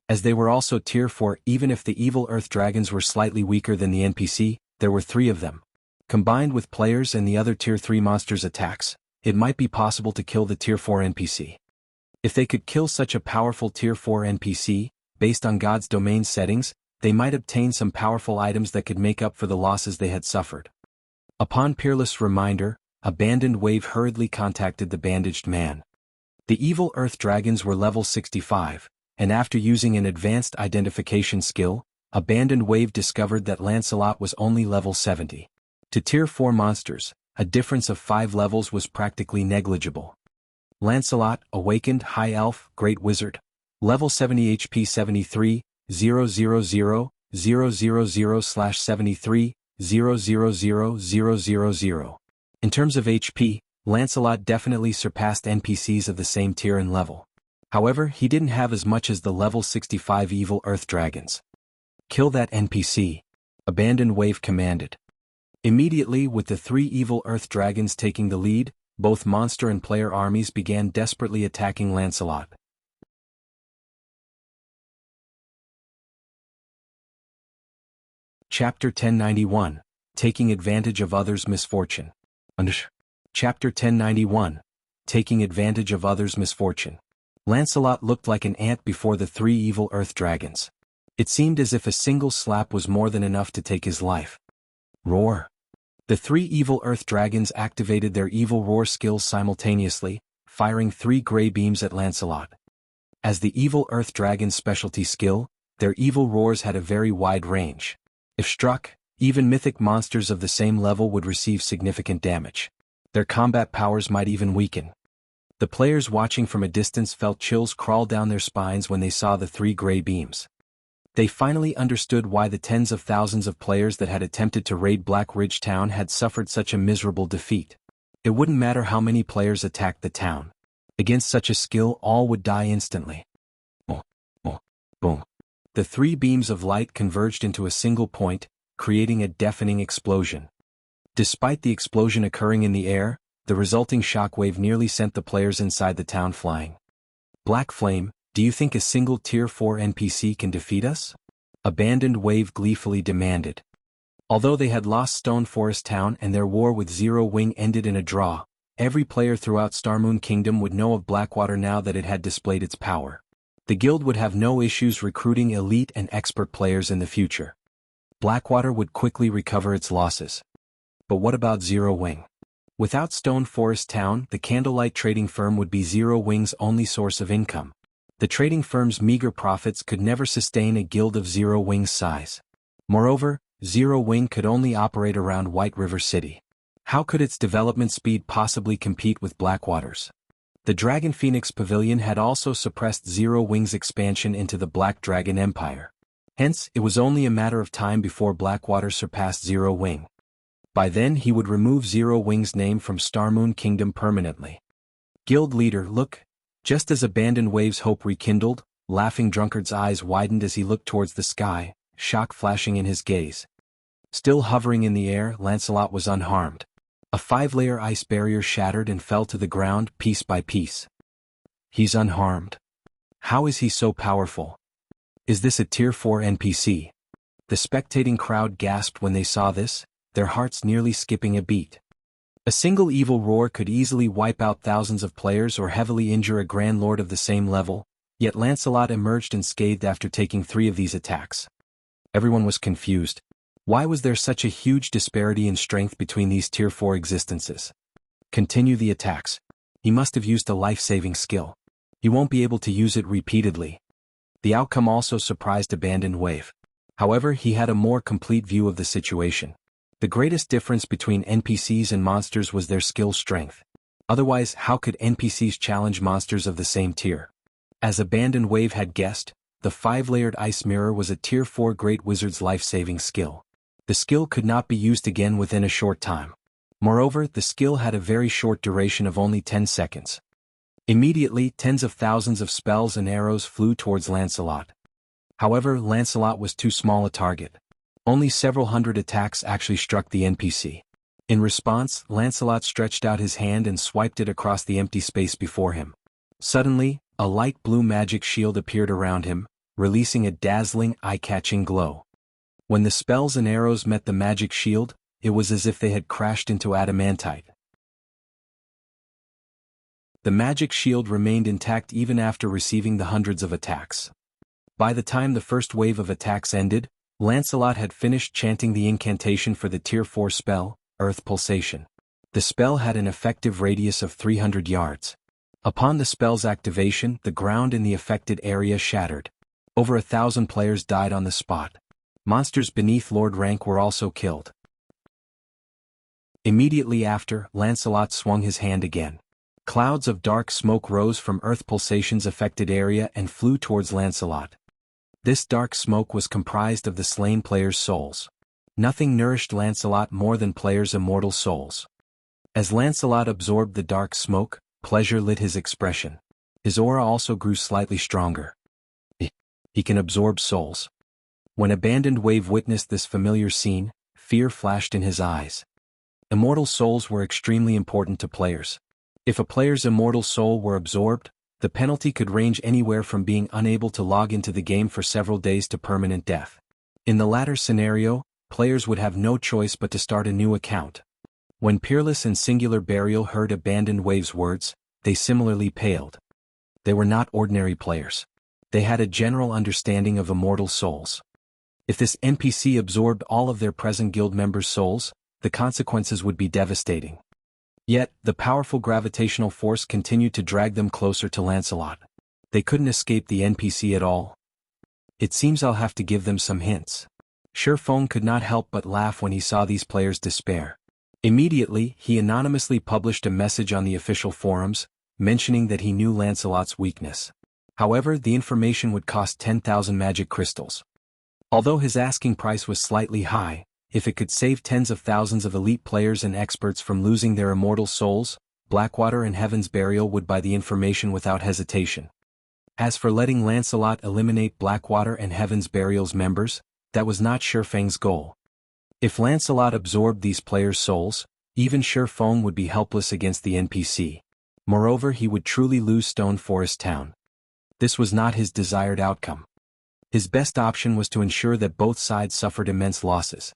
As they were also Tier 4, even if the evil earth dragons were slightly weaker than the NPC, there were 3 of them. Combined with players and the other Tier 3 monsters' attacks, it might be possible to kill the Tier 4 NPC. If they could kill such a powerful Tier 4 NPC, based on God's domain settings, they might obtain some powerful items that could make up for the losses they had suffered. Upon Peerless' reminder, Abandoned Wave hurriedly contacted the bandaged man. The evil earth dragons were level 65, and after using an advanced identification skill, Abandoned Wave discovered that Lancelot was only level 70. To Tier 4 monsters, a difference of 5 levels was practically negligible. Lancelot, Awakened High Elf, Great Wizard. Level 70 HP 73, 000/73, 000. In terms of HP, Lancelot definitely surpassed NPCs of the same tier and level. However, he didn't have as much as the level 65 evil earth dragons. Kill that NPC. Abandoned Wave commanded. Immediately, with the 3 evil earth dragons taking the lead, both monster and player armies began desperately attacking Lancelot. Chapter 1091, Taking Advantage of Others' Misfortune. Chapter 1091, Taking Advantage of Others' Misfortune. Lancelot looked like an ant before the 3 evil earth dragons. It seemed as if a single slap was more than enough to take his life. Roar. The 3 evil earth dragons activated their evil roar skills simultaneously, firing 3 gray beams at Lancelot. As the evil earth dragon's specialty skill, their evil roars had a very wide range. If struck, even mythic monsters of the same level would receive significant damage. Their combat powers might even weaken. The players watching from a distance felt chills crawl down their spines when they saw the 3 gray beams. They finally understood why the tens of thousands of players that had attempted to raid Black Ridge Town had suffered such a miserable defeat. It wouldn't matter how many players attacked the town. Against such a skill, all would die instantly. Boom, boom, boom. The 3 beams of light converged into a single point, creating a deafening explosion. Despite the explosion occurring in the air, the resulting shockwave nearly sent the players inside the town flying. Black Flame, do you think a single Tier 4 NPC can defeat us? Abandoned Wave gleefully demanded. Although they had lost Stone Forest Town and their war with Zero Wing ended in a draw, every player throughout Starmoon Kingdom would know of Blackwater now that it had displayed its power. The guild would have no issues recruiting elite and expert players in the future. Blackwater would quickly recover its losses. But what about Zero Wing? Without Stone Forest Town, the Candlelight Trading Firm would be Zero Wing's only source of income. The trading firm's meager profits could never sustain a guild of Zero Wing's size. Moreover, Zero Wing could only operate around White River City. How could its development speed possibly compete with Blackwater's? The Dragon Phoenix Pavilion had also suppressed Zero Wing's expansion into the Black Dragon Empire. Hence, it was only a matter of time before Blackwater surpassed Zero Wing. By then he would remove Zero Wing's name from Starmoon Kingdom permanently. Guild leader, look. Just as Abandoned Wave's hope rekindled, Laughing Drunkard's eyes widened as he looked towards the sky, shock flashing in his gaze. Still hovering in the air, Lancelot was unharmed. A 5-layer ice barrier shattered and fell to the ground piece by piece. He's unharmed. How is he so powerful? Is this a Tier 4 NPC? The spectating crowd gasped when they saw this, their hearts nearly skipping a beat. A single evil roar could easily wipe out thousands of players or heavily injure a Grand Lord of the same level, yet Lancelot emerged unscathed after taking 3 of these attacks. Everyone was confused. Why was there such a huge disparity in strength between these Tier 4 existences? Continue the attacks. He must have used a life-saving skill. He won't be able to use it repeatedly. The outcome also surprised Abandoned Wave. However, he had a more complete view of the situation. The greatest difference between NPCs and monsters was their skill strength. Otherwise, how could NPCs challenge monsters of the same tier? As Abandoned Wave had guessed, the 5-layered ice mirror was a Tier 4 Great Wizard's life-saving skill. The skill could not be used again within a short time. Moreover, the skill had a very short duration of only 10 seconds. Immediately, tens of thousands of spells and arrows flew towards Lancelot. However, Lancelot was too small a target. Only several hundred attacks actually struck the NPC. In response, Lancelot stretched out his hand and swiped it across the empty space before him. Suddenly, a light blue magic shield appeared around him, releasing a dazzling, eye-catching glow. When the spells and arrows met the magic shield, it was as if they had crashed into adamantite. The magic shield remained intact even after receiving the hundreds of attacks. By the time the first wave of attacks ended, Lancelot had finished chanting the incantation for the Tier 4 spell, Earth Pulsation. The spell had an effective radius of 300 yards. Upon the spell's activation, the ground in the affected area shattered. Over 1,000 players died on the spot. Monsters beneath Lord rank were also killed. Immediately after, Lancelot swung his hand again. Clouds of dark smoke rose from Earth Pulsation's affected area and flew towards Lancelot. This dark smoke was comprised of the slain players' souls. Nothing nourished Lancelot more than players' immortal souls. As Lancelot absorbed the dark smoke, pleasure lit his expression. His aura also grew slightly stronger. He can absorb souls. When Abandoned Wave witnessed this familiar scene, fear flashed in his eyes. Immortal souls were extremely important to players. If a player's immortal soul were absorbed, the penalty could range anywhere from being unable to log into the game for several days to permanent death. In the latter scenario, players would have no choice but to start a new account. When Peerless and Singular Burial heard Abandoned Wave's words, they similarly paled. They were not ordinary players. They had a general understanding of immortal souls. If this NPC absorbed all of their present guild members' souls, the consequences would be devastating. Yet, the powerful gravitational force continued to drag them closer to Lancelot. They couldn't escape the NPC at all. It seems I'll have to give them some hints. Feng could not help but laugh when he saw these players' despair. Immediately, he anonymously published a message on the official forums, mentioning that he knew Lancelot's weakness. However, the information would cost 10,000 magic crystals. Although his asking price was slightly high, if it could save tens of thousands of elite players and experts from losing their immortal souls, Blackwater and Heaven's Burial would buy the information without hesitation. As for letting Lancelot eliminate Blackwater and Heaven's Burial's members, that was not Feng's goal. If Lancelot absorbed these players' souls, even Feng would be helpless against the NPC. Moreover, he would truly lose Stone Forest Town. This was not his desired outcome. His best option was to ensure that both sides suffered immense losses.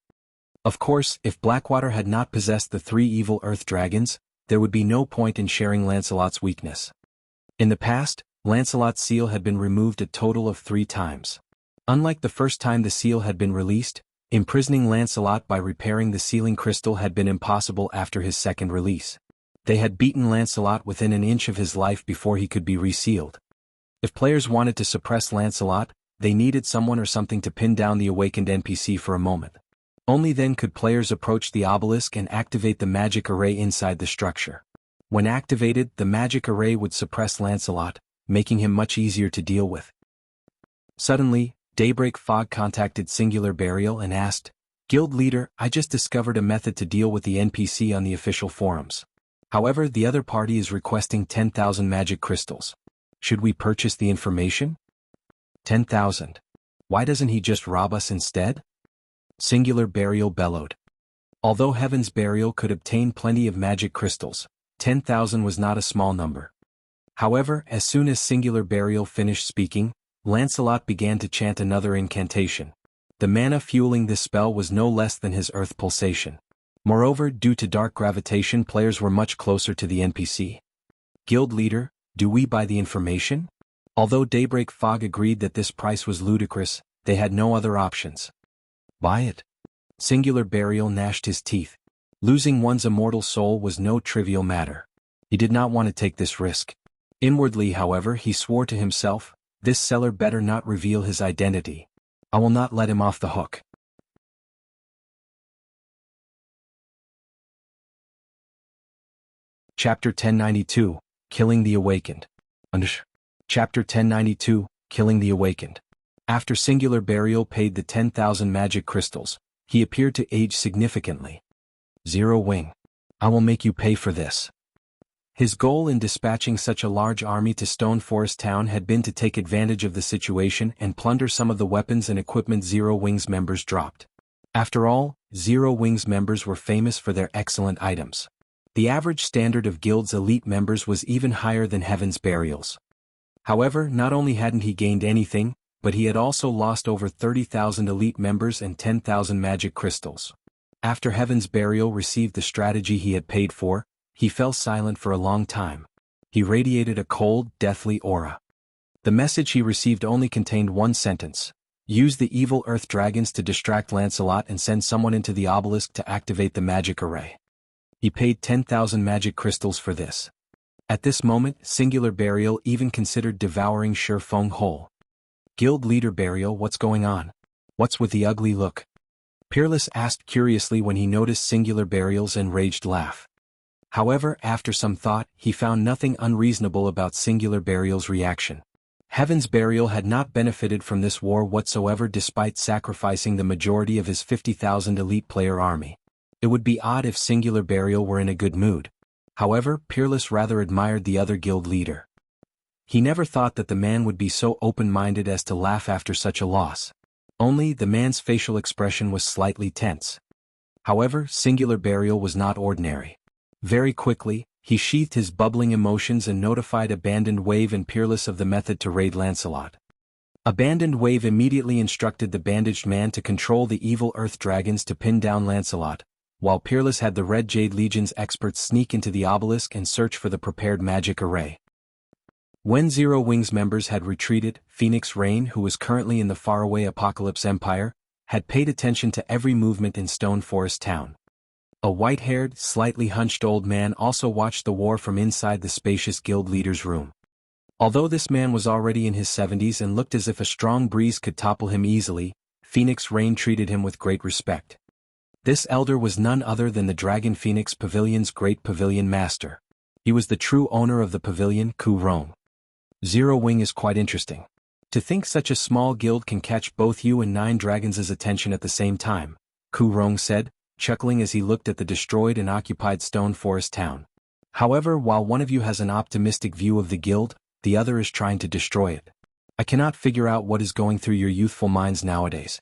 Of course, if Blackwater had not possessed the 3 evil earth dragons, there would be no point in sharing Lancelot's weakness. In the past, Lancelot's seal had been removed a total of 3 times. Unlike the first time the seal had been released, imprisoning Lancelot by repairing the sealing crystal had been impossible after his second release. They had beaten Lancelot within an inch of his life before he could be resealed. If players wanted to suppress Lancelot, they needed someone or something to pin down the awakened NPC for a moment. Only then could players approach the obelisk and activate the magic array inside the structure. When activated, the magic array would suppress Lancelot, making him much easier to deal with. Suddenly, Daybreak Fog contacted Singular Burial and asked, "Guild leader, I just discovered a method to deal with the NPC on the official forums. However, the other party is requesting 10,000 magic crystals. Should we purchase the information?" 10,000. Why doesn't he just rob us instead? Singular Burial bellowed. Although Heaven's Burial could obtain plenty of magic crystals, 10,000 was not a small number. However, as soon as Singular Burial finished speaking, Lancelot began to chant another incantation. The mana fueling this spell was no less than his earth pulsation. Moreover, due to dark gravitation, players were much closer to the NPC. Guild leader, do we buy the information? Although Daybreak Fog agreed that this price was ludicrous, they had no other options. Buy it. Singular Burial gnashed his teeth. Losing one's immortal soul was no trivial matter. He did not want to take this risk. Inwardly, however, he swore to himself, this seller better not reveal his identity. I will not let him off the hook. Chapter 1092, Killing the Awakened. Chapter 1092, Killing the Awakened. After Singular Burial paid the 10,000 magic crystals, he appeared to age significantly. Zero Wing. I will make you pay for this. His goal in dispatching such a large army to Stone Forest Town had been to take advantage of the situation and plunder some of the weapons and equipment Zero Wing's members dropped. After all, Zero Wing's members were famous for their excellent items. The average standard of Guild's elite members was even higher than Heaven's Burial's. However, not only hadn't he gained anything, but he had also lost over 30,000 elite members and 10,000 magic crystals. After Heaven's Burial received the strategy he had paid for, he fell silent for a long time. He radiated a cold, deathly aura. The message he received only contained one sentence. Use the evil earth dragons to distract Lancelot and send someone into the obelisk to activate the magic array. He paid 10,000 magic crystals for this. At this moment, Singular Burial even considered devouring Feng whole. Guild leader Burial, what's going on? What's with the ugly look? Peerless asked curiously when he noticed Singular Burial's enraged laugh. However, after some thought, he found nothing unreasonable about Singular Burial's reaction. Heaven's Burial had not benefited from this war whatsoever despite sacrificing the majority of his 50,000 elite player army. It would be odd if Singular Burial were in a good mood. However, Peerless rather admired the other guild leader. He never thought that the man would be so open-minded as to laugh after such a loss. Only, the man's facial expression was slightly tense. However, Singular Burial was not ordinary. Very quickly, he sheathed his bubbling emotions and notified Abandoned Wave and Peerless of the method to raid Lancelot. Abandoned Wave immediately instructed the bandaged man to control the evil earth dragons to pin down Lancelot, while Peerless had the Red Jade Legion's experts sneak into the obelisk and search for the prepared magic array. When Zero Wing's members had retreated, Phoenix Rain, who was currently in the faraway Apocalypse Empire, had paid attention to every movement in Stone Forest Town. A white-haired, slightly hunched old man also watched the war from inside the spacious guild leader's room. Although this man was already in his 70s and looked as if a strong breeze could topple him easily, Phoenix Rain treated him with great respect. This elder was none other than the Dragon Phoenix Pavilion's great pavilion master. He was the true owner of the pavilion, Ku Rong. Zero Wing is quite interesting. To think such a small guild can catch both you and 9 dragons' attention at the same time, Ku Rong said, chuckling as he looked at the destroyed and occupied Stone Forest Town. However, while one of you has an optimistic view of the guild, the other is trying to destroy it. I cannot figure out what is going through your youthful minds nowadays.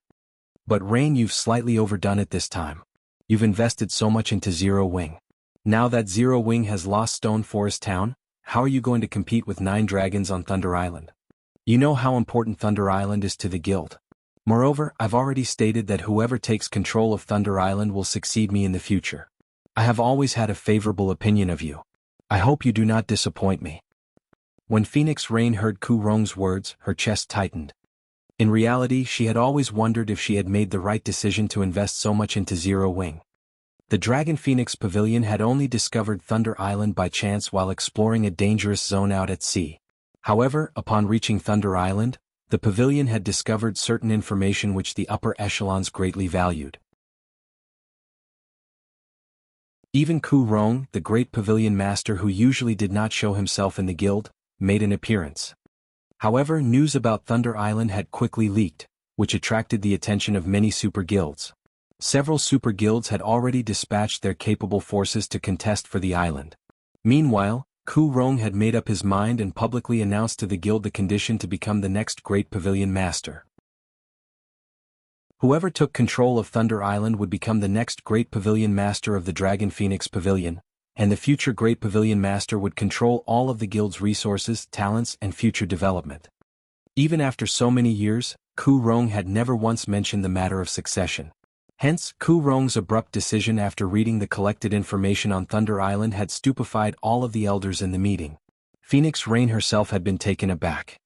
But Rain, you've slightly overdone it this time. You've invested so much into Zero Wing. Now that Zero Wing has lost Stone Forest Town, how are you going to compete with 9 dragons on Thunder Island? You know how important Thunder Island is to the guild. Moreover, I've already stated that whoever takes control of Thunder Island will succeed me in the future. I have always had a favorable opinion of you. I hope you do not disappoint me. When Phoenix Rain heard Ku Rong's words, her chest tightened. In reality, she had always wondered if she had made the right decision to invest so much into Zero Wing. The Dragon Phoenix Pavilion had only discovered Thunder Island by chance while exploring a dangerous zone out at sea. However, upon reaching Thunder Island, the pavilion had discovered certain information which the upper echelons greatly valued. Even Ku Rong, the great pavilion master who usually did not show himself in the guild, made an appearance. However, news about Thunder Island had quickly leaked, which attracted the attention of many super guilds. Several super guilds had already dispatched their capable forces to contest for the island. Meanwhile, Ku Rong had made up his mind and publicly announced to the guild the condition to become the next great pavilion master. Whoever took control of Thunder Island would become the next Great Pavilion Master of the Dragon Phoenix Pavilion, and the future Great Pavilion Master would control all of the guild's resources, talents, and future development. Even after so many years, Ku Rong had never once mentioned the matter of succession. Hence, Ku Rong's abrupt decision after reading the collected information on Thunder Island had stupefied all of the elders in the meeting. Phoenix Rain herself had been taken aback.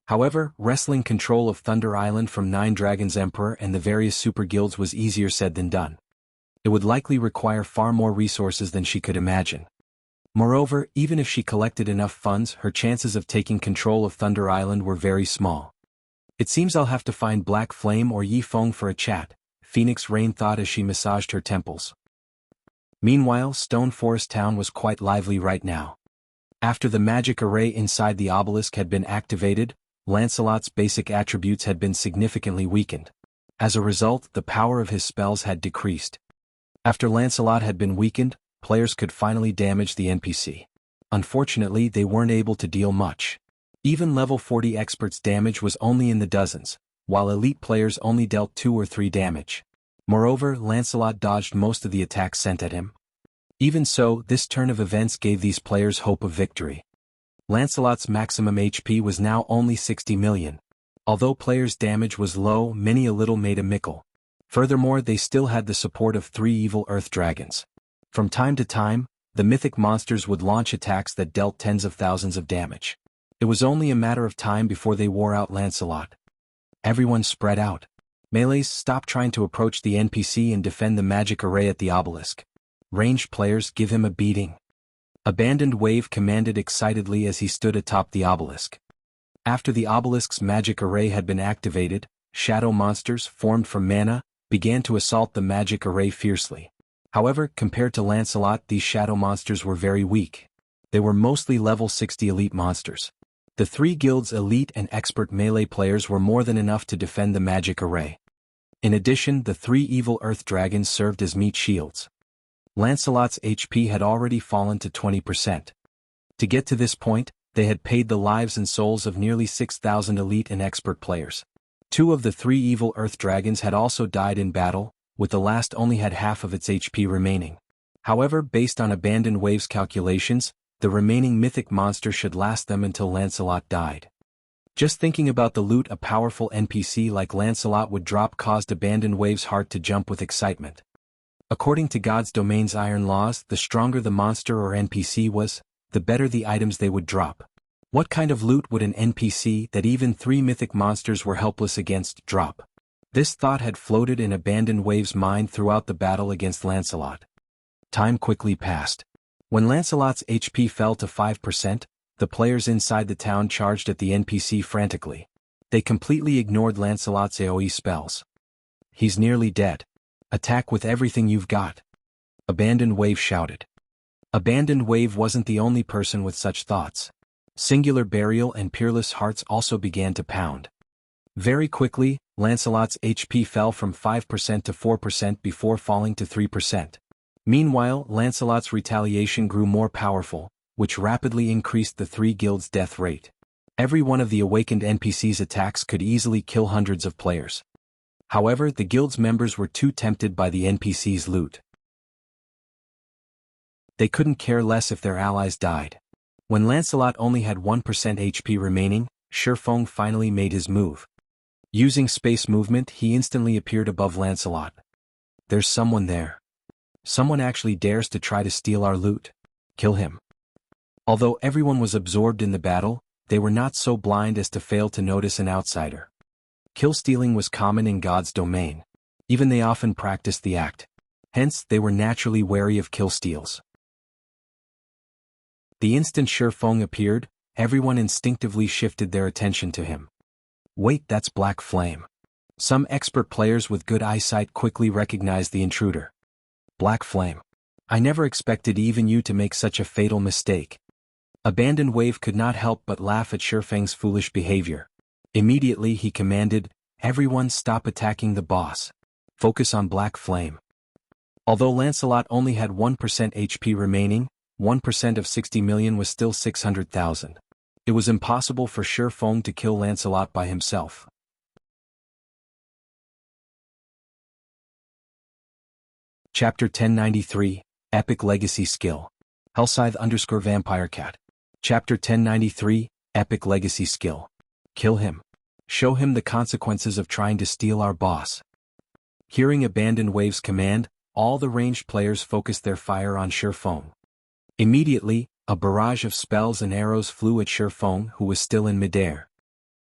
However, wresting control of Thunder Island from Nine Dragons Emperor and the various super guilds was easier said than done. It would likely require far more resources than she could imagine. Moreover, even if she collected enough funds, her chances of taking control of Thunder Island were very small. It seems I'll have to find Black Flame or Yi Feng for a chat, Phoenix Rain thought as she massaged her temples. Meanwhile, Stone Forest Town was quite lively right now. After the magic array inside the obelisk had been activated, Lancelot's basic attributes had been significantly weakened. As a result, the power of his spells had decreased. After Lancelot had been weakened, players could finally damage the NPC. Unfortunately, they weren't able to deal much. Even level 40 experts' damage was only in the dozens, while elite players only dealt 2 or 3 damage. Moreover, Lancelot dodged most of the attacks sent at him. Even so, this turn of events gave these players hope of victory. Lancelot's maximum HP was now only 60 million. Although players' damage was low, many a little made a mickle. Furthermore, they still had the support of 3 evil earth dragons. From time to time, the mythic monsters would launch attacks that dealt tens of thousands of damage. It was only a matter of time before they wore out Lancelot. Everyone spread out. Melees, stop trying to approach the NPC and defend the magic array at the obelisk. Ranged players, give him a beating. Abandoned Wave commanded excitedly as he stood atop the obelisk. After the obelisk's magic array had been activated, shadow monsters, formed from mana, began to assault the magic array fiercely. However, compared to Lancelot, these shadow monsters were very weak. They were mostly level 60 elite monsters. The 3 guilds' elite and expert melee players were more than enough to defend the magic array. In addition, the 3 evil earth dragons served as meat shields. Lancelot's HP had already fallen to 20%. To get to this point, they had paid the lives and souls of nearly 6,000 elite and expert players. 2 of the 3 evil earth dragons had also died in battle, with the last only had half of its HP remaining. However, based on Abandoned Wave's calculations, the remaining mythic monster should last them until Lancelot died. Just thinking about the loot a powerful NPC like Lancelot would drop caused Abandoned Wave's heart to jump with excitement. According to God's domain's iron laws, the stronger the monster or NPC was, the better the items they would drop. What kind of loot would an NPC that even 3 mythic monsters were helpless against drop? This thought had floated in Abandoned Wave's mind throughout the battle against Lancelot. Time quickly passed. When Lancelot's HP fell to 5%, the players inside the town charged at the NPC frantically. They completely ignored Lancelot's AoE spells. He's nearly dead. Attack with everything you've got. Abandoned Wave shouted. Abandoned Wave wasn't the only person with such thoughts. Singular Burial and Peerless Hearts also began to pound. Very quickly, Lancelot's HP fell from 5% to 4% before falling to 3%. Meanwhile, Lancelot's retaliation grew more powerful, which rapidly increased the 3 guilds' death rate. Every one of the awakened NPC's attacks could easily kill hundreds of players. However, the guild's members were too tempted by the NPC's loot. They couldn't care less if their allies died. When Lancelot only had 1% HP remaining, Feng finally made his move. Using space movement, he instantly appeared above Lancelot. There's someone there. Someone actually dares to try to steal our loot. Kill him. Although everyone was absorbed in the battle, they were not so blind as to fail to notice an outsider. Kill-stealing was common in God's domain. Even they often practiced the act. Hence, they were naturally wary of kill-steals. The instant Feng appeared, everyone instinctively shifted their attention to him. Wait, that's Black Flame. Some expert players with good eyesight quickly recognized the intruder. Black Flame. I never expected even you to make such a fatal mistake. Abandoned Wave could not help but laugh at Feng's foolish behavior. Immediately he commanded, everyone stop attacking the boss. Focus on Black Flame. Although Lancelot only had 1% HP remaining, 1% of 60 million was still 600,000. It was impossible for Feng to kill Lancelot by himself. Chapter 1093, Epic Legacy Skill. Hellscythe_Vampire Cat. Chapter 1093, Epic Legacy Skill. Kill him. Show him the consequences of trying to steal our boss. Hearing Abandoned Wave's command, all the ranged players focused their fire on Feng. Immediately, a barrage of spells and arrows flew at Feng, who was still in midair.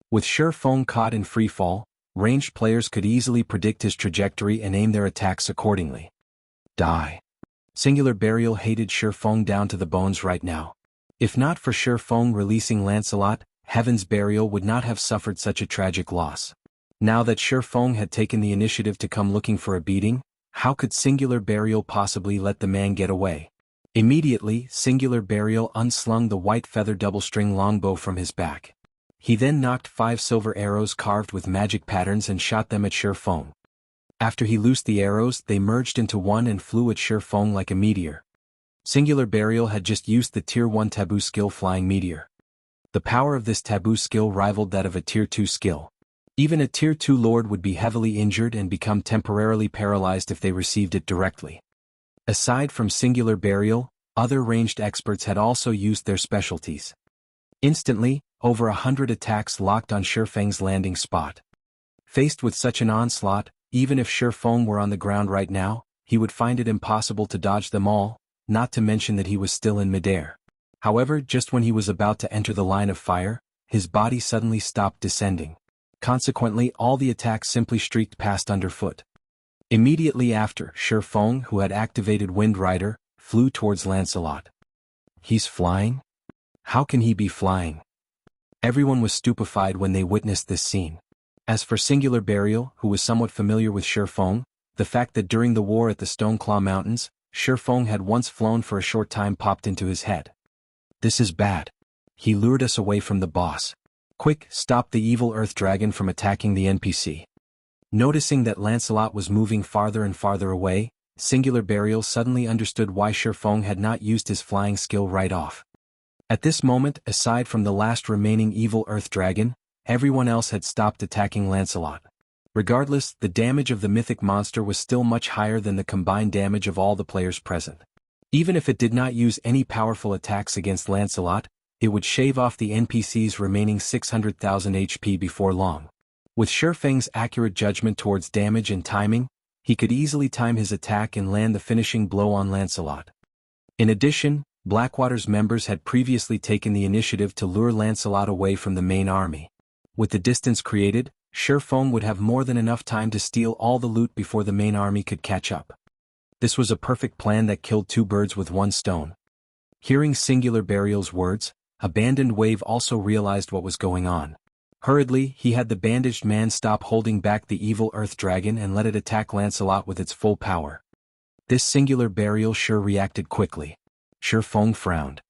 With Feng caught in freefall, ranged players could easily predict his trajectory and aim their attacks accordingly. Die. Singular Burial hated Feng down to the bones right now. If not for Feng releasing Lancelot, Heaven's Burial would not have suffered such a tragic loss. Now that Feng had taken the initiative to come looking for a beating, how could Singular Burial possibly let the man get away? Immediately, Singular Burial unslung the white feather double-string longbow from his back. He then knocked 5 silver arrows carved with magic patterns and shot them at Feng. After he loosed the arrows, they merged into one and flew at Feng like a meteor. Singular Burial had just used the Tier 1 taboo skill Flying Meteor. The power of this taboo skill rivaled that of a Tier 2 skill. Even a Tier 2 Lord would be heavily injured and become temporarily paralyzed if they received it directly. Aside from Singular Burial, other ranged experts had also used their specialties. Instantly, over 100 attacks locked on Feng's landing spot. Faced with such an onslaught, even if Feng were on the ground right now, he would find it impossible to dodge them all, not to mention that he was still in midair. However, just when he was about to enter the line of fire, his body suddenly stopped descending. Consequently, all the attacks simply streaked past underfoot. Immediately after, Feng, who had activated Wind Rider, flew towards Lancelot. He's flying? How can he be flying? Everyone was stupefied when they witnessed this scene. As for Singular Burial, who was somewhat familiar with Feng, the fact that during the war at the Stoneclaw Mountains, Feng had once flown for a short time popped into his head. This is bad. He lured us away from the boss. Quick, stop the evil Earth Dragon from attacking the NPC. Noticing that Lancelot was moving farther and farther away, Singular Burial suddenly understood why Feng had not used his flying skill right off. At this moment, aside from the last remaining evil Earth Dragon, everyone else had stopped attacking Lancelot. Regardless, the damage of the mythic monster was still much higher than the combined damage of all the players present. Even if it did not use any powerful attacks against Lancelot, it would shave off the NPC's remaining 600,000 HP before long. With Feng's accurate judgment towards damage and timing, he could easily time his attack and land the finishing blow on Lancelot. In addition, Blackwater's members had previously taken the initiative to lure Lancelot away from the main army. With the distance created, Feng would have more than enough time to steal all the loot before the main army could catch up. This was a perfect plan that killed 2 birds with 1 stone. Hearing Singular Burial's words, Abandoned Wave also realized what was going on. Hurriedly, he had the bandaged man stop holding back the evil Earth Dragon and let it attack Lancelot with its full power. This Singular Burial sure reacted quickly. Feng frowned.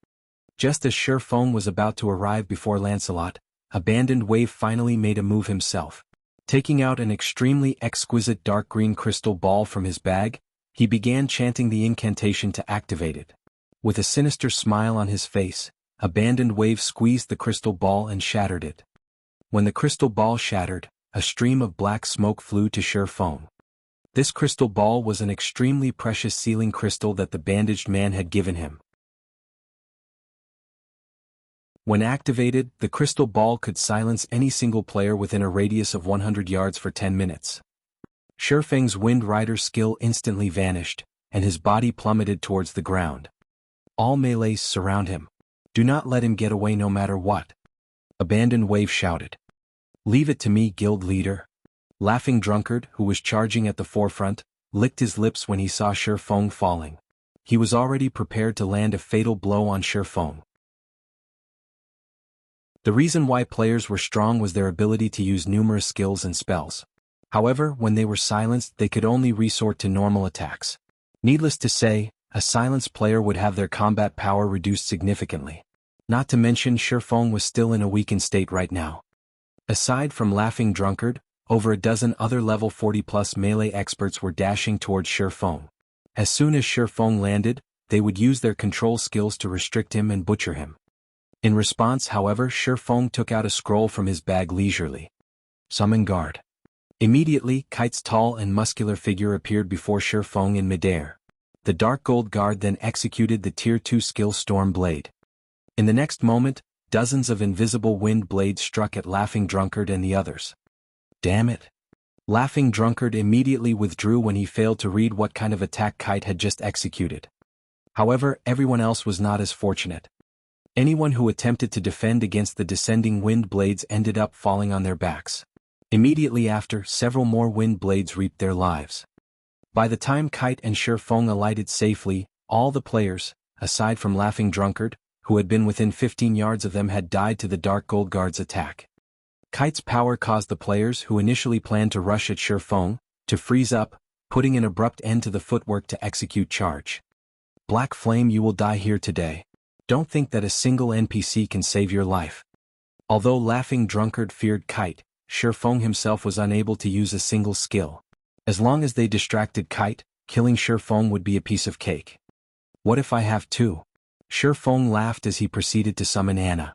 Just as Feng was about to arrive before Lancelot, Abandoned Wave finally made a move himself. Taking out an extremely exquisite dark green crystal ball from his bag, he began chanting the incantation to activate it. With a sinister smile on his face, Abandoned Wave squeezed the crystal ball and shattered it. When the crystal ball shattered, a stream of black smoke flew to Feng. This crystal ball was an extremely precious sealing crystal that the bandaged man had given him. When activated, the crystal ball could silence any single player within a radius of 100 yards for 10 minutes. Feng's Wind Rider skill instantly vanished, and his body plummeted towards the ground. All melees surround him. Do not let him get away no matter what. Abandoned Wave shouted. Leave it to me, guild leader. Laughing Drunkard, who was charging at the forefront, licked his lips when he saw Feng falling. He was already prepared to land a fatal blow on Feng. The reason why players were strong was their ability to use numerous skills and spells. However, when they were silenced, they could only resort to normal attacks. Needless to say, a silenced player would have their combat power reduced significantly. Not to mention Feng was still in a weakened state right now. Aside from Laughing Drunkard, over a dozen other level 40+ melee experts were dashing towards Feng. As soon as Feng landed, they would use their control skills to restrict him and butcher him. In response, however, Feng took out a scroll from his bag leisurely. Summon guard. Immediately, Kite's tall and muscular figure appeared before Feng in midair. The Dark Gold Guard then executed the Tier 2 skill Storm Blade. In the next moment, dozens of invisible wind blades struck at Laughing Drunkard and the others. Damn it. Laughing Drunkard immediately withdrew when he failed to read what kind of attack Kite had just executed. However, everyone else was not as fortunate. Anyone who attempted to defend against the descending wind blades ended up falling on their backs. Immediately after, several more wind blades reaped their lives. By the time Kite and Feng alighted safely, all the players, aside from Laughing Drunkard, who had been within 15 yards of them, had died to the Dark Gold Guard's attack. Kite's power caused the players who initially planned to rush at Feng to freeze up, putting an abrupt end to the footwork to execute charge. Black Flame, you will die here today. Don't think that a single NPC can save your life. Although Laughing Drunkard feared Kite, Feng himself was unable to use a single skill. As long as they distracted Kite, killing Feng would be a piece of cake. What if I have to? Feng laughed as he proceeded to summon Anna.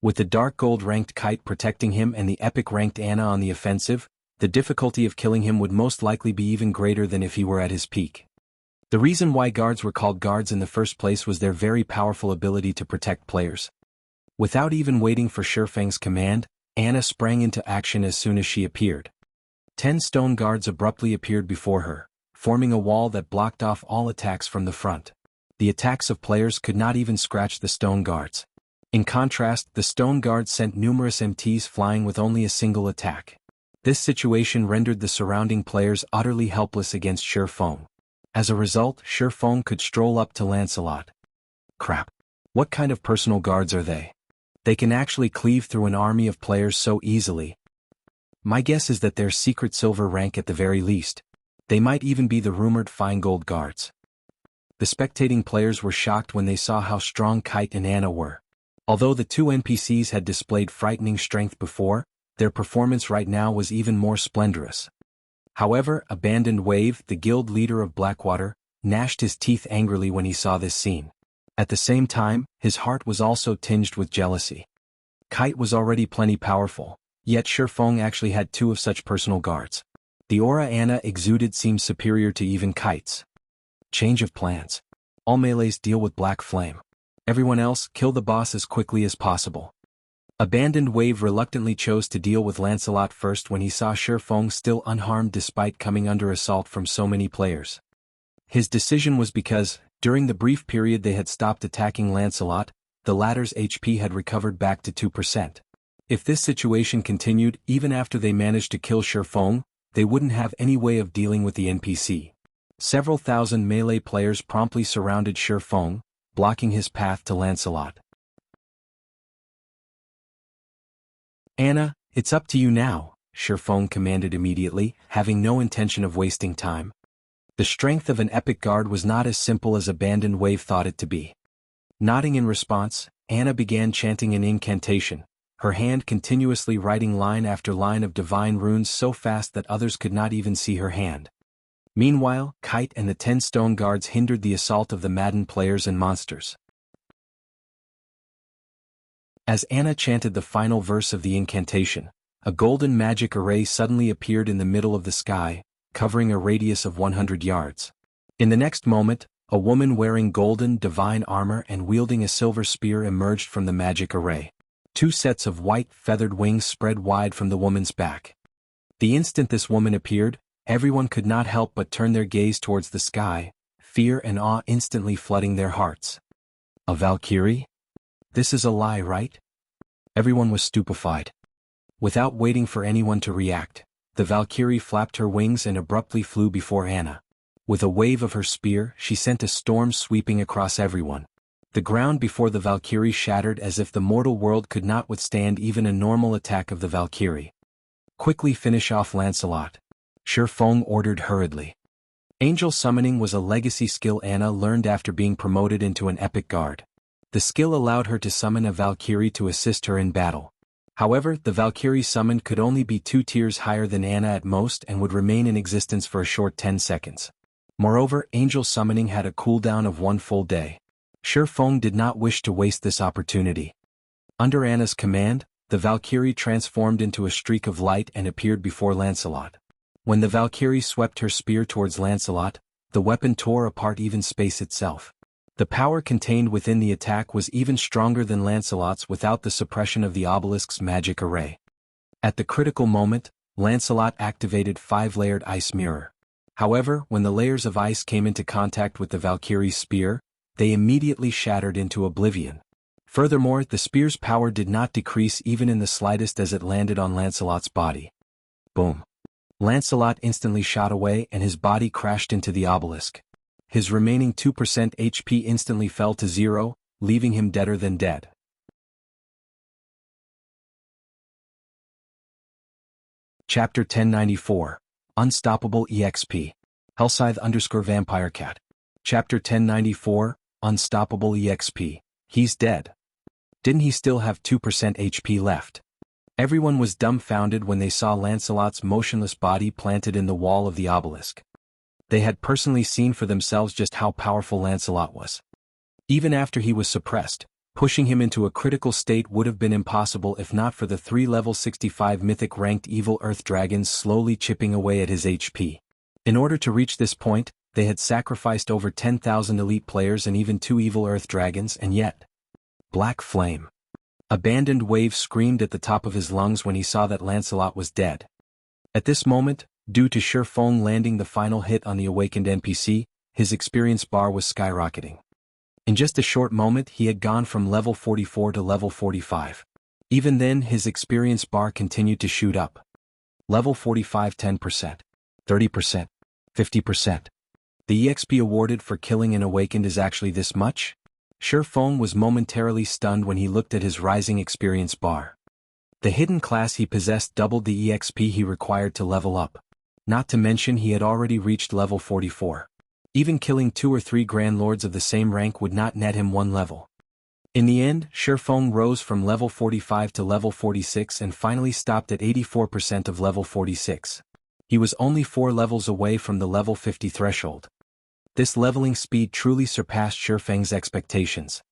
With the Dark Gold ranked Kite protecting him and the Epic ranked Anna on the offensive, the difficulty of killing him would most likely be even greater than if he were at his peak. The reason why guards were called guards in the first place was their very powerful ability to protect players. Without even waiting for Feng's command, Anna sprang into action as soon as she appeared. 10 stone guards abruptly appeared before her, forming a wall that blocked off all attacks from the front. The attacks of players could not even scratch the stone guards. In contrast, the stone guards sent numerous MTs flying with only a single attack. This situation rendered the surrounding players utterly helpless against Feng. As a result, Feng could stroll up to Lancelot. Crap. What kind of personal guards are they? They can actually cleave through an army of players so easily. My guess is that they're secret silver rank at the very least. They might even be the rumored fine gold guards. The spectating players were shocked when they saw how strong Kite and Anna were. Although the two NPCs had displayed frightening strength before, their performance right now was even more splendorous. However, Abandoned Wave, the guild leader of Blackwater, gnashed his teeth angrily when he saw this scene. At the same time, his heart was also tinged with jealousy. Kite was already plenty powerful, yet Feng actually had 2 of such personal guards. The aura Anna exuded seemed superior to even Kite's. Change of plans. All melees deal with Black Flame. Everyone else, kill the boss as quickly as possible. Abandoned Wave reluctantly chose to deal with Lancelot first when he saw Feng still unharmed despite coming under assault from so many players. His decision was because, during the brief period they had stopped attacking Lancelot, the latter's HP had recovered back to 2%. If this situation continued even after they managed to kill Feng, they wouldn't have any way of dealing with the NPC. Several thousand melee players promptly surrounded Feng, blocking his path to Lancelot. Anna, it's up to you now, Feng commanded immediately, having no intention of wasting time. The strength of an epic guard was not as simple as Abandoned Wave thought it to be. Nodding in response, Anna began chanting an incantation, her hand continuously writing line after line of divine runes so fast that others could not even see her hand. Meanwhile, Kite and the 10 stone guards hindered the assault of the maddened players and monsters. As Anna chanted the final verse of the incantation, a golden magic array suddenly appeared in the middle of the sky, covering a radius of 100 yards. In the next moment, a woman wearing golden divine armor and wielding a silver spear emerged from the magic array. 2 sets of white feathered wings spread wide from the woman's back. The instant this woman appeared, everyone could not help but turn their gaze towards the sky, fear and awe instantly flooding their hearts. A Valkyrie? This is a lie, right? Everyone was stupefied. Without waiting for anyone to react, the Valkyrie flapped her wings and abruptly flew before Anna. With a wave of her spear, she sent a storm sweeping across everyone. The ground before the Valkyrie shattered as if the mortal world could not withstand even a normal attack of the Valkyrie. Quickly finish off Lancelot, Feng ordered hurriedly. Angel Summoning was a legacy skill Anna learned after being promoted into an epic guard. The skill allowed her to summon a Valkyrie to assist her in battle. However, the Valkyrie summoned could only be 2 tiers higher than Anna at most and would remain in existence for a short 10 seconds. Moreover, Angel Summoning had a cooldown of 1 full day. Feng did not wish to waste this opportunity. Under Anna's command, the Valkyrie transformed into a streak of light and appeared before Lancelot. When the Valkyrie swept her spear towards Lancelot, the weapon tore apart even space itself. The power contained within the attack was even stronger than Lancelot's without the suppression of the obelisk's magic array. At the critical moment, Lancelot activated 5-layered ice mirror. However, when the layers of ice came into contact with the Valkyrie's spear, they immediately shattered into oblivion. Furthermore, the spear's power did not decrease even in the slightest as it landed on Lancelot's body. Boom. Lancelot instantly shot away and his body crashed into the obelisk. His remaining 2% HP instantly fell to 0, leaving him deader than dead. Chapter 1094. Unstoppable EXP. Hellscythe_Vampirecat. Chapter 1094. Unstoppable EXP. He's dead. Didn't he still have 2% HP left? Everyone was dumbfounded when they saw Lancelot's motionless body planted in the wall of the obelisk. They had personally seen for themselves just how powerful Lancelot was. Even after he was suppressed, pushing him into a critical state would have been impossible if not for the 3 level 65 mythic ranked evil earth dragons slowly chipping away at his HP. In order to reach this point, they had sacrificed over 10,000 elite players and even 2 evil earth dragons, and yet... Black Flame. Abandoned Wave screamed at the top of his lungs when he saw that Lancelot was dead. At this moment, due to Feng landing the final hit on the awakened NPC, his experience bar was skyrocketing. In just a short moment he had gone from level 44 to level 45. Even then his experience bar continued to shoot up. Level 45 10%, 30%, 50%. The EXP awarded for killing an awakened is actually this much? Feng was momentarily stunned when he looked at his rising experience bar. The hidden class he possessed doubled the EXP he required to level up. Not to mention he had already reached level 44. Even killing 2 or 3 Grand Lords of the same rank would not net him 1 level. In the end, Feng rose from level 45 to level 46 and finally stopped at 84% of level 46. He was only 4 levels away from the level 50 threshold. This leveling speed truly surpassed Feng's expectations.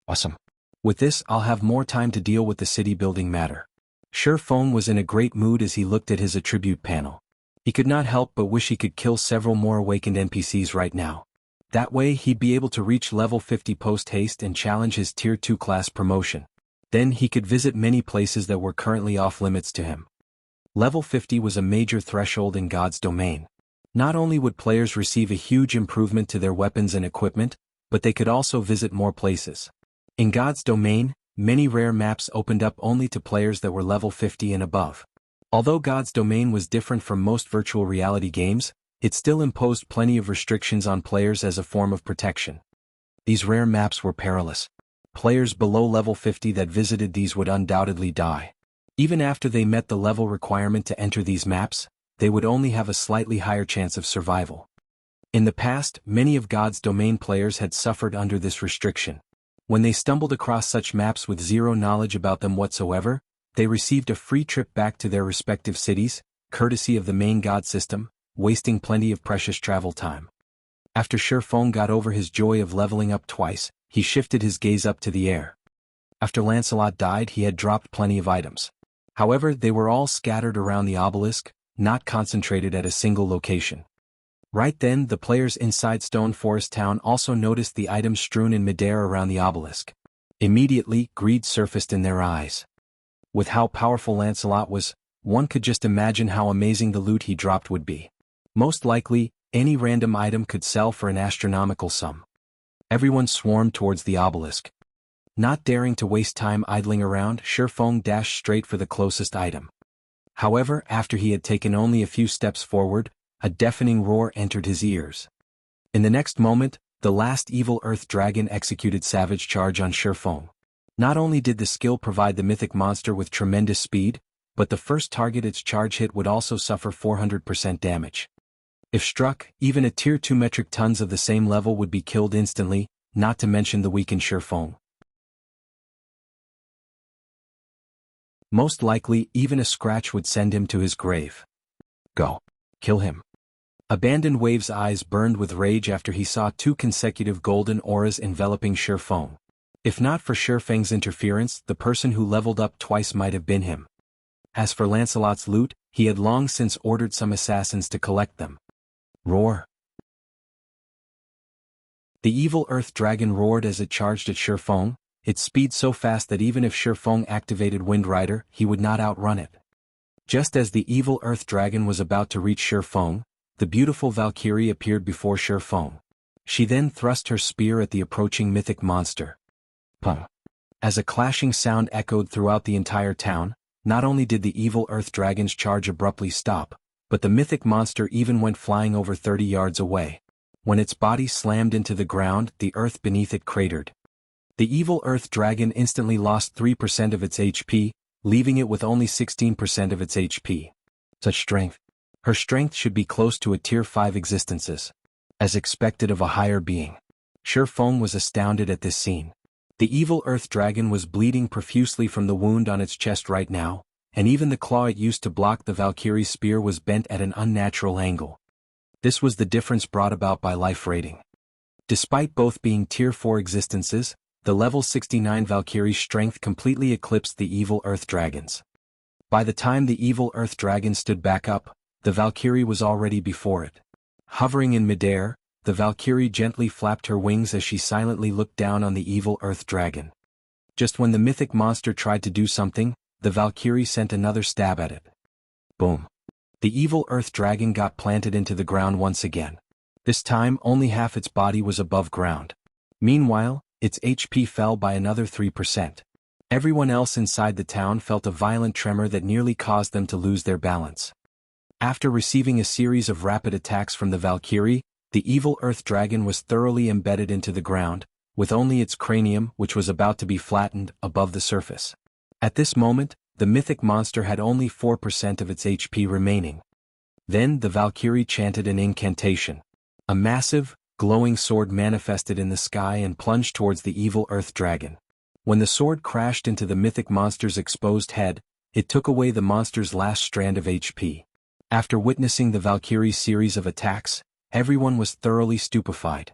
Awesome. With this I'll have more time to deal with the city building matter. Feng was in a great mood as he looked at his attribute panel. He could not help but wish he could kill several more awakened NPCs right now. That way he'd be able to reach level 50 post-haste and challenge his tier 2 class promotion. Then he could visit many places that were currently off limits to him. Level 50 was a major threshold in God's domain. Not only would players receive a huge improvement to their weapons and equipment, but they could also visit more places. In God's domain, many rare maps opened up only to players that were level 50 and above. Although God's domain was different from most virtual reality games, it still imposed plenty of restrictions on players as a form of protection. These rare maps were perilous. Players below level 50 that visited these would undoubtedly die. Even after they met the level requirement to enter these maps, they would only have a slightly higher chance of survival. In the past, many of God's domain players had suffered under this restriction. When they stumbled across such maps with zero knowledge about them whatsoever, they received a free trip back to their respective cities, courtesy of the main God system, wasting plenty of precious travel time. After Feng got over his joy of leveling up twice, he shifted his gaze up to the air. After Lancelot died he had dropped plenty of items. However, they were all scattered around the obelisk, not concentrated at a single location. Right then the players inside Stone Forest Town also noticed the items strewn in midair around the obelisk. Immediately, greed surfaced in their eyes. With how powerful Lancelot was, one could just imagine how amazing the loot he dropped would be. Most likely, any random item could sell for an astronomical sum. Everyone swarmed towards the obelisk. Not daring to waste time idling around, Feng dashed straight for the closest item. However, after he had taken only a few steps forward, a deafening roar entered his ears. In the next moment, the last evil earth dragon executed savage charge on Feng. Not only did the skill provide the mythic monster with tremendous speed, but the first target its charge hit would also suffer 400% damage. If struck, even a tier 2 metric tons of the same level would be killed instantly, not to mention the weakened Feng. Most likely, even a scratch would send him to his grave. Go. Kill him. Abandoned Wave's eyes burned with rage after he saw 2 consecutive golden auras enveloping Feng. If not for Feng's interference, the person who leveled up twice might have been him. As for Lancelot's loot, he had long since ordered some assassins to collect them. Roar! The evil earth dragon roared as it charged at Feng, its speed so fast that even if Feng activated Wind Rider, he would not outrun it. Just as the evil earth dragon was about to reach Feng, the beautiful Valkyrie appeared before Feng. She then thrust her spear at the approaching mythic monster. Pum! As a clashing sound echoed throughout the entire town, not only did the evil earth dragon's charge abruptly stop, but the mythic monster even went flying over 30 yards away. When its body slammed into the ground, the earth beneath it cratered. The evil earth dragon instantly lost 3% of its HP, leaving it with only 16% of its HP. Such strength. Her strength should be close to a tier 5 existences. As expected of a higher being. Feng was astounded at this scene. The evil earth dragon was bleeding profusely from the wound on its chest right now, and even the claw it used to block the Valkyrie's spear was bent at an unnatural angle. This was the difference brought about by life rating. Despite both being tier 4 existences, the level 69 Valkyrie's strength completely eclipsed the evil earth dragon's. By the time the evil earth dragon stood back up, the Valkyrie was already before it. Hovering in midair, the Valkyrie gently flapped her wings as she silently looked down on the evil earth dragon. Just when the mythic monster tried to do something, the Valkyrie sent another stab at it. Boom! The evil earth dragon got planted into the ground once again. This time only half its body was above ground. Meanwhile, its HP fell by another 3%. Everyone else inside the town felt a violent tremor that nearly caused them to lose their balance. After receiving a series of rapid attacks from the Valkyrie, the evil earth dragon was thoroughly embedded into the ground, with only its cranium, which was about to be flattened, above the surface. At this moment, the mythic monster had only 4% of its HP remaining. Then the Valkyrie chanted an incantation. A massive, glowing sword manifested in the sky and plunged towards the evil earth dragon. When the sword crashed into the mythic monster's exposed head, it took away the monster's last strand of HP. After witnessing the Valkyrie's series of attacks, everyone was thoroughly stupefied.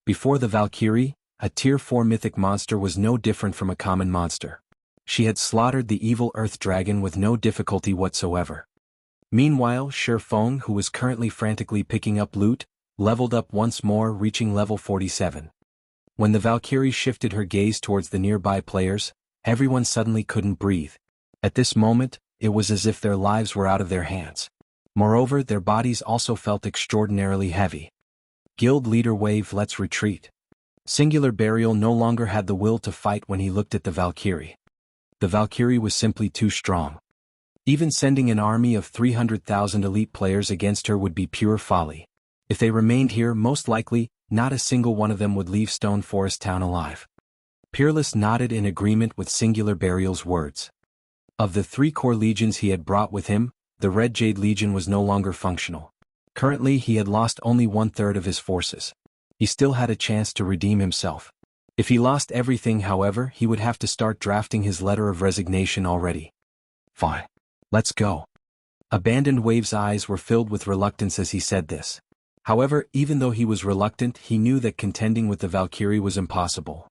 Before the Valkyrie, a tier 4 mythic monster was no different from a common monster. She had slaughtered the evil earth dragon with no difficulty whatsoever. Meanwhile, Feng, who was currently frantically picking up loot, leveled up once more, reaching level 47. When the Valkyrie shifted her gaze towards the nearby players, everyone suddenly couldn't breathe. At this moment, it was as if their lives were out of their hands. Moreover, their bodies also felt extraordinarily heavy. Guild leader Wave, let's retreat. Singular Burial no longer had the will to fight when he looked at the Valkyrie. The Valkyrie was simply too strong. Even sending an army of 300,000 elite players against her would be pure folly. If they remained here, most likely, not a single one of them would leave Stone Forest Town alive. Peerless nodded in agreement with Singular Burial's words. Of the 3 core legions he had brought with him, the Red Jade Legion was no longer functional. Currently he had lost only 1/3 of his forces. He still had a chance to redeem himself. If he lost everything, however, he would have to start drafting his letter of resignation already. Fine. Let's go. Abandoned Wave's eyes were filled with reluctance as he said this. However, even though he was reluctant, he knew that contending with the Valkyrie was impossible.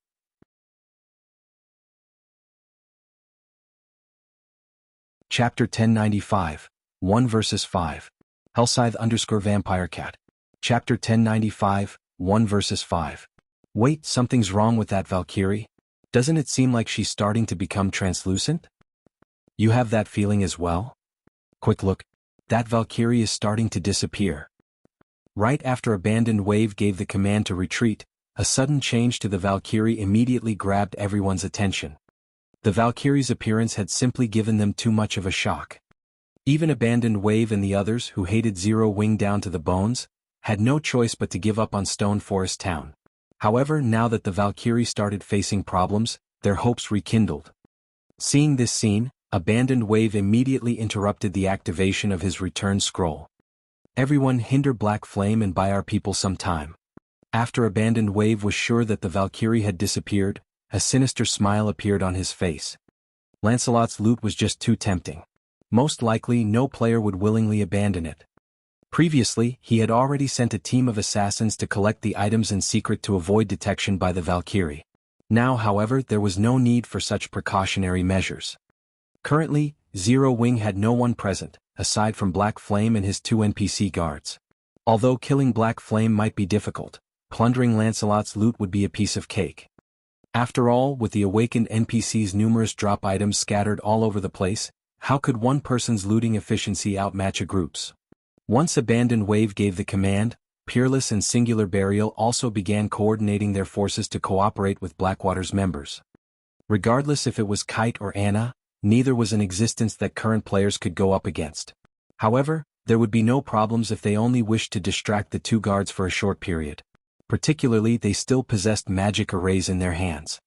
Chapter 1095, 1 vs 5. Hellscythe_VampireCat. Chapter 1095, 1 vs 5. Wait, something's wrong with that Valkyrie? Doesn't it seem like she's starting to become translucent? You have that feeling as well? Quick look. That Valkyrie is starting to disappear. Right after Abandoned Wave gave the command to retreat, a sudden change to the Valkyrie immediately grabbed everyone's attention. The Valkyrie's appearance had simply given them too much of a shock. Even Abandoned Wave and the others, who hated Zero Wing down to the bones, had no choice but to give up on Stone Forest Town. However, now that the Valkyrie started facing problems, their hopes rekindled. Seeing this scene, Abandoned Wave immediately interrupted the activation of his return scroll. Everyone hinder Black Flame and buy our people some time. After Abandoned Wave was sure that the Valkyrie had disappeared, a sinister smile appeared on his face. Lancelot's loot was just too tempting. Most likely no player would willingly abandon it. Previously, he had already sent a team of assassins to collect the items in secret to avoid detection by the Valkyrie. Now, however, there was no need for such precautionary measures. Currently, Zero Wing had no one present, aside from Black Flame and his 2 NPC guards. Although killing Black Flame might be difficult, plundering Lancelot's loot would be a piece of cake. After all, with the awakened NPC's numerous drop items scattered all over the place, how could one person's looting efficiency outmatch a group's? Once Abandoned Wave gave the command, Peerless and Singular Burial also began coordinating their forces to cooperate with Blackwater's members. Regardless if it was Kite or Anna, neither was in existence that current players could go up against. However, there would be no problems if they only wished to distract the 2 guards for a short period. Particularly, they still possessed magic arrays in their hands.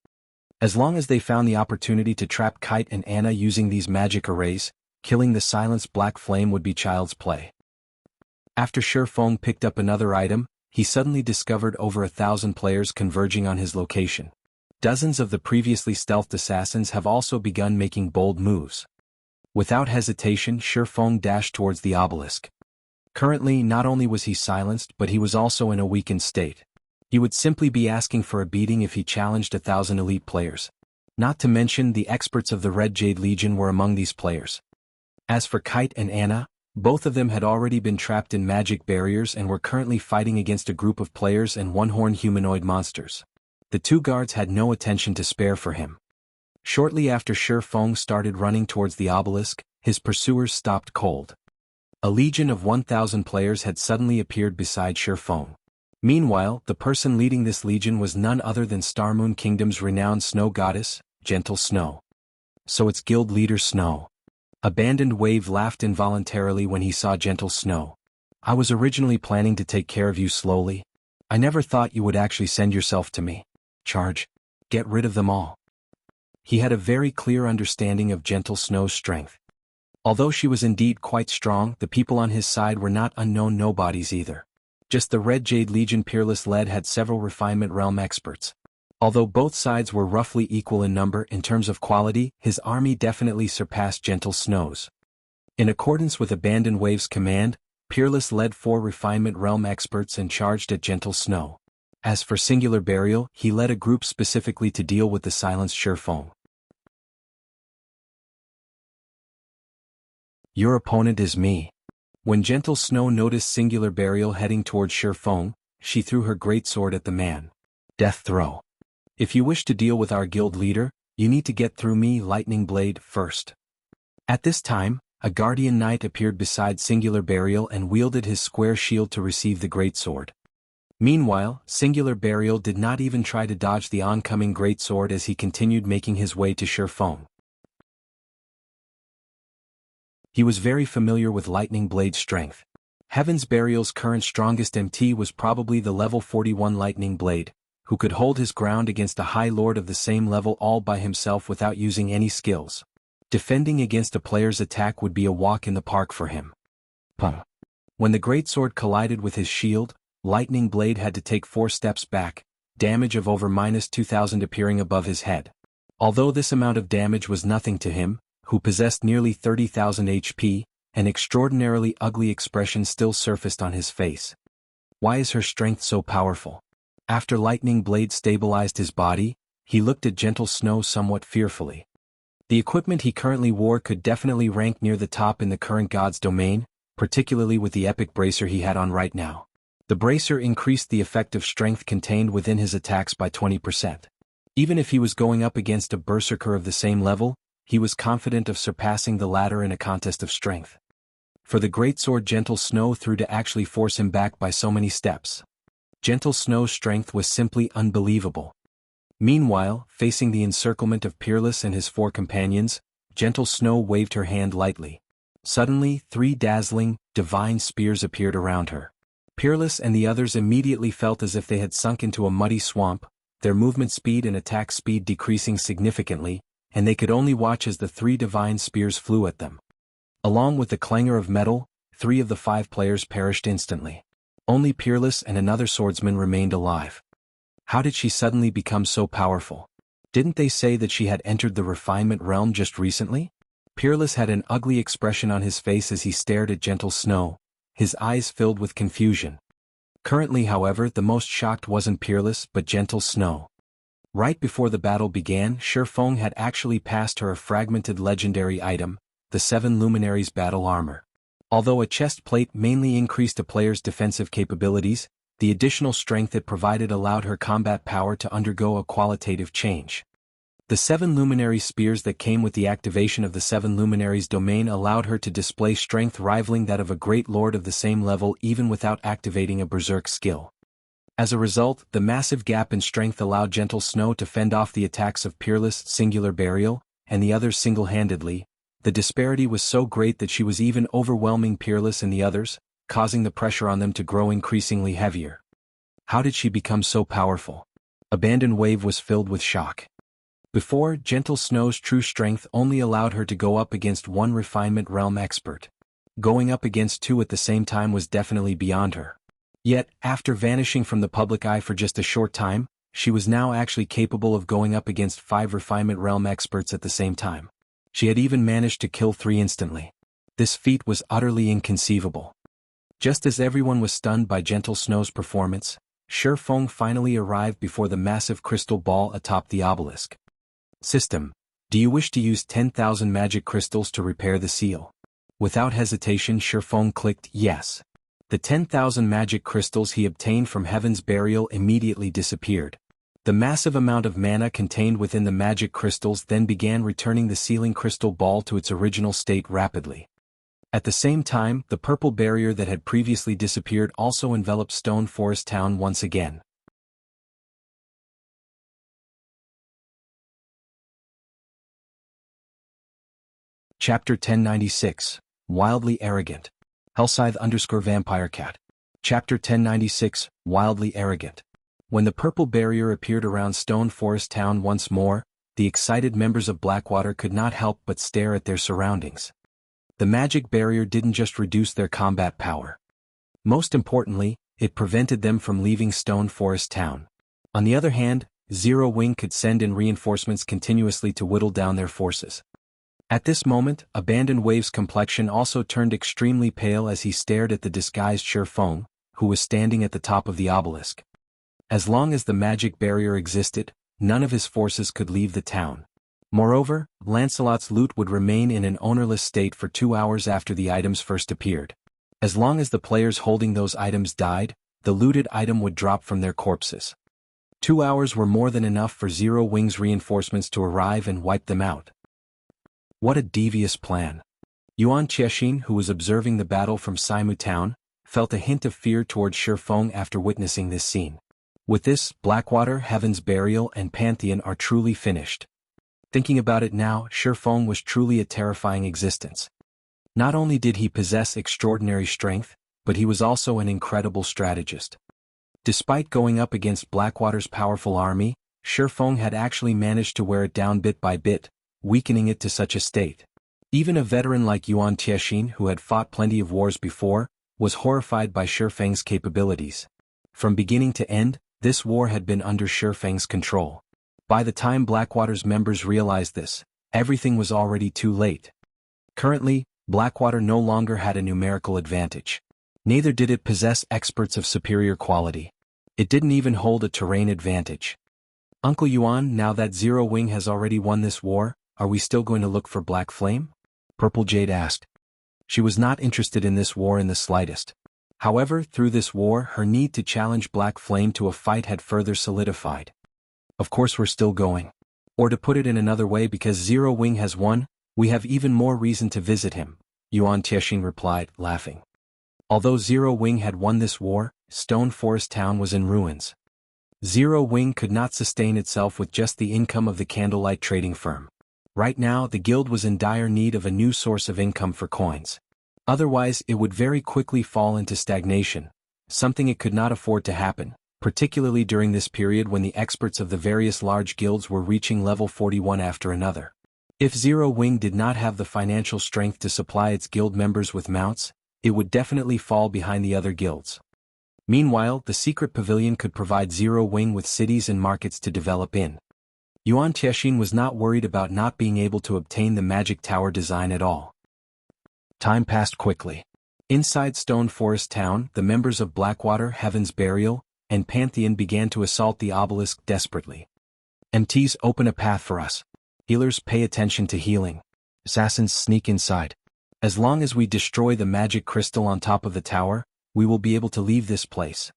As long as they found the opportunity to trap Kite and Anna using these magic arrays, killing the silenced Black Flame would be child's play. After Feng picked up another item, he suddenly discovered over 1,000 players converging on his location. Dozens of the previously stealthed assassins have also begun making bold moves. Without hesitation, Feng dashed towards the obelisk. Currently, not only was he silenced, but he was also in a weakened state. He would simply be asking for a beating if he challenged 1,000 elite players. Not to mention the experts of the Red Jade Legion were among these players. As for Kite and Anna, both of them had already been trapped in magic barriers and were currently fighting against a group of players and one-horned humanoid monsters. The 2 guards had no attention to spare for him. Shortly after Feng started running towards the obelisk, his pursuers stopped cold. A legion of 1,000 players had suddenly appeared beside Feng. Meanwhile, the person leading this legion was none other than Starmoon Kingdom's renowned snow goddess, Gentle Snow. So it's guild leader Snow. Abandoned Wave laughed involuntarily when he saw Gentle Snow. I was originally planning to take care of you slowly. I never thought you would actually send yourself to me. Charge. Get rid of them all. He had a very clear understanding of Gentle Snow's strength. Although she was indeed quite strong, the people on his side were not unknown nobodies either. Just the Red Jade Legion Peerless led had several Refinement Realm experts. Although both sides were roughly equal in number in terms of quality, his army definitely surpassed Gentle Snow's. In accordance with Abandoned Wave's command, Peerless led 4 Refinement Realm experts and charged at Gentle Snow. As for Singular Burial, he led a group specifically to deal with the silenced Feng. Your opponent is me. When Gentle Snow noticed Singular Burial heading toward Feng, she threw her greatsword at the man. Death throw. If you wish to deal with our guild leader, you need to get through me, Lightning Blade, first. At this time, a guardian knight appeared beside Singular Burial and wielded his square shield to receive the greatsword. Meanwhile, Singular Burial did not even try to dodge the oncoming greatsword as he continued making his way to Feng. He was very familiar with Lightning Blade's strength. Heaven's Burial's current strongest MT was probably the level 41 Lightning Blade, who could hold his ground against a High Lord of the same level all by himself without using any skills. Defending against a player's attack would be a walk in the park for him. When the greatsword collided with his shield, Lightning Blade had to take 4 steps back, damage of over -2,000 appearing above his head. Although this amount of damage was nothing to him, who possessed nearly 30,000 HP, an extraordinarily ugly expression still surfaced on his face. Why is her strength so powerful? After Lightning Blade stabilized his body, he looked at Gentle Snow somewhat fearfully. The equipment he currently wore could definitely rank near the top in the current god's domain, particularly with the epic bracer he had on right now. The bracer increased the effective strength contained within his attacks by 20%. Even if he was going up against a berserker of the same level, he was confident of surpassing the latter in a contest of strength. For the greatsword Gentle Snow threw to actually force him back by so many steps. Gentle Snow's strength was simply unbelievable. Meanwhile, facing the encirclement of Peerless and his 4 companions, Gentle Snow waved her hand lightly. Suddenly, 3 dazzling, divine spears appeared around her. Peerless and the others immediately felt as if they had sunk into a muddy swamp, their movement speed and attack speed decreasing significantly, and they could only watch as the 3 divine spears flew at them. Along with the clangor of metal, 3 of the 5 players perished instantly. Only Peerless and another swordsman remained alive. How did she suddenly become so powerful? Didn't they say that she had entered the refinement realm just recently? Peerless had an ugly expression on his face as he stared at Gentle Snow, his eyes filled with confusion. Currently, however, the most shocked wasn't Peerless but Gentle Snow. Right before the battle began, Feng had actually passed her a fragmented legendary item, the 7 Luminaries Battle Armor. Although a chest plate mainly increased a player's defensive capabilities, the additional strength it provided allowed her combat power to undergo a qualitative change. The 7 Luminary Spears that came with the activation of the 7 Luminaries domain allowed her to display strength rivaling that of a great lord of the same level even without activating a berserk skill. As a result, the massive gap in strength allowed Gentle Snow to fend off the attacks of Peerless Singular Burial, and the others single-handedly. The disparity was so great that she was even overwhelming Peerless and the others, causing the pressure on them to grow increasingly heavier. How did she become so powerful? Abandoned Wave was filled with shock. Before, Gentle Snow's true strength only allowed her to go up against one Refinement Realm expert. Going up against 2 at the same time was definitely beyond her. Yet, after vanishing from the public eye for just a short time, she was now actually capable of going up against 5 Refinement Realm experts at the same time. She had even managed to kill 3 instantly. This feat was utterly inconceivable. Just as everyone was stunned by Gentle Snow's performance, Feng finally arrived before the massive crystal ball atop the obelisk. System, do you wish to use 10,000 magic crystals to repair the seal? Without hesitation, Feng clicked yes. The 10,000 magic crystals he obtained from Heaven's Burial immediately disappeared. The massive amount of mana contained within the magic crystals then began returning the sealing crystal ball to its original state rapidly. At the same time, the purple barrier that had previously disappeared also enveloped Stone Forest Town once again. Chapter 1096, Wildly Arrogant. Hellscythe_VampireCat. Chapter 1096, Wildly Arrogant. When the purple barrier appeared around Stone Forest Town once more, the excited members of Blackwater could not help but stare at their surroundings. The magic barrier didn't just reduce their combat power. Most importantly, it prevented them from leaving Stone Forest Town. On the other hand, Zero Wing could send in reinforcements continuously to whittle down their forces. At this moment, Abandoned Wave's complexion also turned extremely pale as he stared at the disguised Feng, who was standing at the top of the obelisk. As long as the magic barrier existed, none of his forces could leave the town. Moreover, Lancelot's loot would remain in an ownerless state for 2 hours after the items first appeared. As long as the players holding those items died, the looted item would drop from their corpses. 2 hours were more than enough for Zero Wing's reinforcements to arrive and wipe them out. What a devious plan. Yuan Qiexin, who was observing the battle from Saimu Town, felt a hint of fear towards Feng after witnessing this scene. With this, Blackwater, Heaven's Burial and Pantheon are truly finished. Thinking about it now, Feng was truly a terrifying existence. Not only did he possess extraordinary strength, but he was also an incredible strategist. Despite going up against Blackwater's powerful army, Feng had actually managed to wear it down bit by bit, weakening it to such a state. Even a veteran like Yuan Qiexin, who had fought plenty of wars before, was horrified by Feng's capabilities. From beginning to end, this war had been under Feng's control. By the time Blackwater's members realized this, everything was already too late. Currently, Blackwater no longer had a numerical advantage. Neither did it possess experts of superior quality. It didn't even hold a terrain advantage. Uncle Yuan, now that Zero Wing has already won this war, are we still going to look for Black Flame? Purple Jade asked. She was not interested in this war in the slightest. However, through this war, her need to challenge Black Flame to a fight had further solidified. Of course we're still going. Or to put it in another way, because Zero Wing has won, we have even more reason to visit him, Yuan Qiexin replied, laughing. Although Zero Wing had won this war, Stone Forest Town was in ruins. Zero Wing could not sustain itself with just the income of the Candlelight trading firm. Right now, the guild was in dire need of a new source of income for coins. Otherwise, it would very quickly fall into stagnation, something it could not afford to happen, particularly during this period when the experts of the various large guilds were reaching level 41 after another. If Zero Wing did not have the financial strength to supply its guild members with mounts, it would definitely fall behind the other guilds. Meanwhile, the secret pavilion could provide Zero Wing with cities and markets to develop in. Yuan Qiexin was not worried about not being able to obtain the magic tower design at all. Time passed quickly. Inside Stone Forest Town, the members of Blackwater, Heaven's Burial, and Pantheon began to assault the obelisk desperately. MTs open a path for us. Healers pay attention to healing. Assassins sneak inside. As long as we destroy the magic crystal on top of the tower, we will be able to leave this place.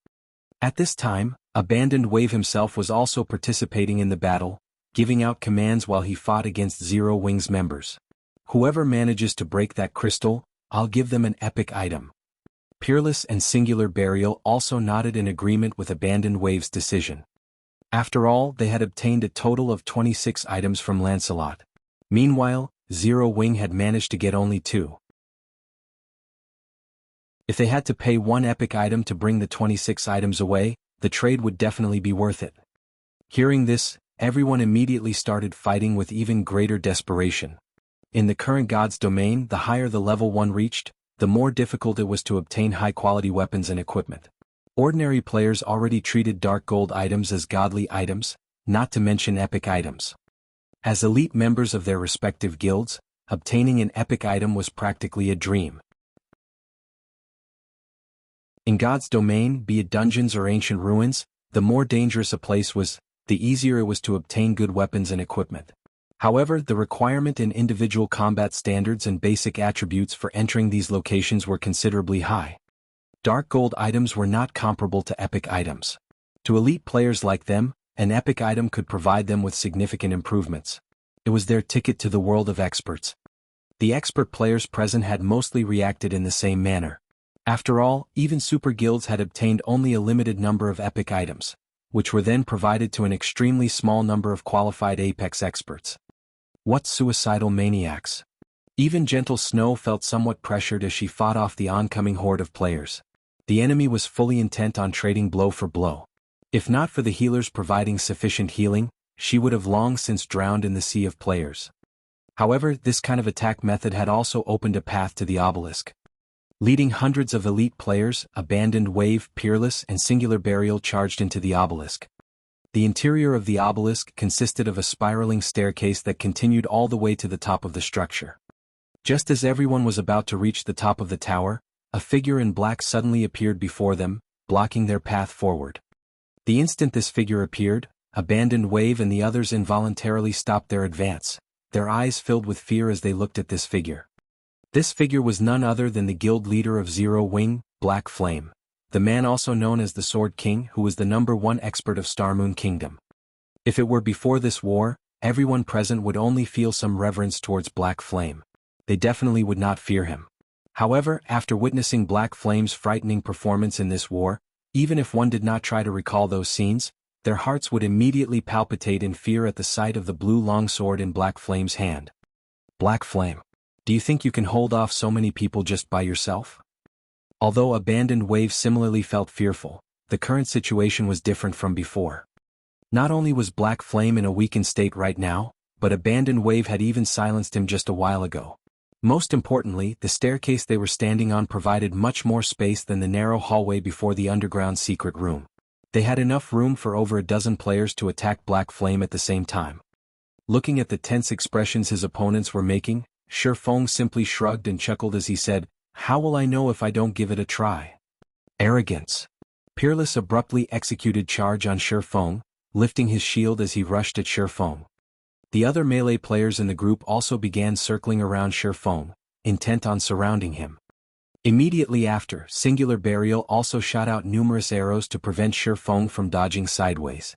At this time, Abandoned Wave himself was also participating in the battle, giving out commands while he fought against Zero Wing's members. Whoever manages to break that crystal, I'll give them an epic item. Peerless and Singular Burial also nodded in agreement with Abandoned Wave's decision. After all, they had obtained a total of 26 items from Lancelot. Meanwhile, Zero Wing had managed to get only 2. If they had to pay 1 epic item to bring the 26 items away, the trade would definitely be worth it. Hearing this, everyone immediately started fighting with even greater desperation. In the current God's domain, the higher the level 1 reached, the more difficult it was to obtain high-quality weapons and equipment. Ordinary players already treated dark gold items as godly items, not to mention epic items. As elite members of their respective guilds, obtaining an epic item was practically a dream. In God's domain, be it dungeons or ancient ruins, the more dangerous a place was, the easier it was to obtain good weapons and equipment. However, the requirement in individual combat standards and basic attributes for entering these locations were considerably high. Dark gold items were not comparable to epic items. To elite players like them, an epic item could provide them with significant improvements. It was their ticket to the world of experts. The expert players present had mostly reacted in the same manner. After all, even super guilds had obtained only a limited number of epic items, which were then provided to an extremely small number of qualified apex experts. What suicidal maniacs! Even Gentle Snow felt somewhat pressured as she fought off the oncoming horde of players. The enemy was fully intent on trading blow for blow. If not for the healers providing sufficient healing, she would have long since drowned in the sea of players. However, this kind of attack method had also opened a path to the obelisk. Leading hundreds of elite players, Abandoned Wave, Peerless, and Singular Burial charged into the obelisk. The interior of the obelisk consisted of a spiraling staircase that continued all the way to the top of the structure. Just as everyone was about to reach the top of the tower, a figure in black suddenly appeared before them, blocking their path forward. The instant this figure appeared, Abandoned Wave and the others involuntarily stopped their advance, their eyes filled with fear as they looked at this figure. This figure was none other than the guild leader of Zero Wing, Black Flame, the man also known as the Sword King, who was the #1 expert of Starmoon Kingdom. If it were before this war, everyone present would only feel some reverence towards Black Flame. They definitely would not fear him. However, after witnessing Black Flame's frightening performance in this war, even if one did not try to recall those scenes, their hearts would immediately palpitate in fear at the sight of the blue longsword in Black Flame's hand. Black Flame, do you think you can hold off so many people just by yourself? Although Abandoned Wave similarly felt fearful, the current situation was different from before. Not only was Black Flame in a weakened state right now, but Abandoned Wave had even silenced him just a while ago. Most importantly, the staircase they were standing on provided much more space than the narrow hallway before the underground secret room. They had enough room for over a dozen players to attack Black Flame at the same time. Looking at the tense expressions his opponents were making, Feng simply shrugged and chuckled as he said, "How will I know if I don't give it a try?" Arrogance. Peerless abruptly executed charge on Feng, lifting his shield as he rushed at Feng. The other melee players in the group also began circling around Feng, intent on surrounding him. Immediately after, Singular Burial also shot out numerous arrows to prevent Feng from dodging sideways.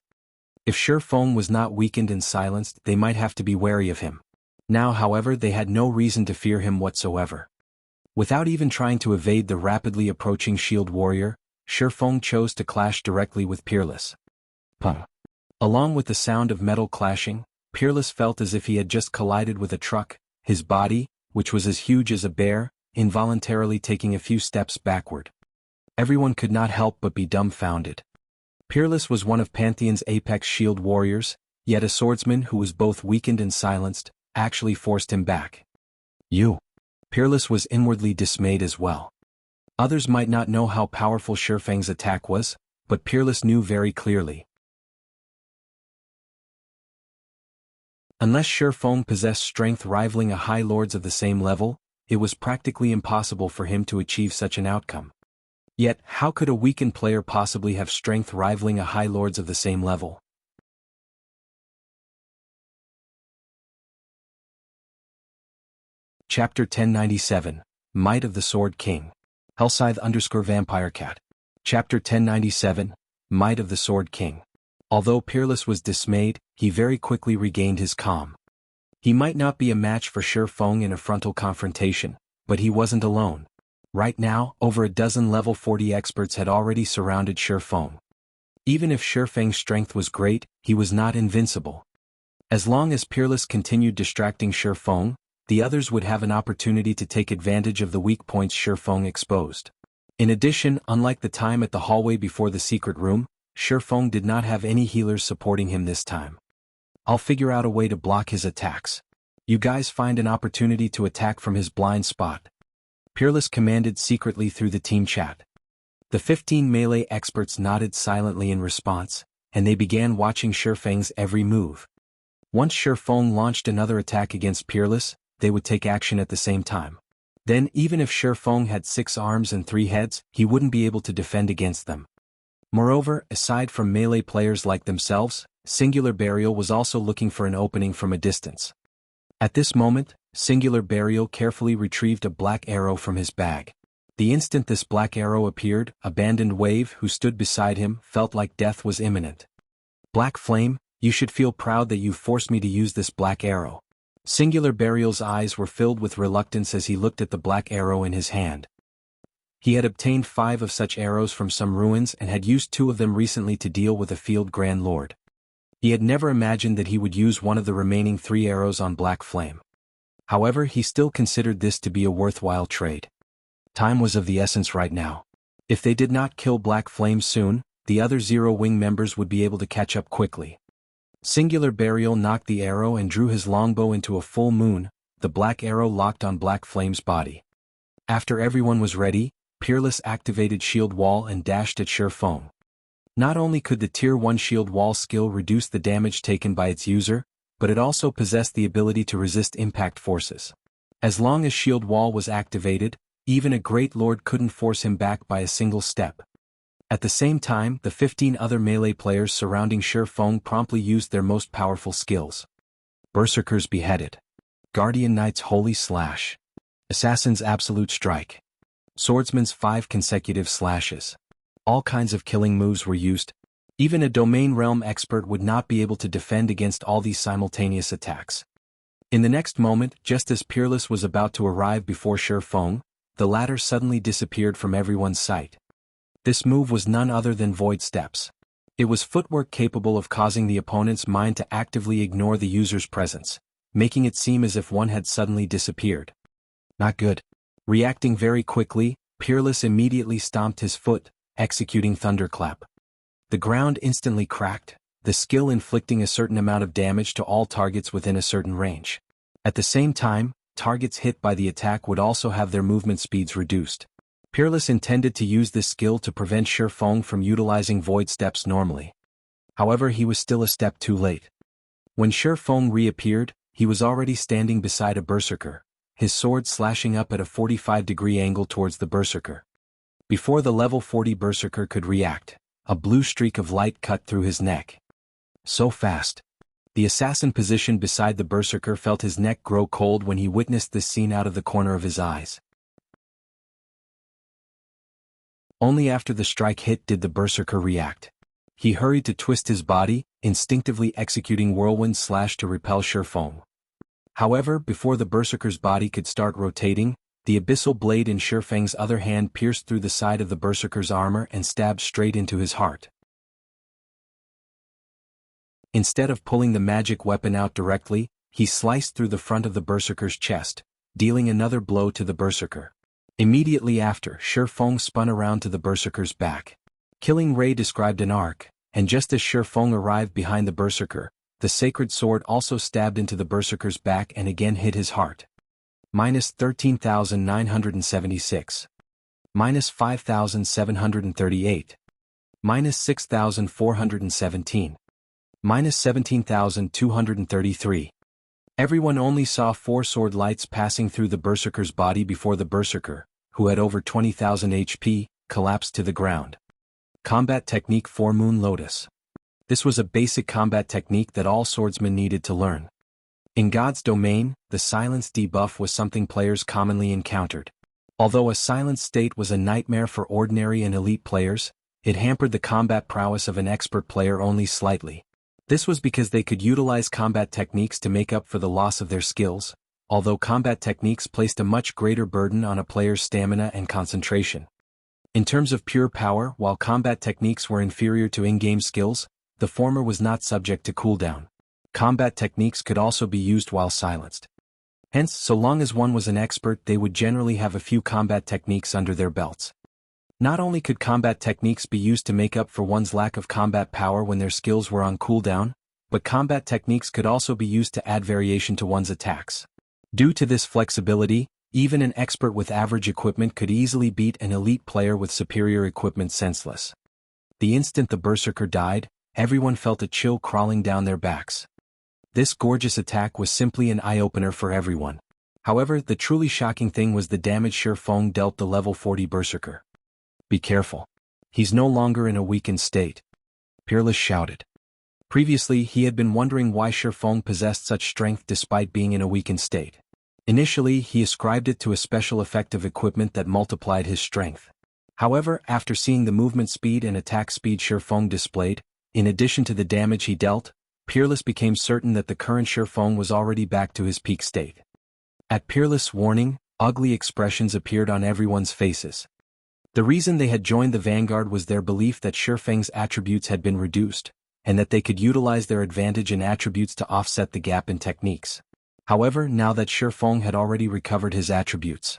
If Feng was not weakened and silenced, they might have to be wary of him. Now, however, they had no reason to fear him whatsoever. Without even trying to evade the rapidly approaching shield warrior, Feng chose to clash directly with Peerless. Pum. Along with the sound of metal clashing, Peerless felt as if he had just collided with a truck, his body, which was as huge as a bear, involuntarily taking a few steps backward. Everyone could not help but be dumbfounded. Peerless was one of Pantheon's apex shield warriors, yet a swordsman who was both weakened and silenced, actually forced him back. You. Peerless was inwardly dismayed as well. Others might not know how powerful Feng's attack was, but Peerless knew very clearly. Unless Feng possessed strength rivaling a high lords of the same level, it was practically impossible for him to achieve such an outcome. Yet, how could a weakened player possibly have strength rivaling a high lords of the same level? Chapter 1097, Might of the Sword King. Hellscythe_Vampire Cat. Chapter 1097, Might of the Sword King. Although Peerless was dismayed, he very quickly regained his calm. He might not be a match for Feng in a frontal confrontation, but he wasn't alone. Right now, over a dozen level 40 experts had already surrounded Feng. Even if Feng's strength was great, he was not invincible. As long as Peerless continued distracting Feng, the others would have an opportunity to take advantage of the weak points Feng exposed. In addition, unlike the time at the hallway before the secret room, Feng did not have any healers supporting him this time. I'll figure out a way to block his attacks. You guys find an opportunity to attack from his blind spot. Peerless commanded secretly through the team chat. The 15 melee experts nodded silently in response, and they began watching Feng's every move. Once Feng launched another attack against Peerless, they would take action at the same time. Then, even if Feng had 6 arms and 3 heads, he wouldn't be able to defend against them. Moreover, aside from melee players like themselves, Singular Burial was also looking for an opening from a distance. At this moment, Singular Burial carefully retrieved a black arrow from his bag. The instant this black arrow appeared, Abandoned Wave, who stood beside him, felt like death was imminent. Black Flame, you should feel proud that you forced me to use this black arrow. Singular Burial's eyes were filled with reluctance as he looked at the black arrow in his hand. He had obtained 5 of such arrows from some ruins and had used 2 of them recently to deal with a field Grand Lord. He had never imagined that he would use one of the remaining 3 arrows on Black Flame. However, he still considered this to be a worthwhile trade. Time was of the essence right now. If they did not kill Black Flame soon, the other Zero Wing members would be able to catch up quickly. Singular Burial knocked the arrow and drew his longbow into a full moon, the black arrow locked on Black Flame's body. After everyone was ready, Peerless activated Shield Wall and dashed at Feng. Not only could the Tier 1 Shield Wall skill reduce the damage taken by its user, but it also possessed the ability to resist impact forces. As long as Shield Wall was activated, even a Great Lord couldn't force him back by a single step. At the same time, the 15 other melee players surrounding Feng promptly used their most powerful skills. Berserkers Beheaded. Guardian Knight's Holy Slash. Assassin's Absolute Strike. Swordsman's 5 consecutive slashes. All kinds of killing moves were used. Even a Domain Realm expert would not be able to defend against all these simultaneous attacks. In the next moment, just as Peerless was about to arrive before Feng, the latter suddenly disappeared from everyone's sight. This move was none other than Void Steps. It was footwork capable of causing the opponent's mind to actively ignore the user's presence, making it seem as if one had suddenly disappeared. Not good. Reacting very quickly, Peerless immediately stomped his foot, executing Thunderclap. The ground instantly cracked, the skill inflicting a certain amount of damage to all targets within a certain range. At the same time, targets hit by the attack would also have their movement speeds reduced. Peerless intended to use this skill to prevent Feng from utilizing Void Steps normally. However, he was still a step too late. When Feng reappeared, he was already standing beside a Berserker, his sword slashing up at a 45-degree angle towards the Berserker. Before the level 40 Berserker could react, a blue streak of light cut through his neck. So fast. The assassin positioned beside the Berserker felt his neck grow cold when he witnessed this scene out of the corner of his eyes. Only after the strike hit did the Berserker react. He hurried to twist his body, instinctively executing Whirlwind Slash to repel Feng. However, before the Berserker's body could start rotating, the abyssal blade in Feng's other hand pierced through the side of the Berserker's armor and stabbed straight into his heart. Instead of pulling the magic weapon out directly, he sliced through the front of the Berserker's chest, dealing another blow to the Berserker. Immediately after, Feng spun around to the Berserker's back. Killing Ray described an arc, and just as Feng arrived behind the Berserker, the sacred sword also stabbed into the Berserker's back and again hit his heart. Minus 13,976. Minus 5,738. Minus 6,417. Minus 17,233. Everyone only saw 4 sword lights passing through the Berserker's body before the Berserker, who had over 20,000 HP, collapsed to the ground. Combat Technique 4 Moon Lotus. This was a basic combat technique that all swordsmen needed to learn. In God's domain, the silence debuff was something players commonly encountered. Although a silent state was a nightmare for ordinary and elite players, it hampered the combat prowess of an expert player only slightly. This was because they could utilize combat techniques to make up for the loss of their skills, although combat techniques placed a much greater burden on a player's stamina and concentration. In terms of pure power, while combat techniques were inferior to in-game skills, the former was not subject to cooldown. Combat techniques could also be used while silenced. Hence, so long as one was an expert, they would generally have a few combat techniques under their belts. Not only could combat techniques be used to make up for one's lack of combat power when their skills were on cooldown, but combat techniques could also be used to add variation to one's attacks. Due to this flexibility, even an expert with average equipment could easily beat an elite player with superior equipment senseless. The instant the Berserker died, everyone felt a chill crawling down their backs. This gorgeous attack was simply an eye-opener for everyone. However, the truly shocking thing was the damage Feng dealt the level 40 Berserker. "Be careful. He's no longer in a weakened state," Peerless shouted. Previously, he had been wondering why Feng possessed such strength despite being in a weakened state. Initially, he ascribed it to a special effect of equipment that multiplied his strength. However, after seeing the movement speed and attack speed Feng displayed, in addition to the damage he dealt, Peerless became certain that the current Feng was already back to his peak state. At Peerless' warning, ugly expressions appeared on everyone's faces. The reason they had joined the vanguard was their belief that Feng's attributes had been reduced, and that they could utilize their advantage in attributes to offset the gap in techniques. However, now that Feng had already recovered his attributes.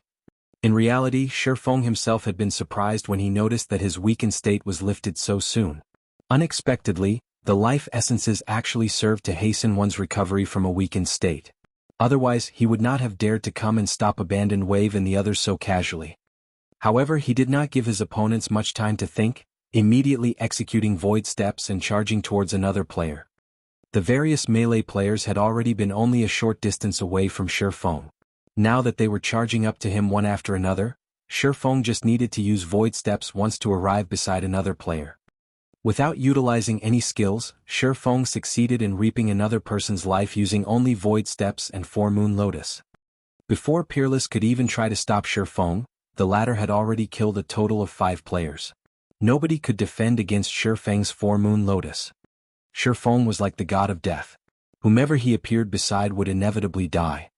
In reality, Feng himself had been surprised when he noticed that his weakened state was lifted so soon. Unexpectedly, the life essences actually served to hasten one's recovery from a weakened state. Otherwise, he would not have dared to come and stop Abandoned Wave and the others so casually. However, he did not give his opponents much time to think, immediately executing void steps and charging towards another player. The various melee players had already been only a short distance away from Feng. Now that they were charging up to him one after another, Feng just needed to use void steps once to arrive beside another player. Without utilizing any skills, Feng succeeded in reaping another person's life using only void steps and 4 Moon Lotus. Before Peerless could even try to stop Feng, the latter had already killed a total of 5 players. Nobody could defend against Feng's 4 Moon Lotus. Feng was like the god of death. Whomever he appeared beside would inevitably die.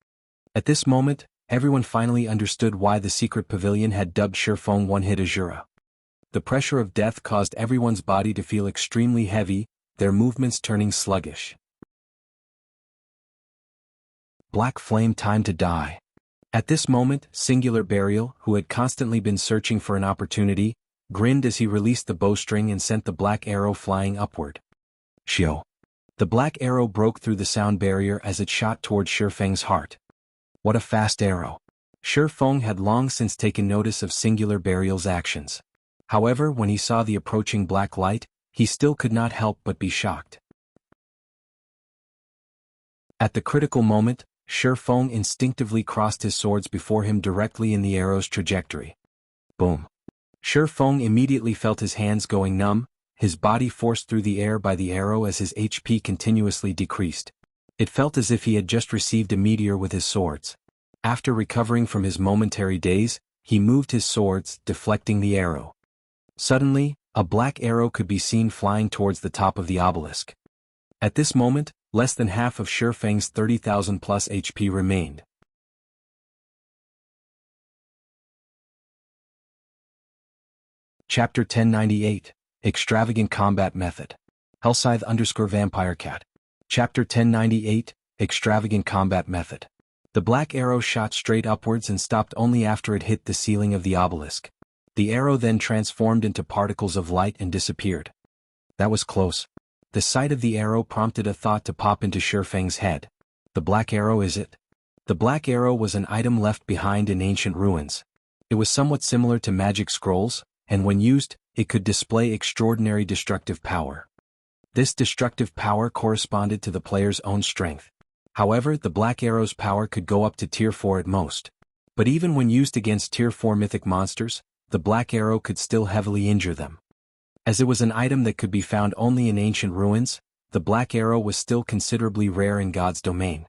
At this moment, everyone finally understood why the secret pavilion had dubbed Feng One-Hit Azura. The pressure of death caused everyone's body to feel extremely heavy, their movements turning sluggish. Black Flame, time to die. At this moment, Singular Burial, who had constantly been searching for an opportunity, grinned as he released the bowstring and sent the black arrow flying upward. Shio. The black arrow broke through the sound barrier as it shot toward Feng's heart. What a fast arrow. Feng had long since taken notice of Singular Burial's actions. However, when he saw the approaching black light, he still could not help but be shocked. At the critical moment, Feng instinctively crossed his swords before him directly in the arrow's trajectory. Boom. Feng immediately felt his hands going numb, his body forced through the air by the arrow as his HP continuously decreased. It felt as if he had just received a meteor with his swords. After recovering from his momentary daze, he moved his swords, deflecting the arrow. Suddenly, a black arrow could be seen flying towards the top of the obelisk. At this moment, less than half of Feng's 30,000 plus HP remained. Chapter 1098, Extravagant Combat Method. Hellscythe_VampireCat. Chapter 1098, Extravagant Combat Method. The black arrow shot straight upwards and stopped only after it hit the ceiling of the obelisk. The arrow then transformed into particles of light and disappeared. That was close. The sight of the arrow prompted a thought to pop into Feng's head. The black arrow, is it? The black arrow was an item left behind in ancient ruins. It was somewhat similar to magic scrolls, and when used, it could display extraordinary destructive power. This destructive power corresponded to the player's own strength. However, the black arrow's power could go up to Tier 4 at most. But even when used against Tier 4 mythic monsters, the black arrow could still heavily injure them. As it was an item that could be found only in ancient ruins, the black arrow was still considerably rare in God's domain.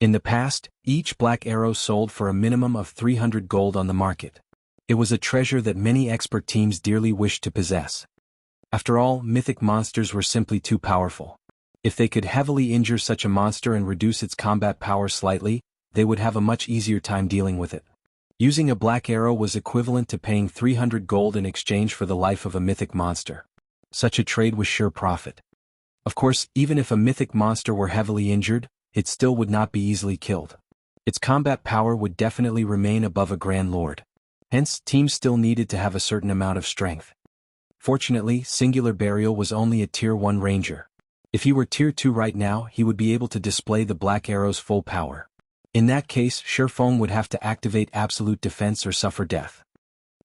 In the past, each black arrow sold for a minimum of 300 gold on the market. It was a treasure that many expert teams dearly wished to possess. After all, mythic monsters were simply too powerful. If they could heavily injure such a monster and reduce its combat power slightly, they would have a much easier time dealing with it. Using a black arrow was equivalent to paying 300 gold in exchange for the life of a mythic monster. Such a trade was sure profit. Of course, even if a mythic monster were heavily injured, it still would not be easily killed. Its combat power would definitely remain above a Grand Lord. Hence, teams still needed to have a certain amount of strength. Fortunately, Singular Burial was only a Tier 1 ranger. If he were Tier 2 right now, he would be able to display the Black Arrow's full power. In that case, Feng would have to activate absolute defense or suffer death.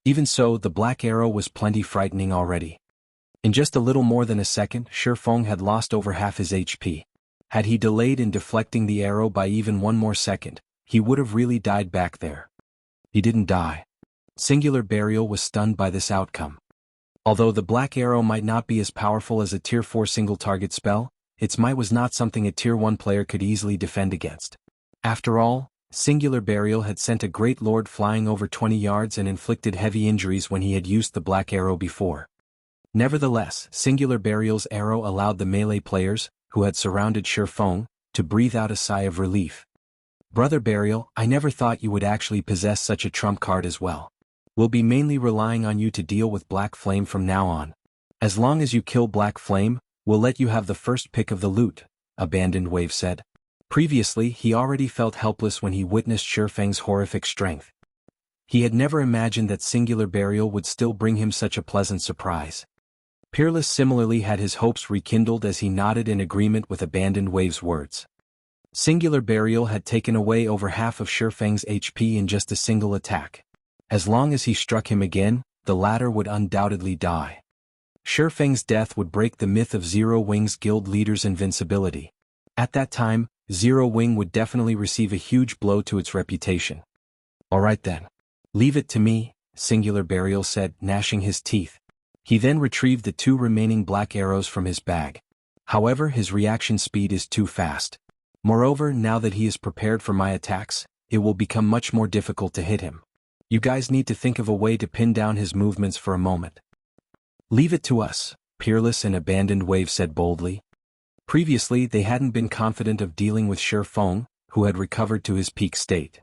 Even so, the Black Arrow was plenty frightening already. In just a little more than a second, Feng had lost over half his HP. Had he delayed in deflecting the arrow by even one more second, he would have really died back there. He didn't die. Singular Burial was stunned by this outcome. Although the Black Arrow might not be as powerful as a Tier 4 single-target spell, its might was not something a Tier 1 player could easily defend against. After all, Singular Burial had sent a Great Lord flying over 20 yards and inflicted heavy injuries when he had used the Black Arrow before. Nevertheless, Singular Burial's arrow allowed the melee players, who had surrounded Feng, to breathe out a sigh of relief. Brother Burial, I never thought you would actually possess such a trump card as well. We'll be mainly relying on you to deal with Black Flame from now on. As long as you kill Black Flame, we'll let you have the first pick of the loot, Abandoned Wave said. Previously, he already felt helpless when he witnessed Feng's horrific strength. He had never imagined that Singular Burial would still bring him such a pleasant surprise. Peerless similarly had his hopes rekindled as he nodded in agreement with Abandoned Wave's words. Singular Burial had taken away over half of Feng's HP in just a single attack. As long as he struck him again, the latter would undoubtedly die. Feng's death would break the myth of Zero Wing's guild leader's invincibility. At that time, Zero Wing would definitely receive a huge blow to its reputation. Alright then. Leave it to me, Singular Burial said, gnashing his teeth. He then retrieved the 2 remaining black arrows from his bag. However, his reaction speed is too fast. Moreover, now that he is prepared for my attacks, it will become much more difficult to hit him. You guys need to think of a way to pin down his movements for a moment. Leave it to us, Peerless and Abandoned Wave said boldly. Previously, they hadn't been confident of dealing with Feng, who had recovered to his peak state.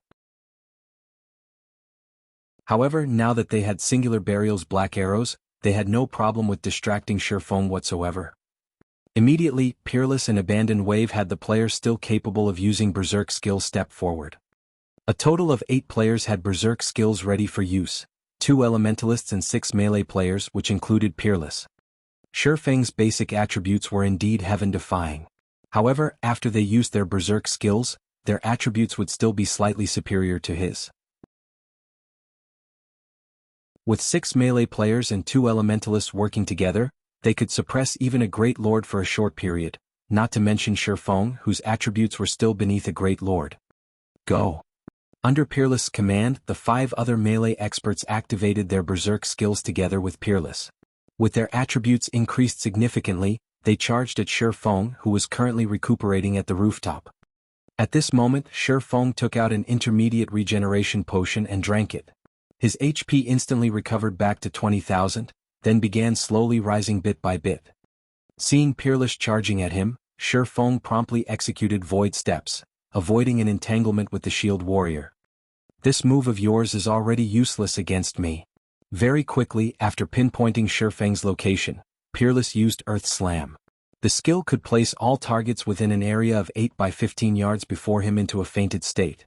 However, now that they had Singular Burial's black arrows, they had no problem with distracting Feng whatsoever. Immediately, Peerless and Abandoned Wave had the players still capable of using Berserk skills step forward. A total of 8 players had Berserk skills ready for use, 2 Elementalists and 6 melee players, which included Peerless. Feng's basic attributes were indeed heaven-defying. However, after they used their Berserk skills, their attributes would still be slightly superior to his. With 6 melee players and 2 Elementalists working together, they could suppress even a Great Lord for a short period, not to mention Feng, whose attributes were still beneath a Great Lord. Go! Under Peerless' command, the 5 other melee experts activated their Berserk skills together with Peerless. With their attributes increased significantly, they charged at Feng, who was currently recuperating at the rooftop. At this moment, Feng took out an intermediate regeneration potion and drank it. His HP instantly recovered back to 20,000, then began slowly rising bit by bit. Seeing Peerless charging at him, Feng promptly executed Void Steps, avoiding an entanglement with the Shield Warrior. This move of yours is already useless against me. Very quickly, after pinpointing Feng's location, Peerless used Earth Slam. The skill could place all targets within an area of 8 by 15 yards before him into a fainted state.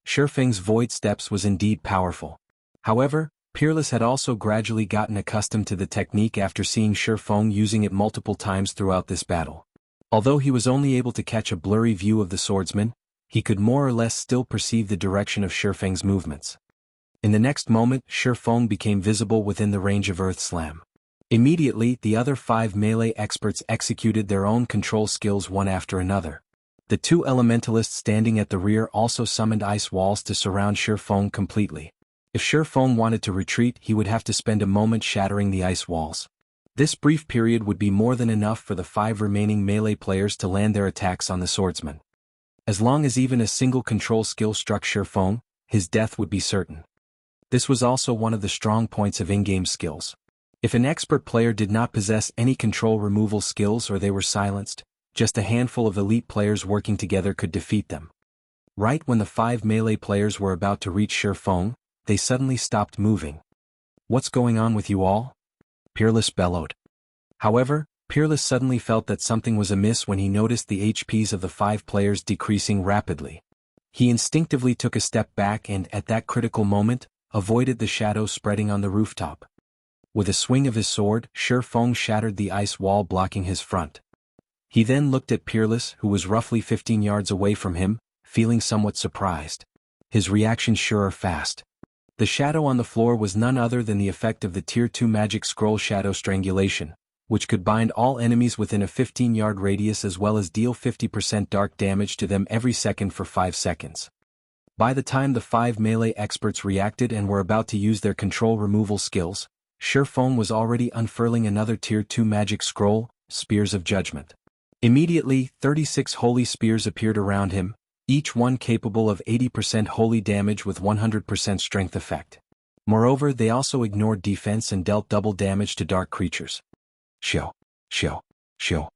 Feng's Void Steps was indeed powerful. However, Peerless had also gradually gotten accustomed to the technique after seeing Feng using it multiple times throughout this battle. Although he was only able to catch a blurry view of the swordsman, he could more or less still perceive the direction of Feng's movements. In the next moment, Feng became visible within the range of Earth Slam. Immediately, the other 5 melee experts executed their own control skills one after another. The 2 Elementalists standing at the rear also summoned ice walls to surround Feng completely. If Feng wanted to retreat, he would have to spend a moment shattering the ice walls. This brief period would be more than enough for the 5 remaining melee players to land their attacks on the swordsman. As long as even a single control skill struck Feng, his death would be certain. This was also one of the strong points of in-game skills. If an expert player did not possess any control removal skills or they were silenced, just a handful of elite players working together could defeat them. Right when the 5 melee players were about to reach Feng, they suddenly stopped moving. "What's going on with you all?" Peerless bellowed. However, Peerless suddenly felt that something was amiss when he noticed the HPs of the 5 players decreasing rapidly. He instinctively took a step back and, at that critical moment, avoided the shadow spreading on the rooftop. With a swing of his sword, Feng shattered the ice wall blocking his front. He then looked at Peerless, who was roughly 15 yards away from him, feeling somewhat surprised. His reaction sure fast. The shadow on the floor was none other than the effect of the Tier 2 magic scroll Shadow Strangulation, which could bind all enemies within a 15-yard radius as well as deal 50% dark damage to them every second for 5 seconds. By the time the 5 melee experts reacted and were about to use their control removal skills, Feng was already unfurling another Tier 2 magic scroll, Spears of Judgment. Immediately, 36 holy spears appeared around him, each one capable of 80% holy damage with 100% strength effect. Moreover, they also ignored defense and dealt double damage to dark creatures. Shoo, shoo, shoo.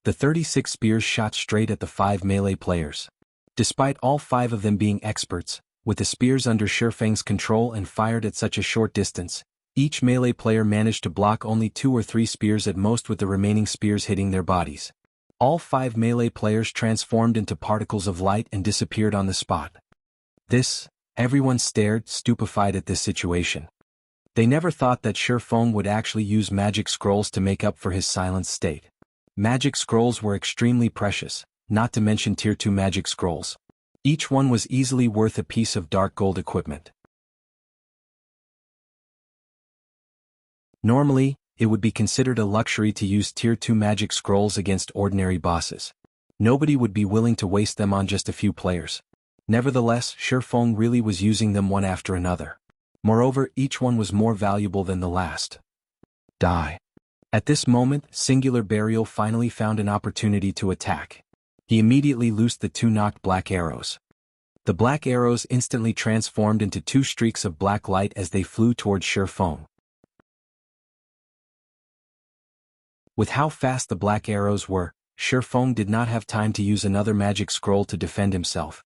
The 36 spears shot straight at the 5 melee players. Despite all 5 of them being experts, with the spears under Feng's control and fired at such a short distance, each melee player managed to block only 2 or 3 spears at most, with the remaining spears hitting their bodies. All 5 melee players transformed into particles of light and disappeared on the spot. Everyone stared, stupefied at this situation. They never thought that Feng would actually use magic scrolls to make up for his silenced state. Magic scrolls were extremely precious, not to mention Tier 2 magic scrolls. Each one was easily worth a piece of dark gold equipment. Normally, it would be considered a luxury to use Tier 2 magic scrolls against ordinary bosses. Nobody would be willing to waste them on just a few players. Nevertheless, Feng really was using them one after another. Moreover, each one was more valuable than the last. Die. At this moment, Singular Burial finally found an opportunity to attack. He immediately loosed the 2 knocked black arrows. The black arrows instantly transformed into 2 streaks of black light as they flew towards Feng. With how fast the black arrows were, Feng did not have time to use another magic scroll to defend himself.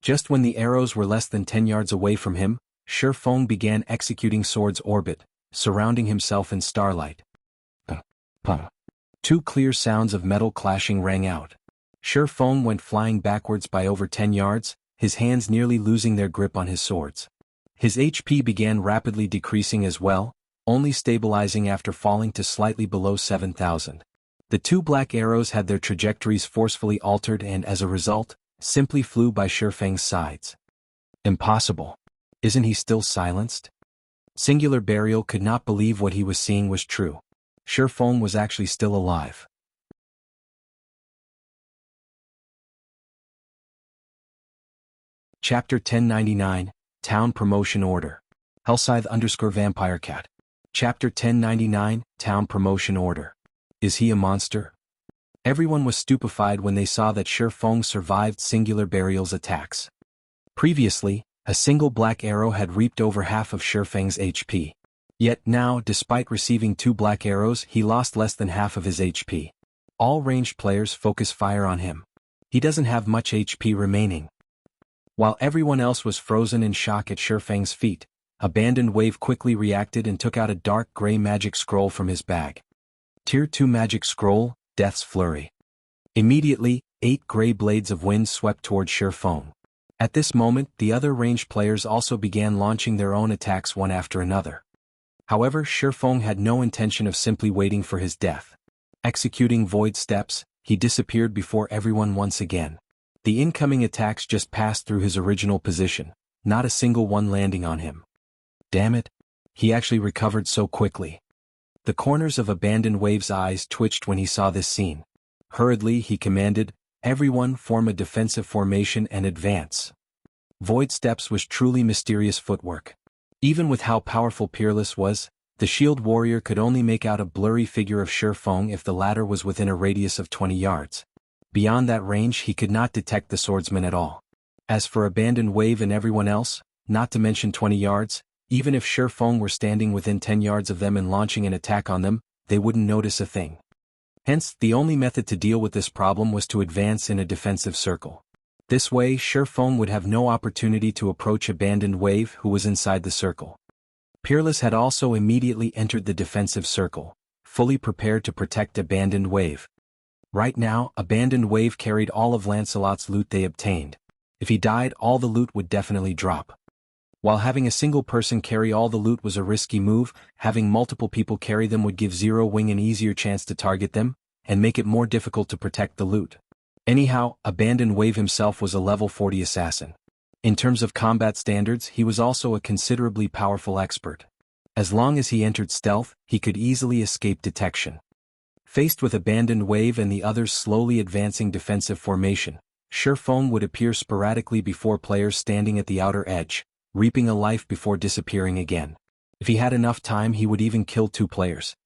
Just when the arrows were less than 10 yards away from him, Feng began executing Sword's Orbit, surrounding himself in starlight. Pum. 2 clear sounds of metal clashing rang out. Feng went flying backwards by over 10 yards, his hands nearly losing their grip on his swords. His HP began rapidly decreasing as well, only stabilizing after falling to slightly below 7,000. The 2 black arrows had their trajectories forcefully altered and, as a result, simply flew by Feng's sides. Impossible. Isn't he still silenced? Singular Burial could not believe what he was seeing was true. Feng was actually still alive. Chapter 1099, Town Promotion Order. Hellscythe_VampireCat. Chapter 1099, Town Promotion Order. Is he a monster? Everyone was stupefied when they saw that Feng survived Singular Burial's attacks. Previously, a single black arrow had reaped over half of Feng's HP. Yet now, despite receiving 2 black arrows, he lost less than half of his HP. All ranged players focus fire on him. He doesn't have much HP remaining. While everyone else was frozen in shock at Feng's feat, Abandoned Wave quickly reacted and took out a dark gray magic scroll from his bag. Tier 2 magic scroll, Death's Flurry. Immediately, 8 gray blades of wind swept toward Feng. At this moment, the other ranged players also began launching their own attacks one after another. However, Feng had no intention of simply waiting for his death. Executing void steps, he disappeared before everyone once again. The incoming attacks just passed through his original position, not a single one landing on him. Damn it! He actually recovered so quickly. The corners of Abandoned Wave's eyes twitched when he saw this scene. Hurriedly he commanded, "Everyone form a defensive formation and advance." Void steps was truly mysterious footwork. Even with how powerful Peerless was, the shield warrior could only make out a blurry figure of Feng if the latter was within a radius of 20 yards. Beyond that range he could not detect the swordsman at all. As for Abandoned Wave and everyone else, not to mention 20 yards, even if Feng were standing within 10 yards of them and launching an attack on them, they wouldn't notice a thing. Hence, the only method to deal with this problem was to advance in a defensive circle. This way Feng would have no opportunity to approach Abandoned Wave who was inside the circle. Peerless had also immediately entered the defensive circle, fully prepared to protect Abandoned Wave. Right now, Abandoned Wave carried all of Lancelot's loot they obtained. If he died, all the loot would definitely drop. While having a single person carry all the loot was a risky move, having multiple people carry them would give Zero Wing an easier chance to target them, and make it more difficult to protect the loot. Anyhow, Abandoned Wave himself was a level 40 assassin. In terms of combat standards, he was also a considerably powerful expert. As long as he entered stealth, he could easily escape detection. Faced with Abandoned Wave and the others' slowly advancing defensive formation, Feng would appear sporadically before players standing at the outer edge, reaping a life before disappearing again. If he had enough time he would even kill 2 players.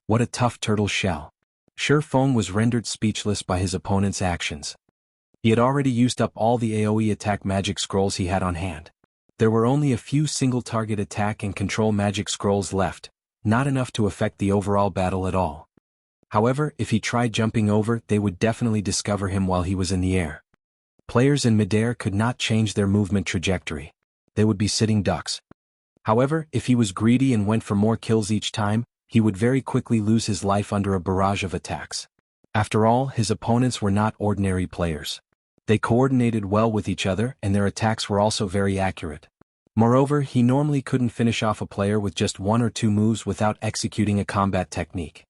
What a tough turtle shell. Feng was rendered speechless by his opponent's actions. He had already used up all the AoE attack magic scrolls he had on hand. There were only a few single target attack and control magic scrolls left, not enough to affect the overall battle at all. However, if he tried jumping over, they would definitely discover him while he was in the air. Players in midair could not change their movement trajectory. They would be sitting ducks. However, if he was greedy and went for more kills each time, he would very quickly lose his life under a barrage of attacks. After all, his opponents were not ordinary players. They coordinated well with each other and their attacks were also very accurate. Moreover, he normally couldn't finish off a player with just 1 or 2 moves without executing a combat technique.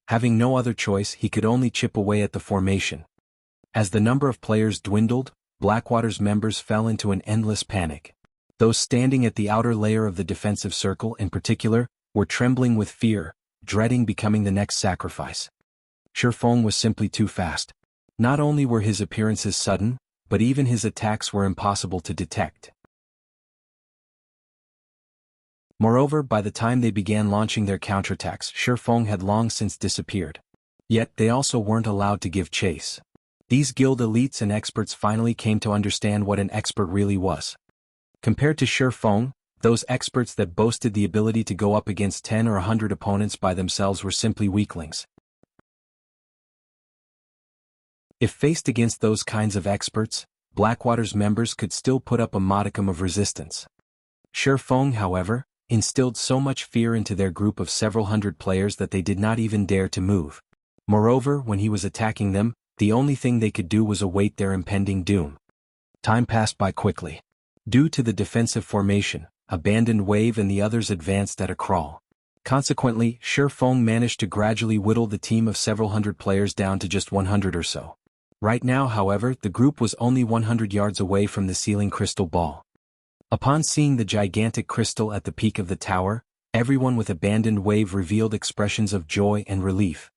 Having no other choice, he could only chip away at the formation. As the number of players dwindled, Blackwater's members fell into an endless panic. Those standing at the outer layer of the defensive circle in particular, were trembling with fear, dreading becoming the next sacrifice. Feng was simply too fast. Not only were his appearances sudden, but even his attacks were impossible to detect. Moreover, by the time they began launching their counterattacks, Feng had long since disappeared. Yet, they also weren't allowed to give chase. These guild elites and experts finally came to understand what an expert really was. Compared to Feng, those experts that boasted the ability to go up against 10 or 100 opponents by themselves were simply weaklings. If faced against those kinds of experts, Blackwater's members could still put up a modicum of resistance. Feng, however, instilled so much fear into their group of several hundred players that they did not even dare to move. Moreover, when he was attacking them, the only thing they could do was await their impending doom. Time passed by quickly. Due to the defensive formation, Abandoned Wave and the others advanced at a crawl. Consequently, Feng managed to gradually whittle the team of several hundred players down to just 100 or so. Right now, however, the group was only 100 yards away from the ceiling crystal ball. Upon seeing the gigantic crystal at the peak of the tower, everyone with Abandoned Wave revealed expressions of joy and relief.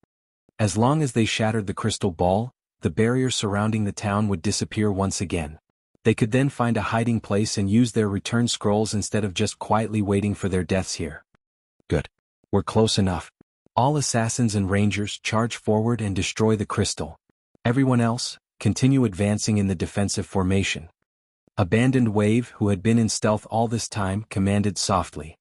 As long as they shattered the crystal ball, the barrier surrounding the town would disappear once again. They could then find a hiding place and use their return scrolls instead of just quietly waiting for their deaths here. Good. We're close enough. All assassins and rangers charge forward and destroy the crystal. Everyone else, continue advancing in the defensive formation. Abandoned Wave, who had been in stealth all this time, commanded softly.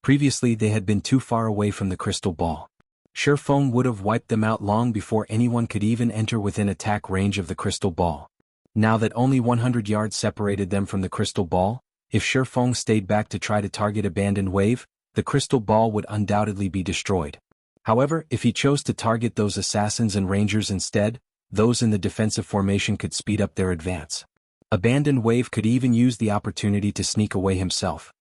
Previously they had been too far away from the crystal ball. Feng would have wiped them out long before anyone could even enter within attack range of the crystal ball. Now that only 100 yards separated them from the crystal ball, if Feng stayed back to try to target Abandoned Wave, the crystal ball would undoubtedly be destroyed. However, if he chose to target those assassins and rangers instead, those in the defensive formation could speed up their advance. Abandoned Wave could even use the opportunity to sneak away himself.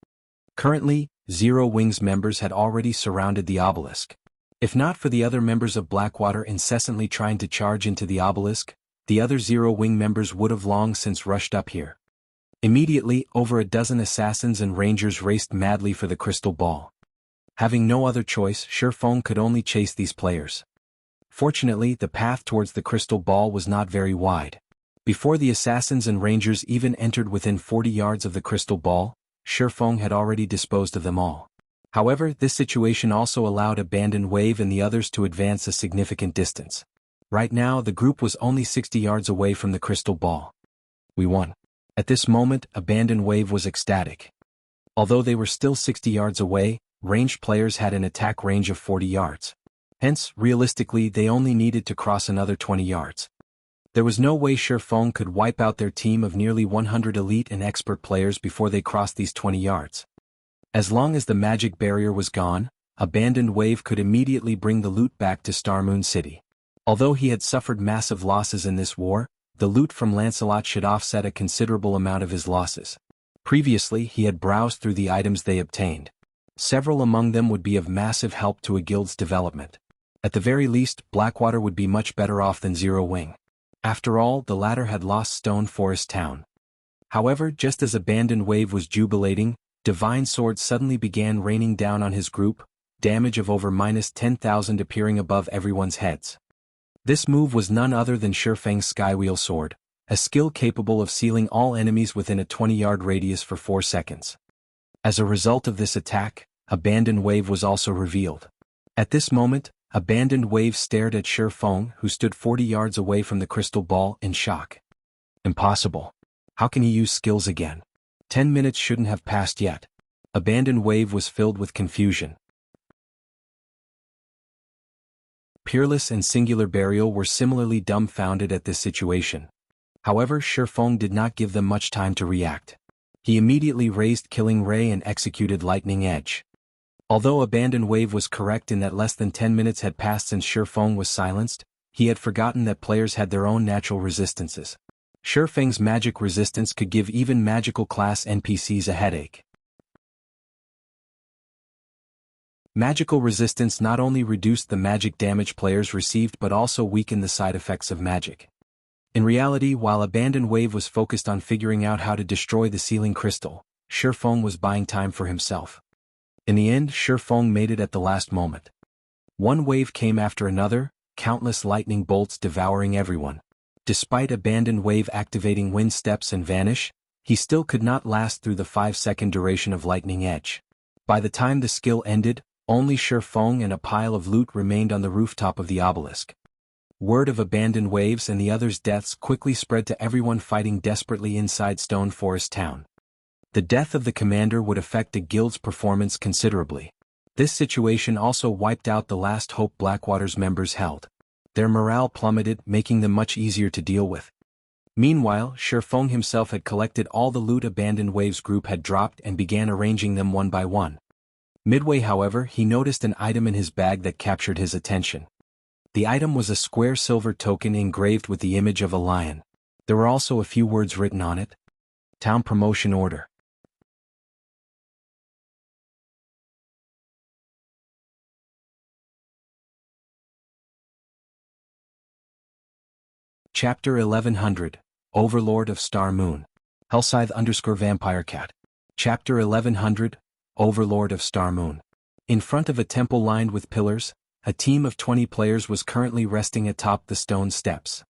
Currently, Zero Wing's members had already surrounded the obelisk. If not for the other members of Blackwater incessantly trying to charge into the obelisk, the other Zero Wing members would have long since rushed up here. Immediately, over a dozen assassins and rangers raced madly for the crystal ball. Having no other choice, Feng could only chase these players. Fortunately, the path towards the crystal ball was not very wide. Before the assassins and rangers even entered within 40 yards of the crystal ball, Feng had already disposed of them all. However, this situation also allowed Abandoned Wave and the others to advance a significant distance. Right now the group was only 60 yards away from the crystal ball. We won. At this moment, Abandoned Wave was ecstatic. Although they were still 60 yards away, ranged players had an attack range of 40 yards. Hence, realistically they only needed to cross another 20 yards. There was no way Feng could wipe out their team of nearly 100 elite and expert players before they crossed these 20 yards. As long as the magic barrier was gone, Abandoned Wave could immediately bring the loot back to Star Moon City. Although he had suffered massive losses in this war, the loot from Lancelot should offset a considerable amount of his losses. Previously he had browsed through the items they obtained. Several among them would be of massive help to a guild's development. At the very least, Blackwater would be much better off than Zero Wing. After all, the latter had lost Stone Forest Town. However, just as Abandoned Wave was jubilating, Divine Sword suddenly began raining down on his group, damage of over -10,000 appearing above everyone's heads. This move was none other than Feng's Skywheel Sword, a skill capable of sealing all enemies within a 20-yard radius for 4 seconds. As a result of this attack, Abandoned Wave was also revealed. At this moment, Abandoned Wave stared at Feng, who stood 40 yards away from the crystal ball, in shock. Impossible. How can he use skills again? 10 minutes shouldn't have passed yet. Abandoned Wave was filled with confusion. Peerless and Singular Burial were similarly dumbfounded at this situation. However, Feng did not give them much time to react. He immediately raised Killing Ray and executed Lightning Edge. Although Abandoned Wave was correct in that less than 10 minutes had passed since Feng was silenced, he had forgotten that players had their own natural resistances. Feng's magic resistance could give even magical class NPCs a headache. Magical resistance not only reduced the magic damage players received but also weakened the side effects of magic. In reality, while Abandoned Wave was focused on figuring out how to destroy the sealing crystal, Feng was buying time for himself. In the end, Feng made it at the last moment. One wave came after another, countless lightning bolts devouring everyone. Despite Abandoned Wave activating Wind Steps and Vanish, he still could not last through the 5-second duration of Lightning Edge. By the time the skill ended, only Feng and a pile of loot remained on the rooftop of the obelisk. Word of Abandoned Waves and the others' deaths quickly spread to everyone fighting desperately inside Stone Forest Town. The death of the commander would affect the guild's performance considerably. This situation also wiped out the last hope Blackwater's members held. Their morale plummeted, making them much easier to deal with. Meanwhile, Feng himself had collected all the loot Abandoned Waves group had dropped and began arranging them one by one. Midway, however, he noticed an item in his bag that captured his attention. The item was a square silver token engraved with the image of a lion. There were also a few words written on it. Town Promotion Order. Chapter 1100, Overlord of Star Moon. Hellscythe_VampireCat. Chapter 1100, Overlord of Star Moon. In front of a temple lined with pillars, a team of 20 players was currently resting atop the stone steps.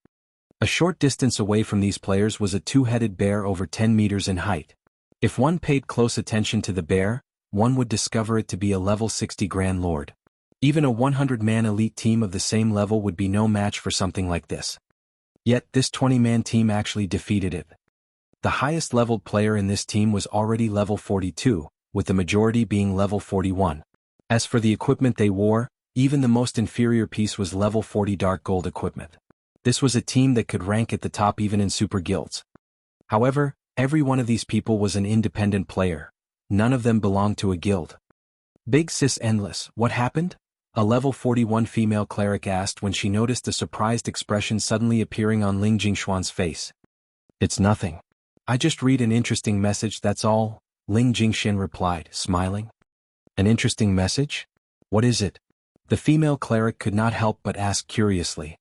A short distance away from these players was a two-headed bear over 10 meters in height. If one paid close attention to the bear, one would discover it to be a level 60 Grand Lord. Even a 100-man elite team of the same level would be no match for something like this. Yet this 20-man team actually defeated it. The highest leveled player in this team was already level 42, with the majority being level 41. As for the equipment they wore, even the most inferior piece was level 40 dark gold equipment. This was a team that could rank at the top even in super guilds. However, every one of these people was an independent player. None of them belonged to a guild. Big Sis Endless, what happened? A level 41 female cleric asked when she noticed a surprised expression suddenly appearing on Ling Jingshuan's face. It's nothing. I just read an interesting message, that's all, Ling Jingxian replied, smiling. An interesting message? What is it? The female cleric could not help but ask curiously.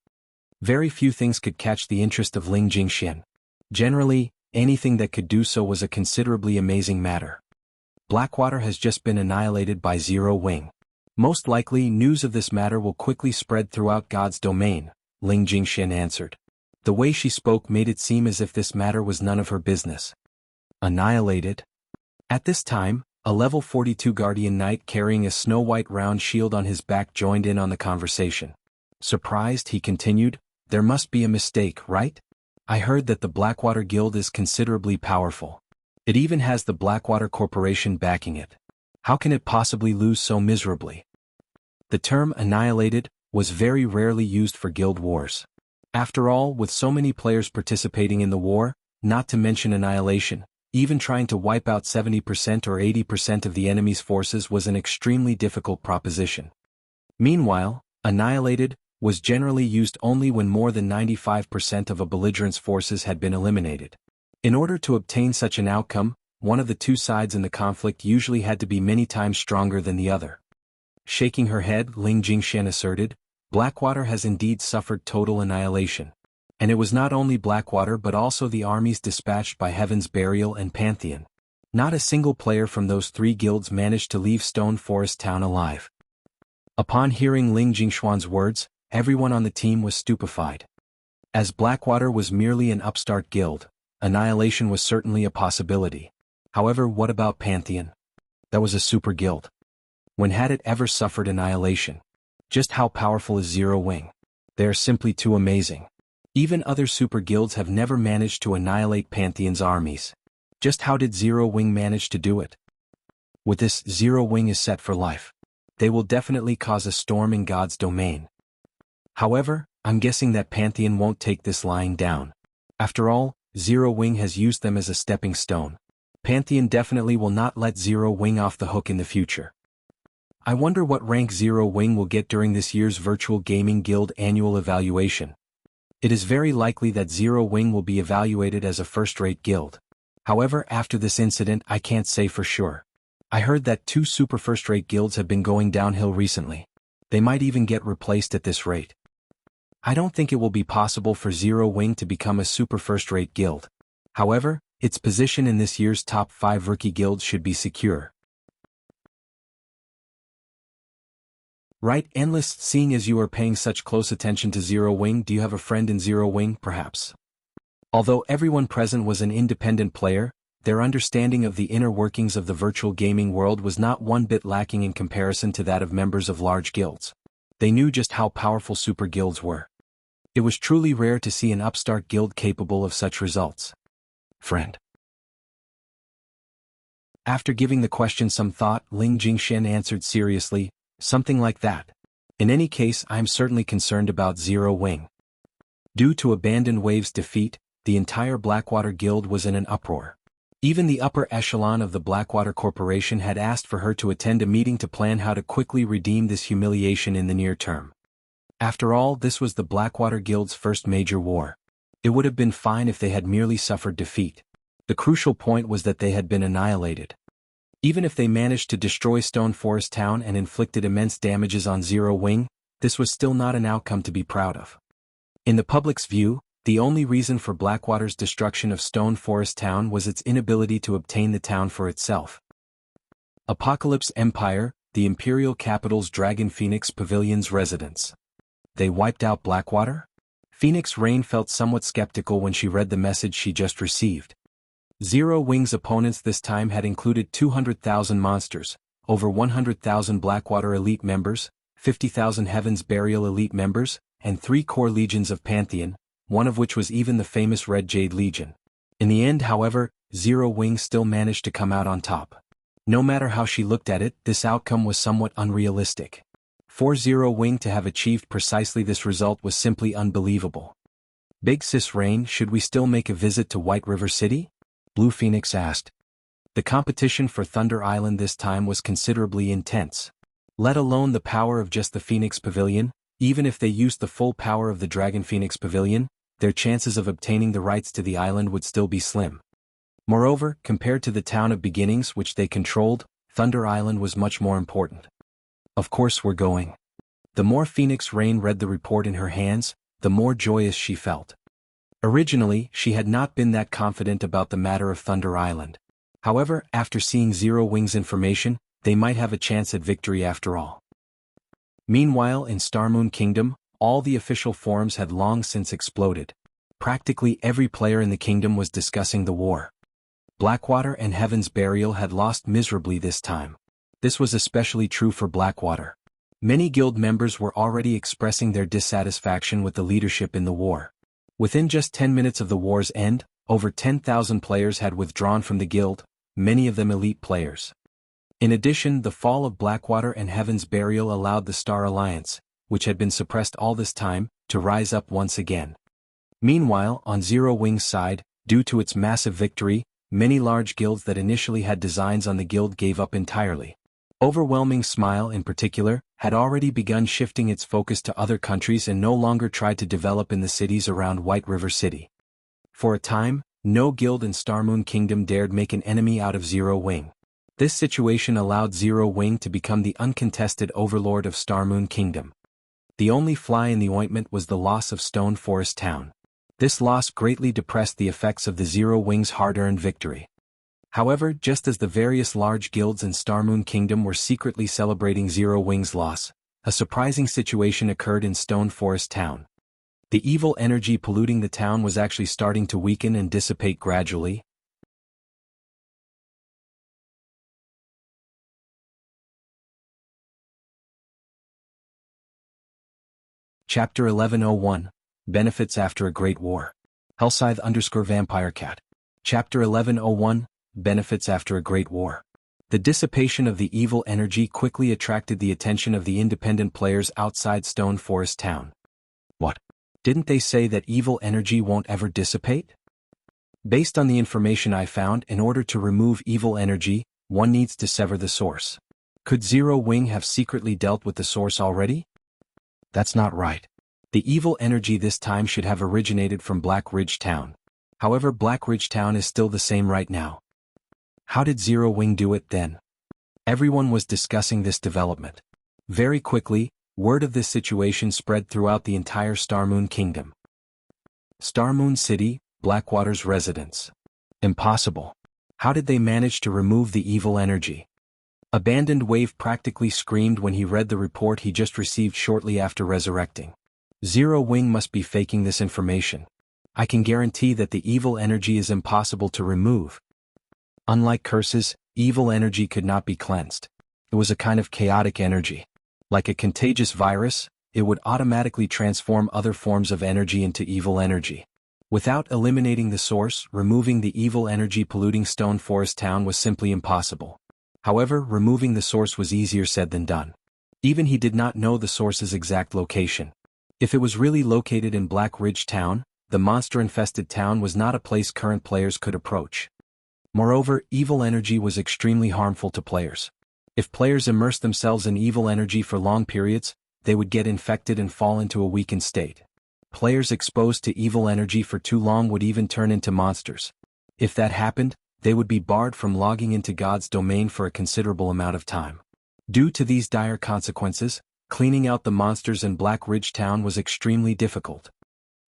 Very few things could catch the interest of Ling Jingxian. Generally, anything that could do so was a considerably amazing matter. Blackwater has just been annihilated by Zero Wing. Most likely, news of this matter will quickly spread throughout God's domain, Ling Jingxian answered. The way she spoke made it seem as if this matter was none of her business. Annihilated? At this time, a level 42 Guardian Knight carrying a snow-white round shield on his back joined in on the conversation. Surprised, he continued, There must be a mistake, right? I heard that the Blackwater Guild is considerably powerful. It even has the Blackwater Corporation backing it. How can it possibly lose so miserably? The term annihilated was very rarely used for guild wars. After all, with so many players participating in the war, not to mention annihilation, even trying to wipe out 70% or 80% of the enemy's forces was an extremely difficult proposition. Meanwhile, annihilated was generally used only when more than 95% of a belligerent's forces had been eliminated. In order to obtain such an outcome, one of the two sides in the conflict usually had to be many times stronger than the other. Shaking her head, Ling Jingshan asserted, Blackwater has indeed suffered total annihilation. And it was not only Blackwater but also the armies dispatched by Heaven's Burial and Pantheon. Not a single player from those three guilds managed to leave Stone Forest Town alive. Upon hearing Ling Jingshuan's words, everyone on the team was stupefied. As Blackwater was merely an upstart guild, annihilation was certainly a possibility. However, what about Pantheon? That was a super guild. When had it ever suffered annihilation? Just how powerful is Zero Wing? They are simply too amazing. Even other super guilds have never managed to annihilate Pantheon's armies. Just how did Zero Wing manage to do it? With this, Zero Wing is set for life. They will definitely cause a storm in God's domain. However, I'm guessing that Pantheon won't take this lying down. After all, Zero Wing has used them as a stepping stone. Pantheon definitely will not let Zero Wing off the hook in the future. I wonder what rank Zero Wing will get during this year's Virtual Gaming Guild annual evaluation. It is very likely that Zero Wing will be evaluated as a first-rate guild. However, after this incident, I can't say for sure. I heard that 2 super first-rate guilds have been going downhill recently. They might even get replaced at this rate. I don't think it will be possible for Zero Wing to become a super first-rate guild. However, its position in this year's top 5 rookie guilds should be secure. Right, Endless, seeing as you are paying such close attention to Zero Wing, do you have a friend in Zero Wing, perhaps? Although everyone present was an independent player, their understanding of the inner workings of the virtual gaming world was not one bit lacking in comparison to that of members of large guilds. They knew just how powerful super guilds were. It was truly rare to see an upstart guild capable of such results. Friend. After giving the question some thought, Ling Jingshan answered seriously, something like that. In any case, I am certainly concerned about Zero Wing. Due to Abandoned Wave's defeat, the entire Blackwater Guild was in an uproar. Even the upper echelon of the Blackwater Corporation had asked for her to attend a meeting to plan how to quickly redeem this humiliation in the near term. After all, this was the Blackwater Guild's first major war. It would have been fine if they had merely suffered defeat. The crucial point was that they had been annihilated. Even if they managed to destroy Stone Forest Town and inflicted immense damages on Zero Wing, this was still not an outcome to be proud of. In the public's view, the only reason for Blackwater's destruction of Stone Forest Town was its inability to obtain the town for itself. Apocalypse Empire, the Imperial Capital's Dragon Phoenix Pavilion's residence. They wiped out Blackwater? Phoenix Rain felt somewhat skeptical when she read the message she just received. Zero Wing's opponents this time had included 200,000 monsters, over 100,000 Blackwater elite members, 50,000 Heaven's Burial elite members, and 3 core legions of Pantheon, one of which was even the famous Red Jade Legion. In the end, however, Zero Wing still managed to come out on top. No matter how she looked at it, this outcome was somewhat unrealistic. For Zero Wing to have achieved precisely this result was simply unbelievable. Big Sis Rain, should we still make a visit to White River City? Blue Phoenix asked. The competition for Thunder Island this time was considerably intense. Let alone the power of just the Phoenix Pavilion, even if they used the full power of the Dragon Phoenix Pavilion, their chances of obtaining the rights to the island would still be slim. Moreover, compared to the Town of Beginnings which they controlled, Thunder Island was much more important. Of course we're going. The more Phoenix Rain read the report in her hands, the more joyous she felt. Originally, she had not been that confident about the matter of Thunder Island. However, after seeing Zero Wing's information, they might have a chance at victory after all. Meanwhile, in Starmoon Kingdom, all the official forums had long since exploded. Practically every player in the kingdom was discussing the war. Blackwater and Heaven's Burial had lost miserably this time. This was especially true for Blackwater. Many guild members were already expressing their dissatisfaction with the leadership in the war. Within just 10 minutes of the war's end, over 10,000 players had withdrawn from the guild, many of them elite players. In addition, the fall of Blackwater and Heaven's burial allowed the Star Alliance, which had been suppressed all this time, to rise up once again. Meanwhile, on Zero Wing's side, due to its massive victory, many large guilds that initially had designs on the guild gave up entirely. Overwhelming Smile, in particular, had already begun shifting its focus to other countries and no longer tried to develop in the cities around White River City. For a time, no guild in Starmoon Kingdom dared make an enemy out of Zero Wing. This situation allowed Zero Wing to become the uncontested overlord of Starmoon Kingdom. The only fly in the ointment was the loss of Stone Forest Town. This loss greatly depressed the effects of the Zero Wing's hard-earned victory. However, just as the various large guilds in Starmoon Kingdom were secretly celebrating Zero Wing's loss, a surprising situation occurred in Stone Forest Town. The evil energy polluting the town was actually starting to weaken and dissipate gradually. Chapter 1101, Benefits After a Great War. Hellscythe_VampireCat. Chapter 1101, Benefits After a Great War. The dissipation of the evil energy quickly attracted the attention of the independent players outside Stone Forest Town. What? Didn't they say that evil energy won't ever dissipate? Based on the information I found, in order to remove evil energy, one needs to sever the source. Could Zero Wing have secretly dealt with the source already? That's not right. The evil energy this time should have originated from Black Ridge Town. However, Black Ridge Town is still the same right now. How did Zero Wing do it then? Everyone was discussing this development. Very quickly, word of this situation spread throughout the entire Starmoon Kingdom. Starmoon City, Blackwater's residence. Impossible. How did they manage to remove the evil energy? Abandoned Wave practically screamed when he read the report he just received shortly after resurrecting. Zero Wing must be faking this information. I can guarantee that the evil energy is impossible to remove. Unlike curses, evil energy could not be cleansed. It was a kind of chaotic energy. Like a contagious virus, it would automatically transform other forms of energy into evil energy. Without eliminating the source, removing the evil energy polluting Stone Forest Town was simply impossible. However, removing the source was easier said than done. Even he did not know the source's exact location. If it was really located in Black Ridge Town, the monster-infested town was not a place current players could approach. Moreover, evil energy was extremely harmful to players. If players immersed themselves in evil energy for long periods, they would get infected and fall into a weakened state. Players exposed to evil energy for too long would even turn into monsters. If that happened, they would be barred from logging into God's domain for a considerable amount of time. Due to these dire consequences, cleaning out the monsters in Black Ridge Town was extremely difficult.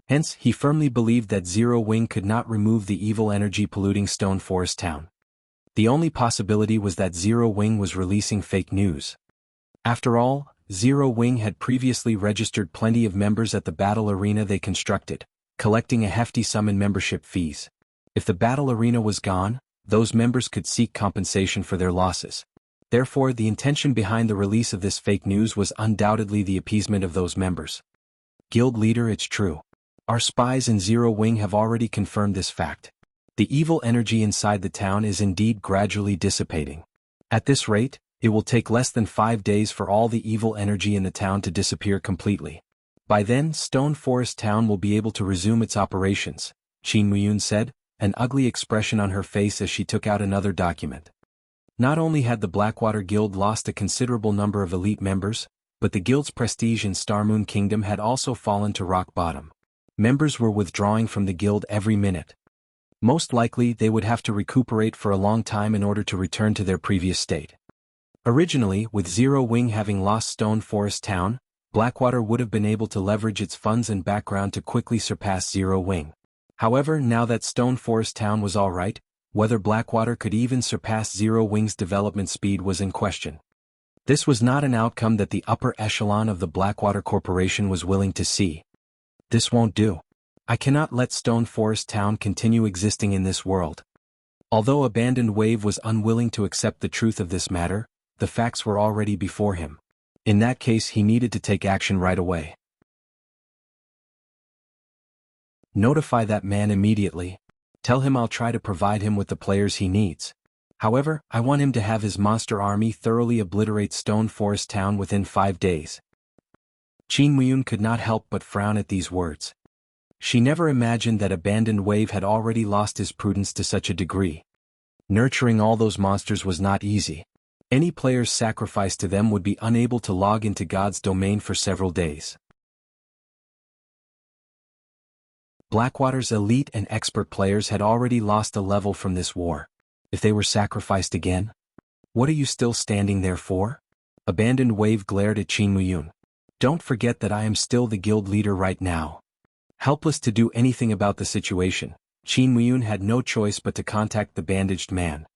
Hence, he firmly believed that Zero Wing could not remove the evil energy polluting Stone Forest Town. The only possibility was that Zero Wing was releasing fake news. After all, Zero Wing had previously registered plenty of members at the battle arena they constructed, collecting a hefty sum in membership fees. If the battle arena was gone, those members could seek compensation for their losses. Therefore, the intention behind the release of this fake news was undoubtedly the appeasement of those members. Guild leader, it's true. Our spies in Zero Wing have already confirmed this fact. The evil energy inside the town is indeed gradually dissipating. At this rate, it will take less than 5 days for all the evil energy in the town to disappear completely. By then, Stone Forest Town will be able to resume its operations, Qin Muyun said, an ugly expression on her face as she took out another document. Not only had the Blackwater Guild lost a considerable number of elite members, but the guild's prestige in Starmoon Kingdom had also fallen to rock bottom. Members were withdrawing from the guild every minute. Most likely, they would have to recuperate for a long time in order to return to their previous state. Originally, with Zero Wing having lost Stone Forest Town, Blackwater would have been able to leverage its funds and background to quickly surpass Zero Wing. However, now that Stone Forest Town was alright, whether Blackwater could even surpass Zero Wing's development speed was in question. This was not an outcome that the upper echelon of the Blackwater Corporation was willing to see. This won't do. I cannot let Stone Forest Town continue existing in this world. Although Abandoned Wave was unwilling to accept the truth of this matter, the facts were already before him. In that case he needed to take action right away. Notify that man immediately. Tell him I'll try to provide him with the players he needs. However, I want him to have his monster army thoroughly obliterate Stone Forest Town within 5 days. Qin Muyun could not help but frown at these words. She never imagined that Abandoned Wave had already lost his prudence to such a degree. Nurturing all those monsters was not easy. Any players sacrificed to them would be unable to log into God's domain for several days. Blackwater's elite and expert players had already lost a level from this war. If they were sacrificed again? What are you still standing there for? Abandoned Wave glared at Qin Muyun. Don't forget that I am still the guild leader right now. Helpless to do anything about the situation, Qin Muyun had no choice but to contact the bandaged man.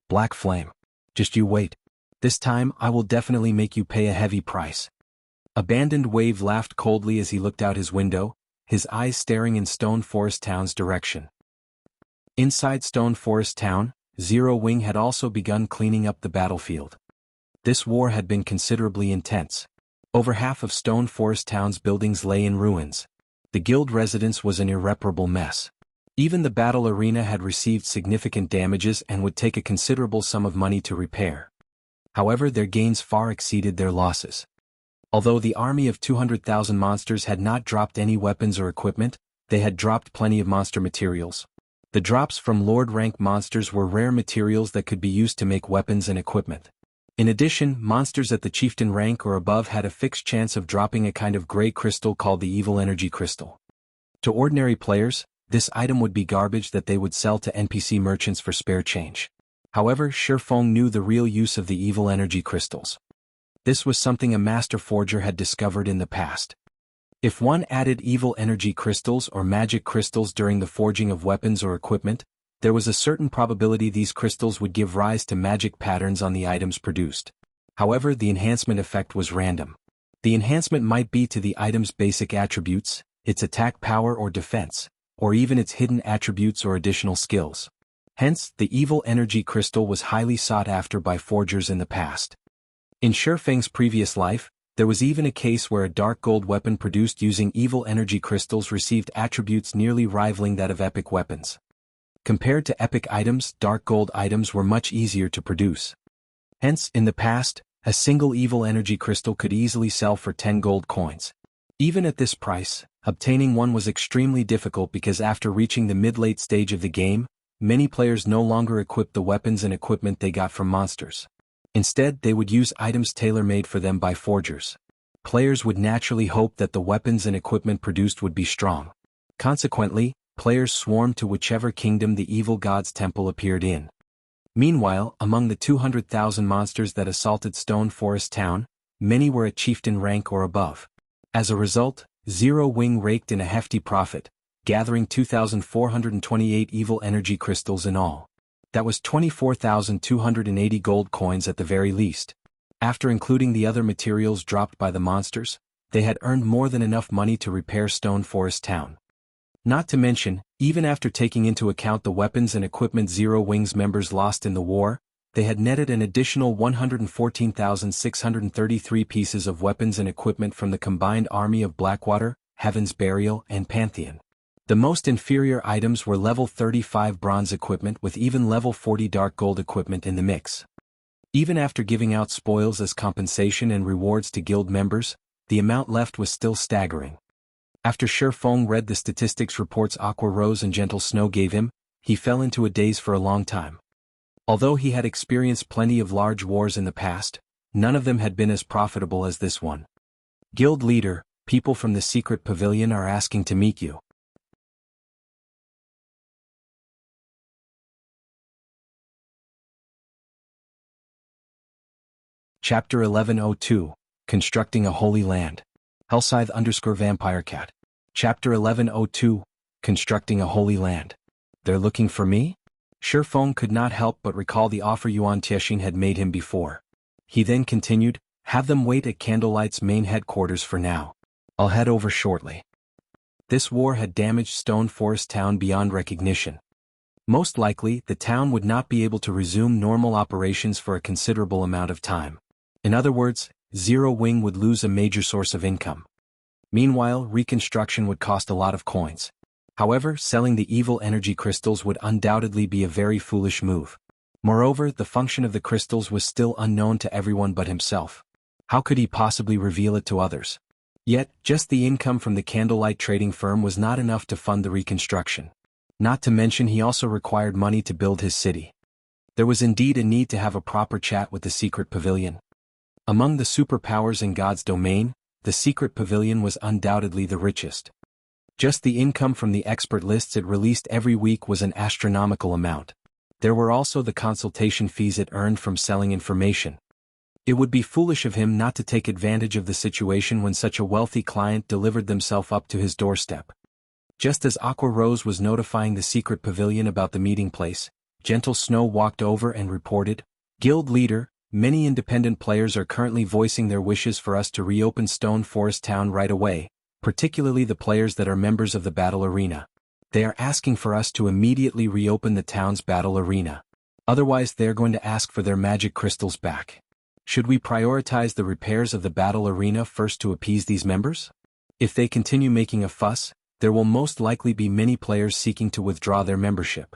Black Flame. Just you wait. This time I will definitely make you pay a heavy price. Abandoned Wave laughed coldly as he looked out his window, his eyes staring in Stone Forest Town's direction. Inside Stone Forest Town, Zero Wing had also begun cleaning up the battlefield. This war had been considerably intense. Over half of Stone Forest Town's buildings lay in ruins. The guild residence was an irreparable mess. Even the battle arena had received significant damages and would take a considerable sum of money to repair. However, their gains far exceeded their losses. Although the army of 200,000 monsters had not dropped any weapons or equipment, they had dropped plenty of monster materials. The drops from Lord-rank monsters were rare materials that could be used to make weapons and equipment. In addition, monsters at the chieftain rank or above had a fixed chance of dropping a kind of gray crystal called the Evil Energy Crystal. To ordinary players, this item would be garbage that they would sell to NPC merchants for spare change. However, Feng knew the real use of the Evil Energy Crystals. This was something a master forger had discovered in the past. If one added evil energy crystals or magic crystals during the forging of weapons or equipment, there was a certain probability these crystals would give rise to magic patterns on the items produced. However, the enhancement effect was random. The enhancement might be to the item's basic attributes, its attack power or defense, or even its hidden attributes or additional skills. Hence, the evil energy crystal was highly sought after by forgers in the past. In Feng's previous life, there was even a case where a dark gold weapon produced using evil energy crystals received attributes nearly rivaling that of epic weapons. Compared to epic items, dark gold items were much easier to produce. Hence, in the past, a single evil energy crystal could easily sell for 10 gold coins. Even at this price, obtaining one was extremely difficult because after reaching the mid-late stage of the game, many players no longer equipped the weapons and equipment they got from monsters. Instead, they would use items tailor-made for them by forgers. Players would naturally hope that the weapons and equipment produced would be strong. Consequently, players swarmed to whichever kingdom the evil god's temple appeared in. Meanwhile, among the 200,000 monsters that assaulted Stone Forest Town, many were at chieftain rank or above. As a result, Zero Wing raked in a hefty profit, gathering 2,428 evil energy crystals in all. That was 24,280 gold coins at the very least. After including the other materials dropped by the monsters, they had earned more than enough money to repair Stone Forest Town. Not to mention, even after taking into account the weapons and equipment Zero Wing's members lost in the war, they had netted an additional 114,633 pieces of weapons and equipment from the combined army of Blackwater, Heaven's Burial, and Pantheon. The most inferior items were level 35 bronze equipment with even level 40 dark gold equipment in the mix. Even after giving out spoils as compensation and rewards to guild members, the amount left was still staggering. After Feng read the statistics reports Aqua Rose and Gentle Snow gave him, he fell into a daze for a long time. Although he had experienced plenty of large wars in the past, none of them had been as profitable as this one. Guild leader, people from the secret pavilion are asking to meet you. Chapter 1102, Constructing a Holy Land. Hellscythe_VampireCat. Chapter 1102, Constructing a Holy Land. They're looking for me? Feng could not help but recall the offer Yuan Tiexin had made him before. He then continued, have them wait at Candlelight's main headquarters for now. I'll head over shortly. This war had damaged Stone Forest Town beyond recognition. Most likely, the town would not be able to resume normal operations for a considerable amount of time. In other words, Zero Wing would lose a major source of income. Meanwhile, reconstruction would cost a lot of coins. However, selling the evil energy crystals would undoubtedly be a very foolish move. Moreover, the function of the crystals was still unknown to everyone but himself. How could he possibly reveal it to others? Yet, just the income from the candlelight trading firm was not enough to fund the reconstruction. Not to mention he also required money to build his city. There was indeed a need to have a proper chat with the secret pavilion. Among the superpowers in God's domain, the secret pavilion was undoubtedly the richest. Just the income from the expert lists it released every week was an astronomical amount. There were also the consultation fees it earned from selling information. It would be foolish of him not to take advantage of the situation when such a wealthy client delivered themselves up to his doorstep. Just as Aqua Rose was notifying the secret pavilion about the meeting place, Gentle Snow walked over and reported, "Guild leader, many independent players are currently voicing their wishes for us to reopen Stone Forest Town right away, particularly the players that are members of the battle arena. They are asking for us to immediately reopen the town's battle arena. Otherwise they're going to ask for their magic crystals back. Should we prioritize the repairs of the battle arena first to appease these members? If they continue making a fuss, there will most likely be many players seeking to withdraw their membership."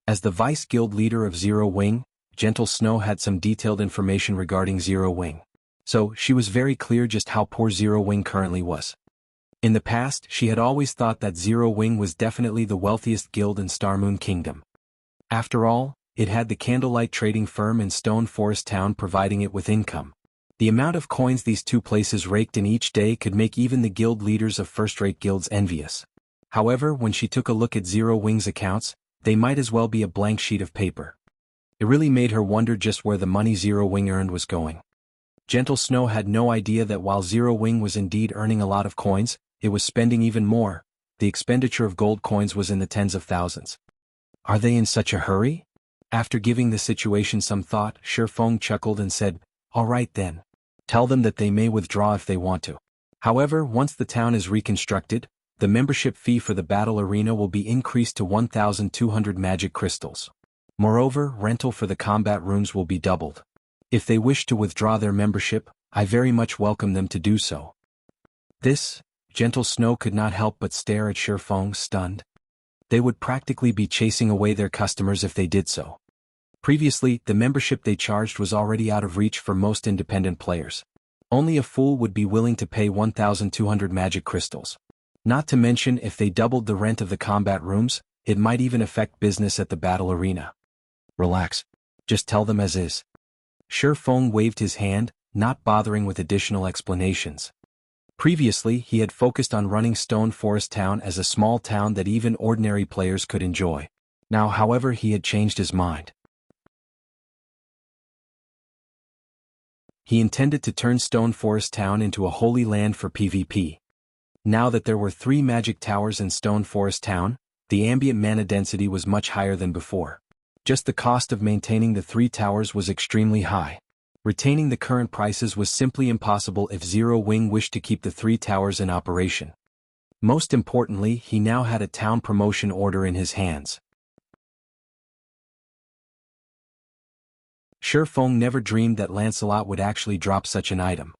As the vice guild leader of Zero Wing, Gentle Snow had some detailed information regarding Zero Wing. So, she was very clear just how poor Zero Wing currently was. In the past, she had always thought that Zero Wing was definitely the wealthiest guild in Starmoon Kingdom. After all, it had the candlelight trading firm in Stone Forest Town providing it with income. The amount of coins these two places raked in each day could make even the guild leaders of first-rate guilds envious. However, when she took a look at Zero Wing's accounts, they might as well be a blank sheet of paper. It really made her wonder just where the money Zero Wing earned was going. Gentle Snow had no idea that while Zero Wing was indeed earning a lot of coins, it was spending even more. The expenditure of gold coins was in the tens of thousands. Are they in such a hurry? After giving the situation some thought, Feng chuckled and said, "All right then. Tell them that they may withdraw if they want to. However, once the town is reconstructed, the membership fee for the battle arena will be increased to 1,200 magic crystals. Moreover, rental for the combat rooms will be doubled. If they wish to withdraw their membership, I very much welcome them to do so." This, Gentle Snow could not help but stare at Feng, stunned. They would practically be chasing away their customers if they did so. Previously, the membership they charged was already out of reach for most independent players. Only a fool would be willing to pay 1,200 magic crystals. Not to mention if they doubled the rent of the combat rooms, it might even affect business at the battle arena. Relax. Just tell them as is. Feng waved his hand, not bothering with additional explanations. Previously, he had focused on running Stone Forest Town as a small town that even ordinary players could enjoy. Now, however, he had changed his mind. He intended to turn Stone Forest Town into a holy land for PvP. Now that there were 3 magic towers in Stone Forest Town, the ambient mana density was much higher than before. Just the cost of maintaining the 3 towers was extremely high. Retaining the current prices was simply impossible if Zero Wing wished to keep the 3 towers in operation. Most importantly, he now had a town promotion order in his hands. Feng never dreamed that Lancelot would actually drop such an item.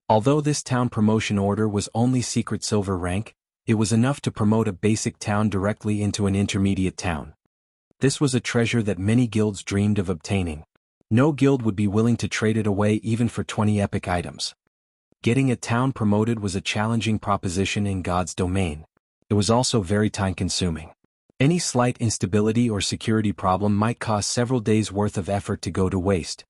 Although this town promotion order was only secret silver rank, it was enough to promote a basic town directly into an intermediate town. This was a treasure that many guilds dreamed of obtaining. No guild would be willing to trade it away even for 20 epic items. Getting a town promoted was a challenging proposition in God's domain. It was also very time-consuming. Any slight instability or security problem might cause several days' worth of effort to go to waste.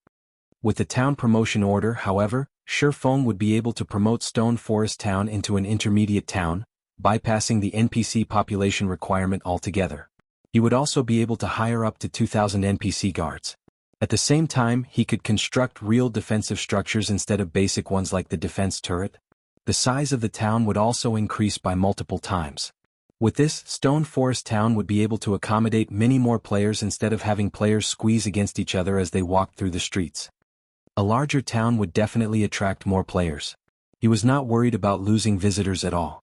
With the town promotion order, however, Feng would be able to promote Stone Forest Town into an intermediate town, bypassing the NPC population requirement altogether. He would also be able to hire up to 2,000 NPC guards. At the same time, he could construct real defensive structures instead of basic ones like the defense turret. The size of the town would also increase by multiple times. With this, Stone Forest Town would be able to accommodate many more players instead of having players squeeze against each other as they walked through the streets. A larger town would definitely attract more players. He was not worried about losing visitors at all.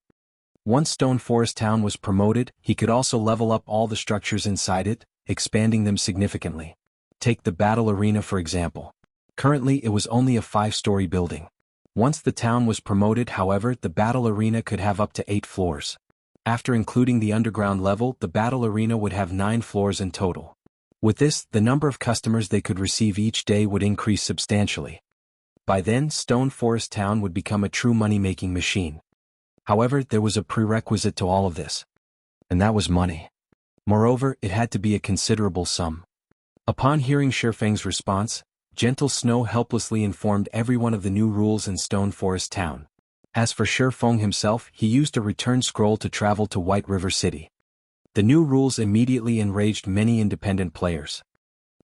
Once Stone Forest Town was promoted, he could also level up all the structures inside it, expanding them significantly. Take the battle arena for example. Currently it was only a 5-story building. Once the town was promoted, however, the battle arena could have up to 8 floors. After including the underground level, the battle arena would have 9 floors in total. With this, the number of customers they could receive each day would increase substantially. By then, Stone Forest Town would become a true money-making machine. However, there was a prerequisite to all of this. And that was money. Moreover, it had to be a considerable sum. Upon hearing Feng's response, Gentle Snow helplessly informed everyone of the new rules in Stone Forest Town. As for Feng himself, he used a return scroll to travel to White River City. The new rules immediately enraged many independent players.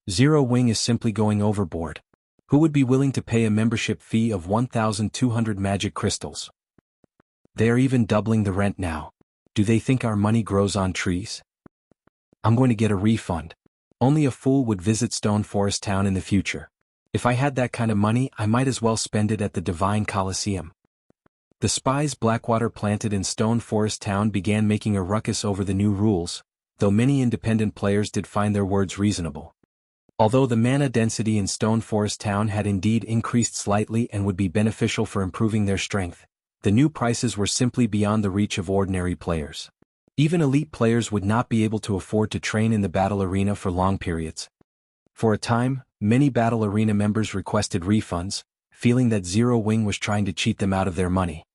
Zero Wing is simply going overboard. Who would be willing to pay a membership fee of 1,200 magic crystals? They are even doubling the rent now. Do they think our money grows on trees? I'm going to get a refund. Only a fool would visit Stone Forest Town in the future. If I had that kind of money, I might as well spend it at the Divine Coliseum. The spies Blackwater planted in Stone Forest Town began making a ruckus over the new rules, though many independent players did find their words reasonable. Although the mana density in Stone Forest Town had indeed increased slightly and would be beneficial for improving their strength, the new prices were simply beyond the reach of ordinary players. Even elite players would not be able to afford to train in the battle arena for long periods. For a time, many battle arena members requested refunds, feeling that Zero Wing was trying to cheat them out of their money.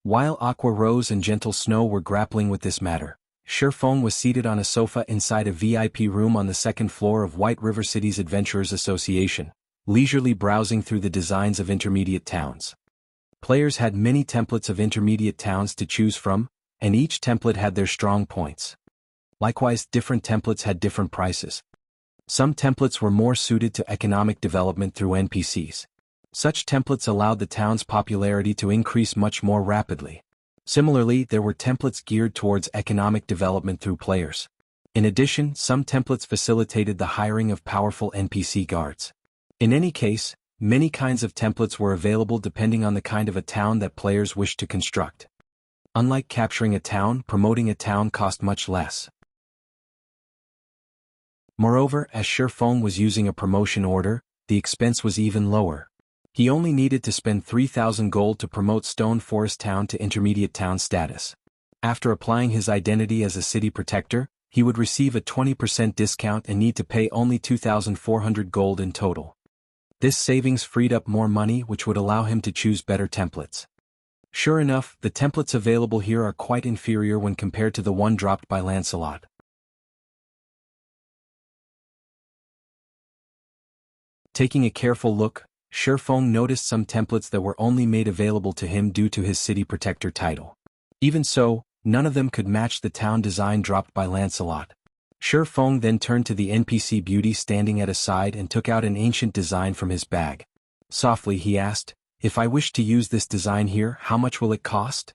While Aqua Rose and Gentle Snow were grappling with this matter, Feng was seated on a sofa inside a VIP room on the 2nd floor of White River City's Adventurers Association, leisurely browsing through the designs of intermediate towns. Players had many templates of intermediate towns to choose from, and each template had their strong points. Likewise, different templates had different prices. Some templates were more suited to economic development through NPCs. Such templates allowed the town's popularity to increase much more rapidly. Similarly, there were templates geared towards economic development through players. In addition, some templates facilitated the hiring of powerful NPC guards. In any case, many kinds of templates were available depending on the kind of a town that players wished to construct. Unlike capturing a town, promoting a town cost much less. Moreover, as Feng was using a promotion order, the expense was even lower. He only needed to spend 3,000 gold to promote Stone Forest Town to intermediate town status. After applying his identity as a city protector, he would receive a 20% discount and need to pay only 2,400 gold in total. This savings freed up more money, which would allow him to choose better templates. Sure enough, the templates available here are quite inferior when compared to the one dropped by Lancelot. Taking a careful look, Feng noticed some templates that were only made available to him due to his city protector title. Even so, none of them could match the town design dropped by Lancelot. Feng then turned to the NPC beauty standing at his side and took out an ancient design from his bag. Softly he asked, "If I wish to use this design here, how much will it cost?"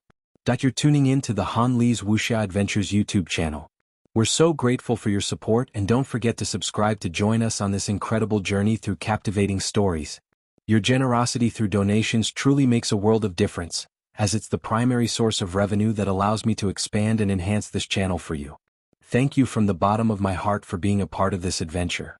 You're tuning in to the Han Li's Wuxia Adventures YouTube channel. We're so grateful for your support, and don't forget to subscribe to join us on this incredible journey through captivating stories. Your generosity through donations truly makes a world of difference, as it's the primary source of revenue that allows me to expand and enhance this channel for you. Thank you from the bottom of my heart for being a part of this adventure.